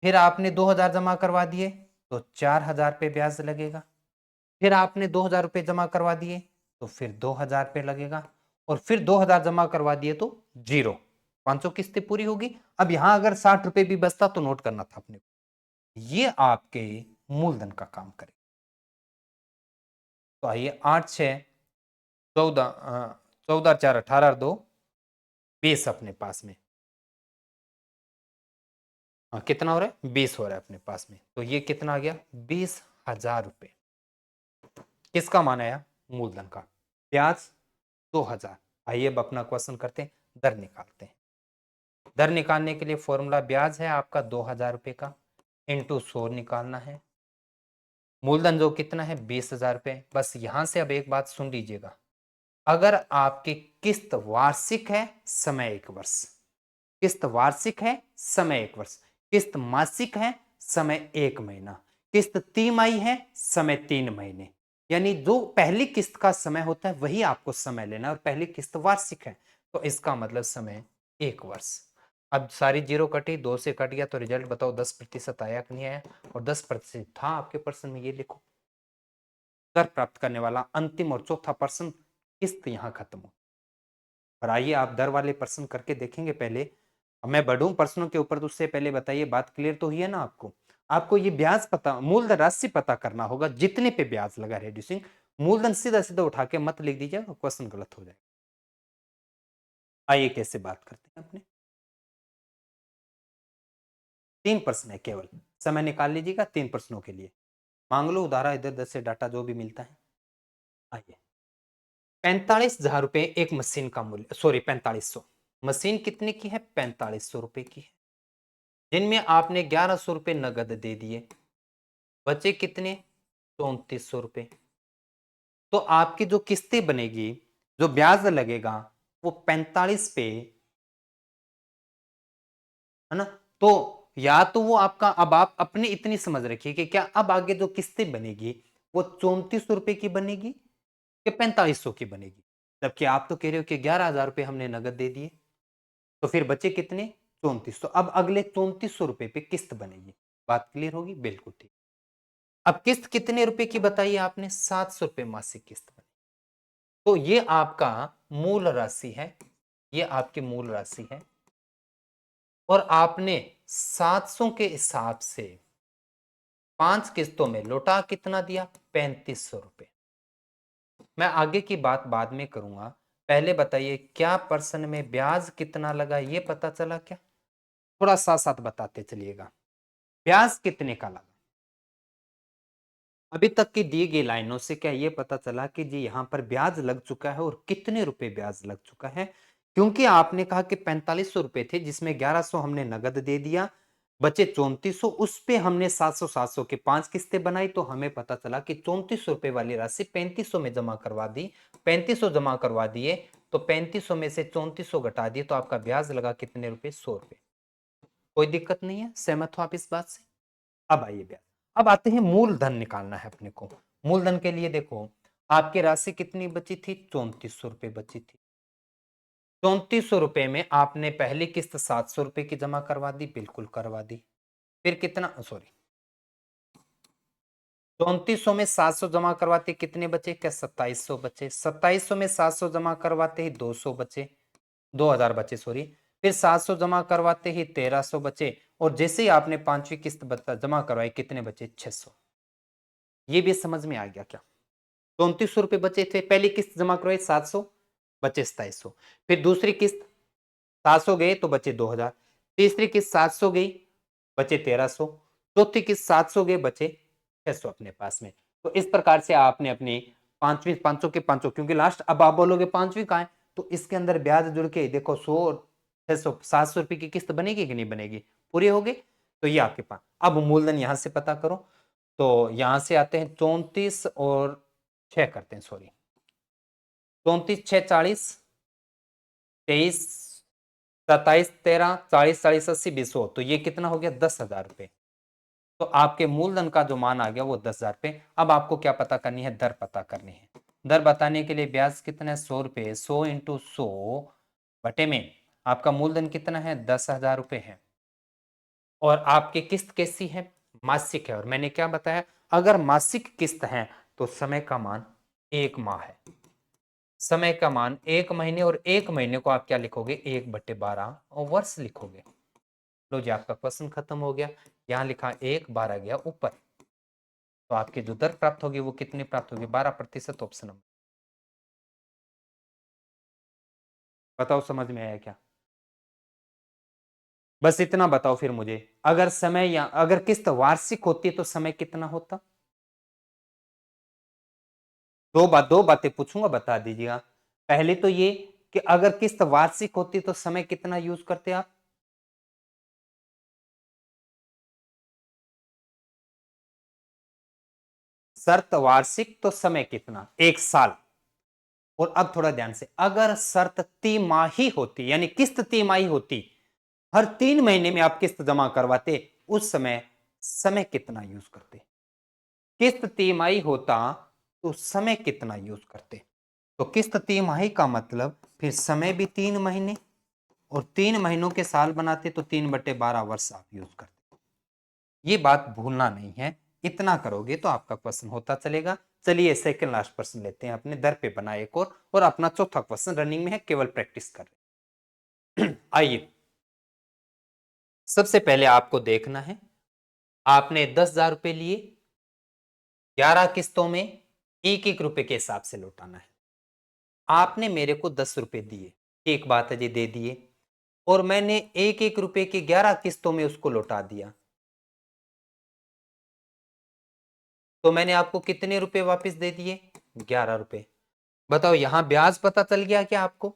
फिर आपने 2,000 जमा करवा दिए तो 4,000 पे ब्याज लगेगा। फिर आपने 2,000 रुपये जमा करवा दिए तो फिर 2,000 पे लगेगा, और फिर 2,000 जमा करवा दिए तो 0। 500 किस्तें पूरी होगी। अब यहां अगर 60 रुपए भी बचता तो नोट करना था अपने को। ये आपके मूलधन का काम करे। तो आइए 8 6 14, 14 4 18 2 20 अपने पास में, कितना हो रहा है, 20 हो रहा है अपने पास में। तो ये कितना आ गया, 20,000 रुपये। किसका मान आया, मूलधन का। ब्याज 2,000। आइए अब अपना क्वेश्चन करते हैं, दर निकालते हैं। दर निकालने के लिए फॉर्मूला ब्याज है आपका 2,000 रुपये का, इंटू 100 निकालना है। मूलधन जो कितना है, 20,000 रुपये। बस यहां से अब एक बात सुन लीजिएगा, अगर आपकी किस्त वार्षिक है, समय 1 वर्ष, किस्त वार्षिक है, समय 1 वर्ष, किस्त मासिक है, समय 1 महीना, किस्त तिमाही है, समय 3 महीने। यानी जो पहली किस्त का समय होता है वही आपको समय लेना है, और पहली किस्त वार्षिक है तो इसका मतलब समय 1 वर्ष। अब सारी जीरो कटी, 2 से कट गया, तो रिजल्ट बताओ 10% आया कि नहीं आया? और 10% था आपके प्रश्न में, ये लिखो। कर प्राप्त करने वाला अंतिम और चौथा प्रश्न, किस्त यहां खत्म हो। और आइए आप दर वाले प्रश्न करके देखेंगे पहले। मैं बढ़ूं प्रश्नों के ऊपर, तो उससे पहले बताइए, बात क्लियर तो हुई है ना आपको? आपको ये ब्याज पता, मूलधन राशि पता करना होगा, जितने पे ब्याज लगा रेड्यूसिंग। मूलधन सीधा सीधा उठा के मत लिख दीजिएगा, क्वेश्चन गलत हो जाएगा। आइए कैसे बात करते हैं अपने। 3 प्रश्न है केवल, समय निकाल लीजिएगा 3 प्रश्नों के लिए। मांग लो उधारा, इधर उधर से डाटा जो भी मिलता है। आइए, 45,000 रुपए एक मशीन का मूल्य, सॉरी 4500। मशीन कितने की है, 4500 रुपए की है, जिनमें आपने 1,100 रुपए नगद दे दिए, बचे कितने, 3,400 रुपए। तो आपकी जो किस्तें बनेगी, जो ब्याज लगेगा, वो 45 पे, है ना? तो या तो वो आपका, अब आप अपनी इतनी समझ रखिए कि क्या अब आगे जो किस्तें बनेगी वो 3400 रुपए की बनेगी कि 4500 की बनेगी। जबकि आप तो कह रहे हो कि 11,000 रुपए हमने नगद दे दिए, तो फिर बचे कितने? 3400। अब अगले 3400 रुपए पे किस्त बनेगी। बात क्लियर होगी? बिल्कुल ठीक। अब किस्त कितने रुपए की बताइए आपने? 700 रुपए मासिक किस्त बनी। तो ये आपका मूल राशि है, ये आपकी मूल राशि है, और आपने 700 के हिसाब से 5 किस्तों में लौटा कितना दिया? 3500 रुपए। मैं आगे की बात बाद में करूंगा, पहले बताइए क्या पर्सन में ब्याज कितना लगा ये पता चला क्या? थोड़ा साथ साथ बताते चलिएगा। ब्याज कितने का लगा? अभी तक की दी गई लाइनों से क्या ये पता चला कि जी यहां पर ब्याज लग चुका है, और कितने रुपए ब्याज लग चुका है? क्योंकि आपने कहा कि 4500 रुपए थे, जिसमें 1100 हमने नगद दे दिया, बचे 3400, उस पे हमने 700 700 के 5 किस्तें बनाई, तो हमें पता चला कि 3400 रुपए वाली राशि 3500 में जमा करवा दी। 3500 जमा करवा दिए, तो 3500 में से 3400 घटा दिए, तो आपका ब्याज लगा कितने रुपए? 100 रुपए। कोई दिक्कत नहीं है? सहमत हो आप इस बात से? अब आइए ब्याज। अब आते हैं, मूलधन निकालना है अपने को। मूलधन के लिए देखो, आपकी राशि कितनी बची थी? 3400 रुपए बची थी। 3400 रुपए में आपने पहली किस्त 700 रुपए की जमा करवा दी, बिल्कुल करवा दी। फिर कितना, सॉरी, 3400 में 700 जमा करवाते कितने बचे? क्या 2700 बचे? 2700 में 700 जमा करवाते ही 200 बचे, 2000 बचे, सॉरी। फिर 700 जमा करवाते ही 1300 बचे, और जैसे ही आपने पांचवी किस्त जमा करवाई कितने बचे? 600। ये भी समझ में आ गया क्या? 3400 रुपए बचे थे, पहली किस्त जमा करवाई 700, बचे 2700। फिर दूसरी किस्त 700 गए तो बचे 2000। तीसरी किस्त 700 गई, बचे 1300। चौथी किस्त 700 गए, बचे 600 अपने पास में। तो इस प्रकार से आपने अपनी पांचवी, पांचों के पांचों, क्योंकि लास्ट अब आप बोलोगे पांचवी कहां है, तो इसके अंदर ब्याज जुड़ के देखो 100, 600, 700 रुपए की किस्त बनेगी कि नहीं बनेगी? पूरे हो गए। तो ये आपके पास। अब मूलधन यहां से पता करो, तो यहां से आते हैं 34 और 6 करते हैं, सॉरी, 34 6 40, 23 27 13 40 40 80 200, तो ये कितना हो गया? 10,000 रुपए। तो आपके मूलधन का जो मान आ गया वो 10,000 रुपए। अब आपको क्या पता करनी है? दर पता करनी है। दर बताने के लिए ब्याज कितना है? 100 रुपए। 100 इंटू 100 बटे में आपका मूलधन कितना है? 10,000 रुपए है। और आपकी किस्त कैसी है? मासिक है। और मैंने क्या बताया? अगर मासिक किस्त है तो समय का मान 1 माह है। समय का मान 1 महीने, और 1 महीने को आप क्या लिखोगे? 1/12, और वर्ष लिखोगे। लो जी, आपका क्वेश्चन खत्म हो गया। यहां लिखा 1/12 गया ऊपर, तो आपकी जो दर प्राप्त होगी वो कितनी प्राप्त होगी? 12%। Option number. बताओ समझ में आया क्या? बस इतना बताओ फिर मुझे, अगर समय, या अगर किस्त वार्षिक होती है तो समय कितना होता? दो बातें पूछूंगा, बता दीजिएगा। पहले तो ये कि अगर किस्त वार्षिक होती तो समय कितना यूज करते आप? शर्त वार्षिक तो समय कितना? 1 साल। और अब थोड़ा ध्यान से, अगर शर्त तिमाही होती, यानी किस्त तिमाही होती, हर 3 महीने में आप किस्त जमा करवाते, उस समय समय कितना यूज करते? किस्त तिमाही होता तो समय कितना यूज करते? तो किस्त तिमाही का मतलब फिर समय भी 3 महीने, और 3 महीनों के साल बनाते तो 3/12 वर्ष आप यूज करते। ये बात भूलना नहीं है। इतना करोगे तो आपका क्वेश्चन होता चलेगा। चलिए सेकंड लास्ट प्रश्न लेते हैं अपने। दर पे बना एक और अपना चौथा क्वेश्चन रनिंग में है, केवल प्रैक्टिस कर रहे हैं। आइए, सबसे पहले आपको देखना है, आपने 10,000 रुपए लिए, 11 किस्तों में 1 1 रुपए के हिसाब से लौटाना है। आपने मेरे को 10 रुपए दिए, एक बात है जी, दे दिए, और मैंने 1 1 रुपए की 11 किस्तों में उसको लौटा दिया, तो मैंने आपको कितने रुपए वापस दे दिए? 11 रुपए। बताओ, यहां ब्याज पता चल गया क्या आपको?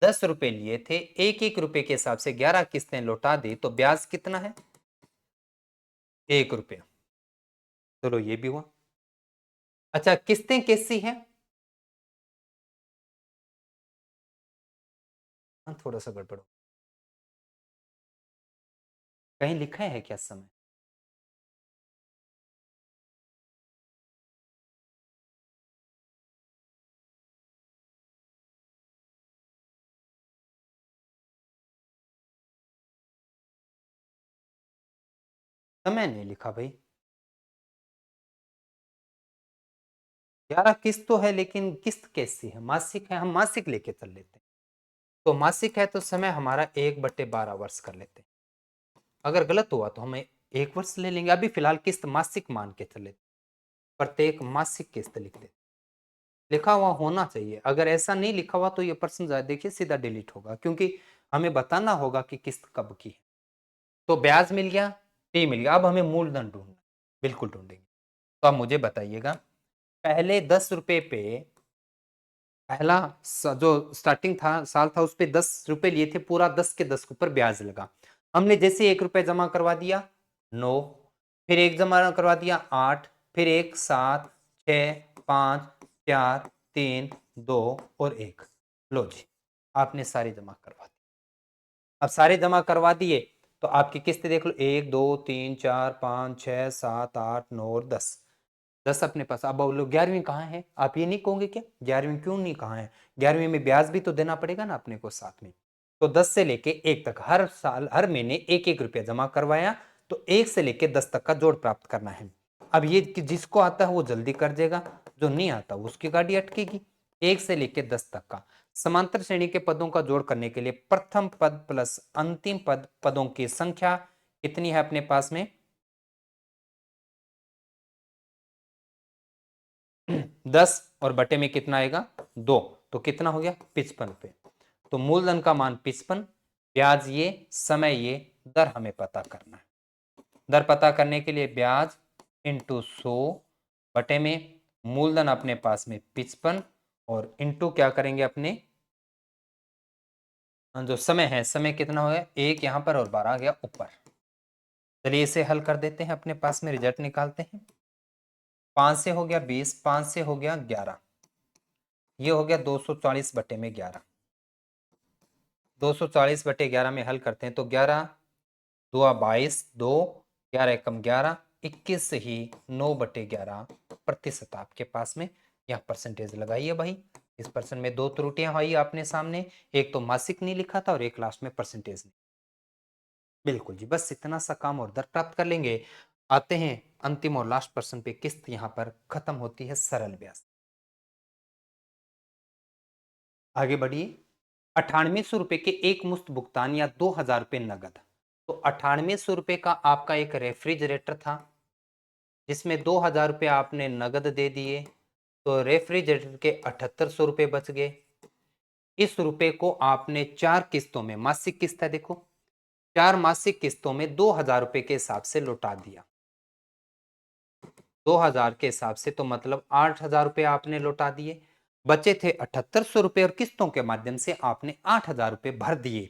10 रुपए लिए थे, 1 1 रुपए के हिसाब से 11 किस्तें लौटा दी, तो ब्याज कितना है? 1 रुपया। चलो ये भी हुआ। अच्छा, किस्तें कैसी हैं? हाँ, थोड़ा सा गड़बड़ हो। कहीं लिखा है क्या समय? समय नहीं लिखा भाई। 11 किस्त तो है, लेकिन किस्त कैसी है? मासिक है, हम मासिक लेके चल लेते हैं। तो मासिक है तो समय हमारा 1/12 वर्ष कर लेते हैं। अगर गलत हुआ तो हम 1 वर्ष ले लेंगे। अभी फिलहाल किस्त मासिक मान के चले, प्रत्येक मासिक किस्त लिख देते। लिखा हुआ होना चाहिए। अगर ऐसा नहीं लिखा हुआ तो ये प्रश्न देखिए सीधा डिलीट होगा, क्योंकि हमें बताना होगा कि किस्त कब की है। तो ब्याज मिल गया, टी मिल गया। अब हमें मूलधन ढूंढना, बिल्कुल ढूंढेंगे। तो आप मुझे बताइएगा, पहले 10 रुपए पे पहला जो स्टार्टिंग था साल था, उस पे 10 रुपए लिए थे, पूरा 10 के 10 के ऊपर ब्याज लगा। हमने जैसे 1 रुपए जमा करवा दिया, 9, फिर एक जमा करवा दिया, 8, फिर एक, 7, 6, 5, 4, 3, 2 और 1। लो जी, आपने सारे जमा करवा दिए। अब सारे जमा करवा दिए तो आपकी किस्त देख लो, 1, 2, 3, 4, 5, 6, 7, 8, 9 और 10। 10 अपने पास। अब बोलो 11वीं कहाँ है? आप ये नहीं कहोगे क्या 11वीं क्यों नहीं कहाँ है? 11वीं में ब्याज भी तो देना पड़ेगा ना अपने को साथ में। तो 10 से लेके 1 तक हर साल हर महीने 1-1 रुपया जमा करवाया, तो 1 से लेके 10 तक का जोड़ प्राप्त करना है। अब ये जिसको आता है वो जल्दी कर देगा, जो नहीं आता उसकी गाड़ी अटकेगी। 1 से लेके 10 तक का समांतर श्रेणी के पदों का जोड़ करने के लिए प्रथम पद प्लस अंतिम पद पदों की संख्या कितनी है अपने पास में? 10 और बटे में कितना आएगा? 2। तो कितना हो गया? 55 पे। तो मूलधन का मान 55, ब्याज ये, समय ये, दर हमें पता करना है। दर पता करने के लिए ब्याज इंटू 100 बटे में मूलधन अपने पास में 55 और इंटू क्या करेंगे अपने जो समय है, समय कितना हो गया? 1 यहां पर और 12 आ गया ऊपर। चलिए इसे हल कर देते हैं, अपने पास में रिजल्ट निकालते हैं। 5 से हो गया 20, 5 से हो गया 11, ये हो गया 240 बटे में 11। 240 बटे 11 में हल करते हैं तो 11 2 22, 2 11 एकम 11, 21 से ही 9/11 प्रतिशत आपके पास में। यहाँ परसेंटेज लगाइए भाई। इस परसेंट में 2 त्रुटियां आई आपने सामने, एक तो मासिक नहीं लिखा था और एक लास्ट में परसेंटेज नहीं। बिल्कुल जी, बस इतना सा काम और दर प्राप्त कर लेंगे। आते हैं अंतिम और लास्ट प्रश्न पे। किस्त यहाँ पर खत्म होती है सरल ब्याज। आगे बढ़िए। 9800 रुपए के एक मुश्त भुगतान या 2000 रुपए नगद। तो 9800 रुपए का आपका एक रेफ्रिजरेटर था, जिसमें 2000 रुपये आपने नगद दे दिए, तो रेफ्रिजरेटर के 7800 रुपये बच गए। इस रुपए को आपने 4 किस्तों में, मासिक किस्त है देखो, 4 मासिक किस्तों में 2000 रुपये के हिसाब से लौटा दिया। 2000 के हिसाब से तो मतलब 8000 रुपये आपने लौटा दिए। बचे थे 7800 रुपये और किस्तों के माध्यम से आपने 8000 रुपये भर दिए।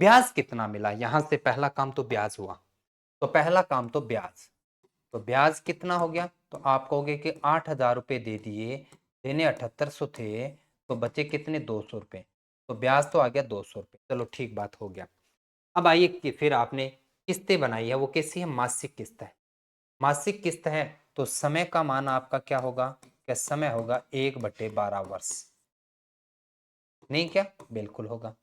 ब्याज कितना मिला? यहां से पहला काम तो ब्याज हुआ, तो पहला काम तो ब्याज। तो ब्याज कितना हो गया? तो आप कहोगे कि 8000 रुपये दे दिए, देने 7800 थे, तो बचे कितने? 200 रुपये। तो ब्याज तो आ गया 200 रुपये। चलो ठीक, बात हो गया। अब आइए कि फिर आपने किस्तें बनाई है, वो कैसी है? मासिक किस्त है। मासिक किस्त है तो समय का मान आपका क्या होगा? क्या समय होगा? 1/12 वर्ष। नहीं क्या? बिल्कुल होगा।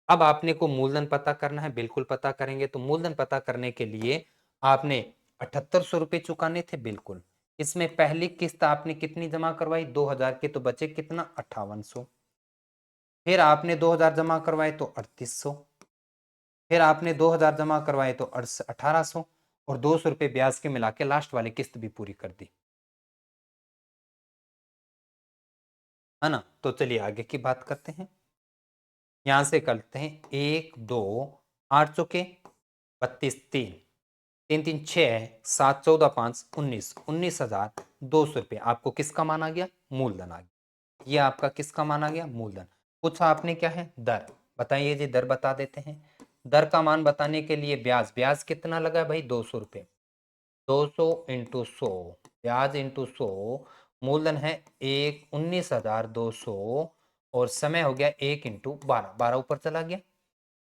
अब आपने को मूलधन पता करना है, बिल्कुल पता करेंगे। तो मूलधन पता करने के लिए आपने 7800 रुपये चुकाने थे, बिल्कुल। इसमें पहली किस्त आपने कितनी जमा करवाई? 2000 के, तो बचे कितना? 5800। फिर आपने 2000 जमा करवाए तो 3800। फिर आपने 2000 जमा करवाए तो 1800 और 200 रुपये ब्याज के मिला के लास्ट वाली किस्त भी पूरी कर दी, है ना? तो चलिए आगे की बात करते हैं। यहां से करते हैं 1 2 8 चौके 32, 3 3 3 6 7 14 5 19, 19,200 रुपये आपको किसका मान आ गया? मूलधन आ गया। ये आपका किसका मान आ गया? मूलधन। पूछा आपने क्या है? दर। बताइए जी, दर बता देते हैं। दर का मान बताने के लिए ब्याज, ब्याज कितना लगा भाई? 200 रुपये। 200 इंटू 100, ब्याज इंटू 100, मूलधन है 19,200 और समय हो गया 1 × 12, 12 ऊपर चला गया।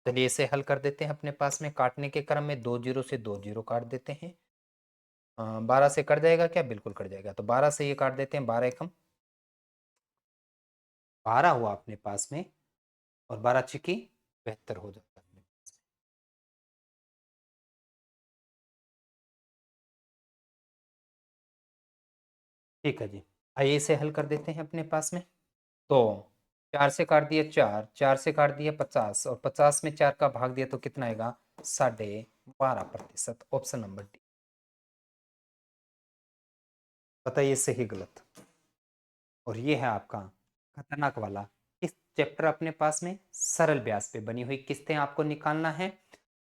चलिए इसे हल कर देते हैं। अपने पास में काटने के क्रम में 2 जीरो से 2 जीरो काट देते हैं। 12 से कट जाएगा क्या? बिल्कुल कट जाएगा। तो 12 से ये काट देते हैं, 12 एकम 12 हुआ अपने पास में, और 12 छिकी 72 हो जाता है अपने पास में। ठीक है जी, आइए इसे हल कर देते हैं अपने पास में। तो 4 से काट दिया 4, 4 से काट दिया 50, और 50 में 4 का भाग दिया तो कितना आएगा? 12.5%। Option number D. बताइए सही गलत। और ये है आपका खतरनाक वाला। इस चैप्टर अपने पास में सरल ब्याज पे बनी हुई किस्तें आपको निकालना है।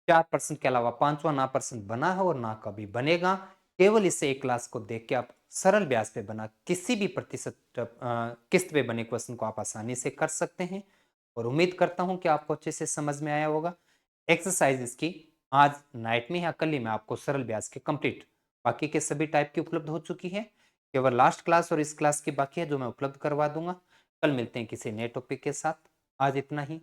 4% के अलावा पांचवा ना परसेंट बना है और ना कभी बनेगा। केवल इसे एक क्लास को देख के आप सरल ब्याज पे बना किसी भी प्रतिशत किस्त पे बने क्वेश्चन को आप आसानी से कर सकते हैं। और उम्मीद करता हूं कि आपको अच्छे से समझ में आया होगा। एक्सरसाइज इसकी आज नाइट में या कल ही में आपको सरल ब्याज के कंप्लीट बाकी के सभी टाइप की उपलब्ध हो चुकी है। केवल लास्ट क्लास और इस क्लास की बाकी है जो मैं उपलब्ध करवा दूंगा। कल मिलते हैं किसी नए टॉपिक के साथ। आज इतना ही।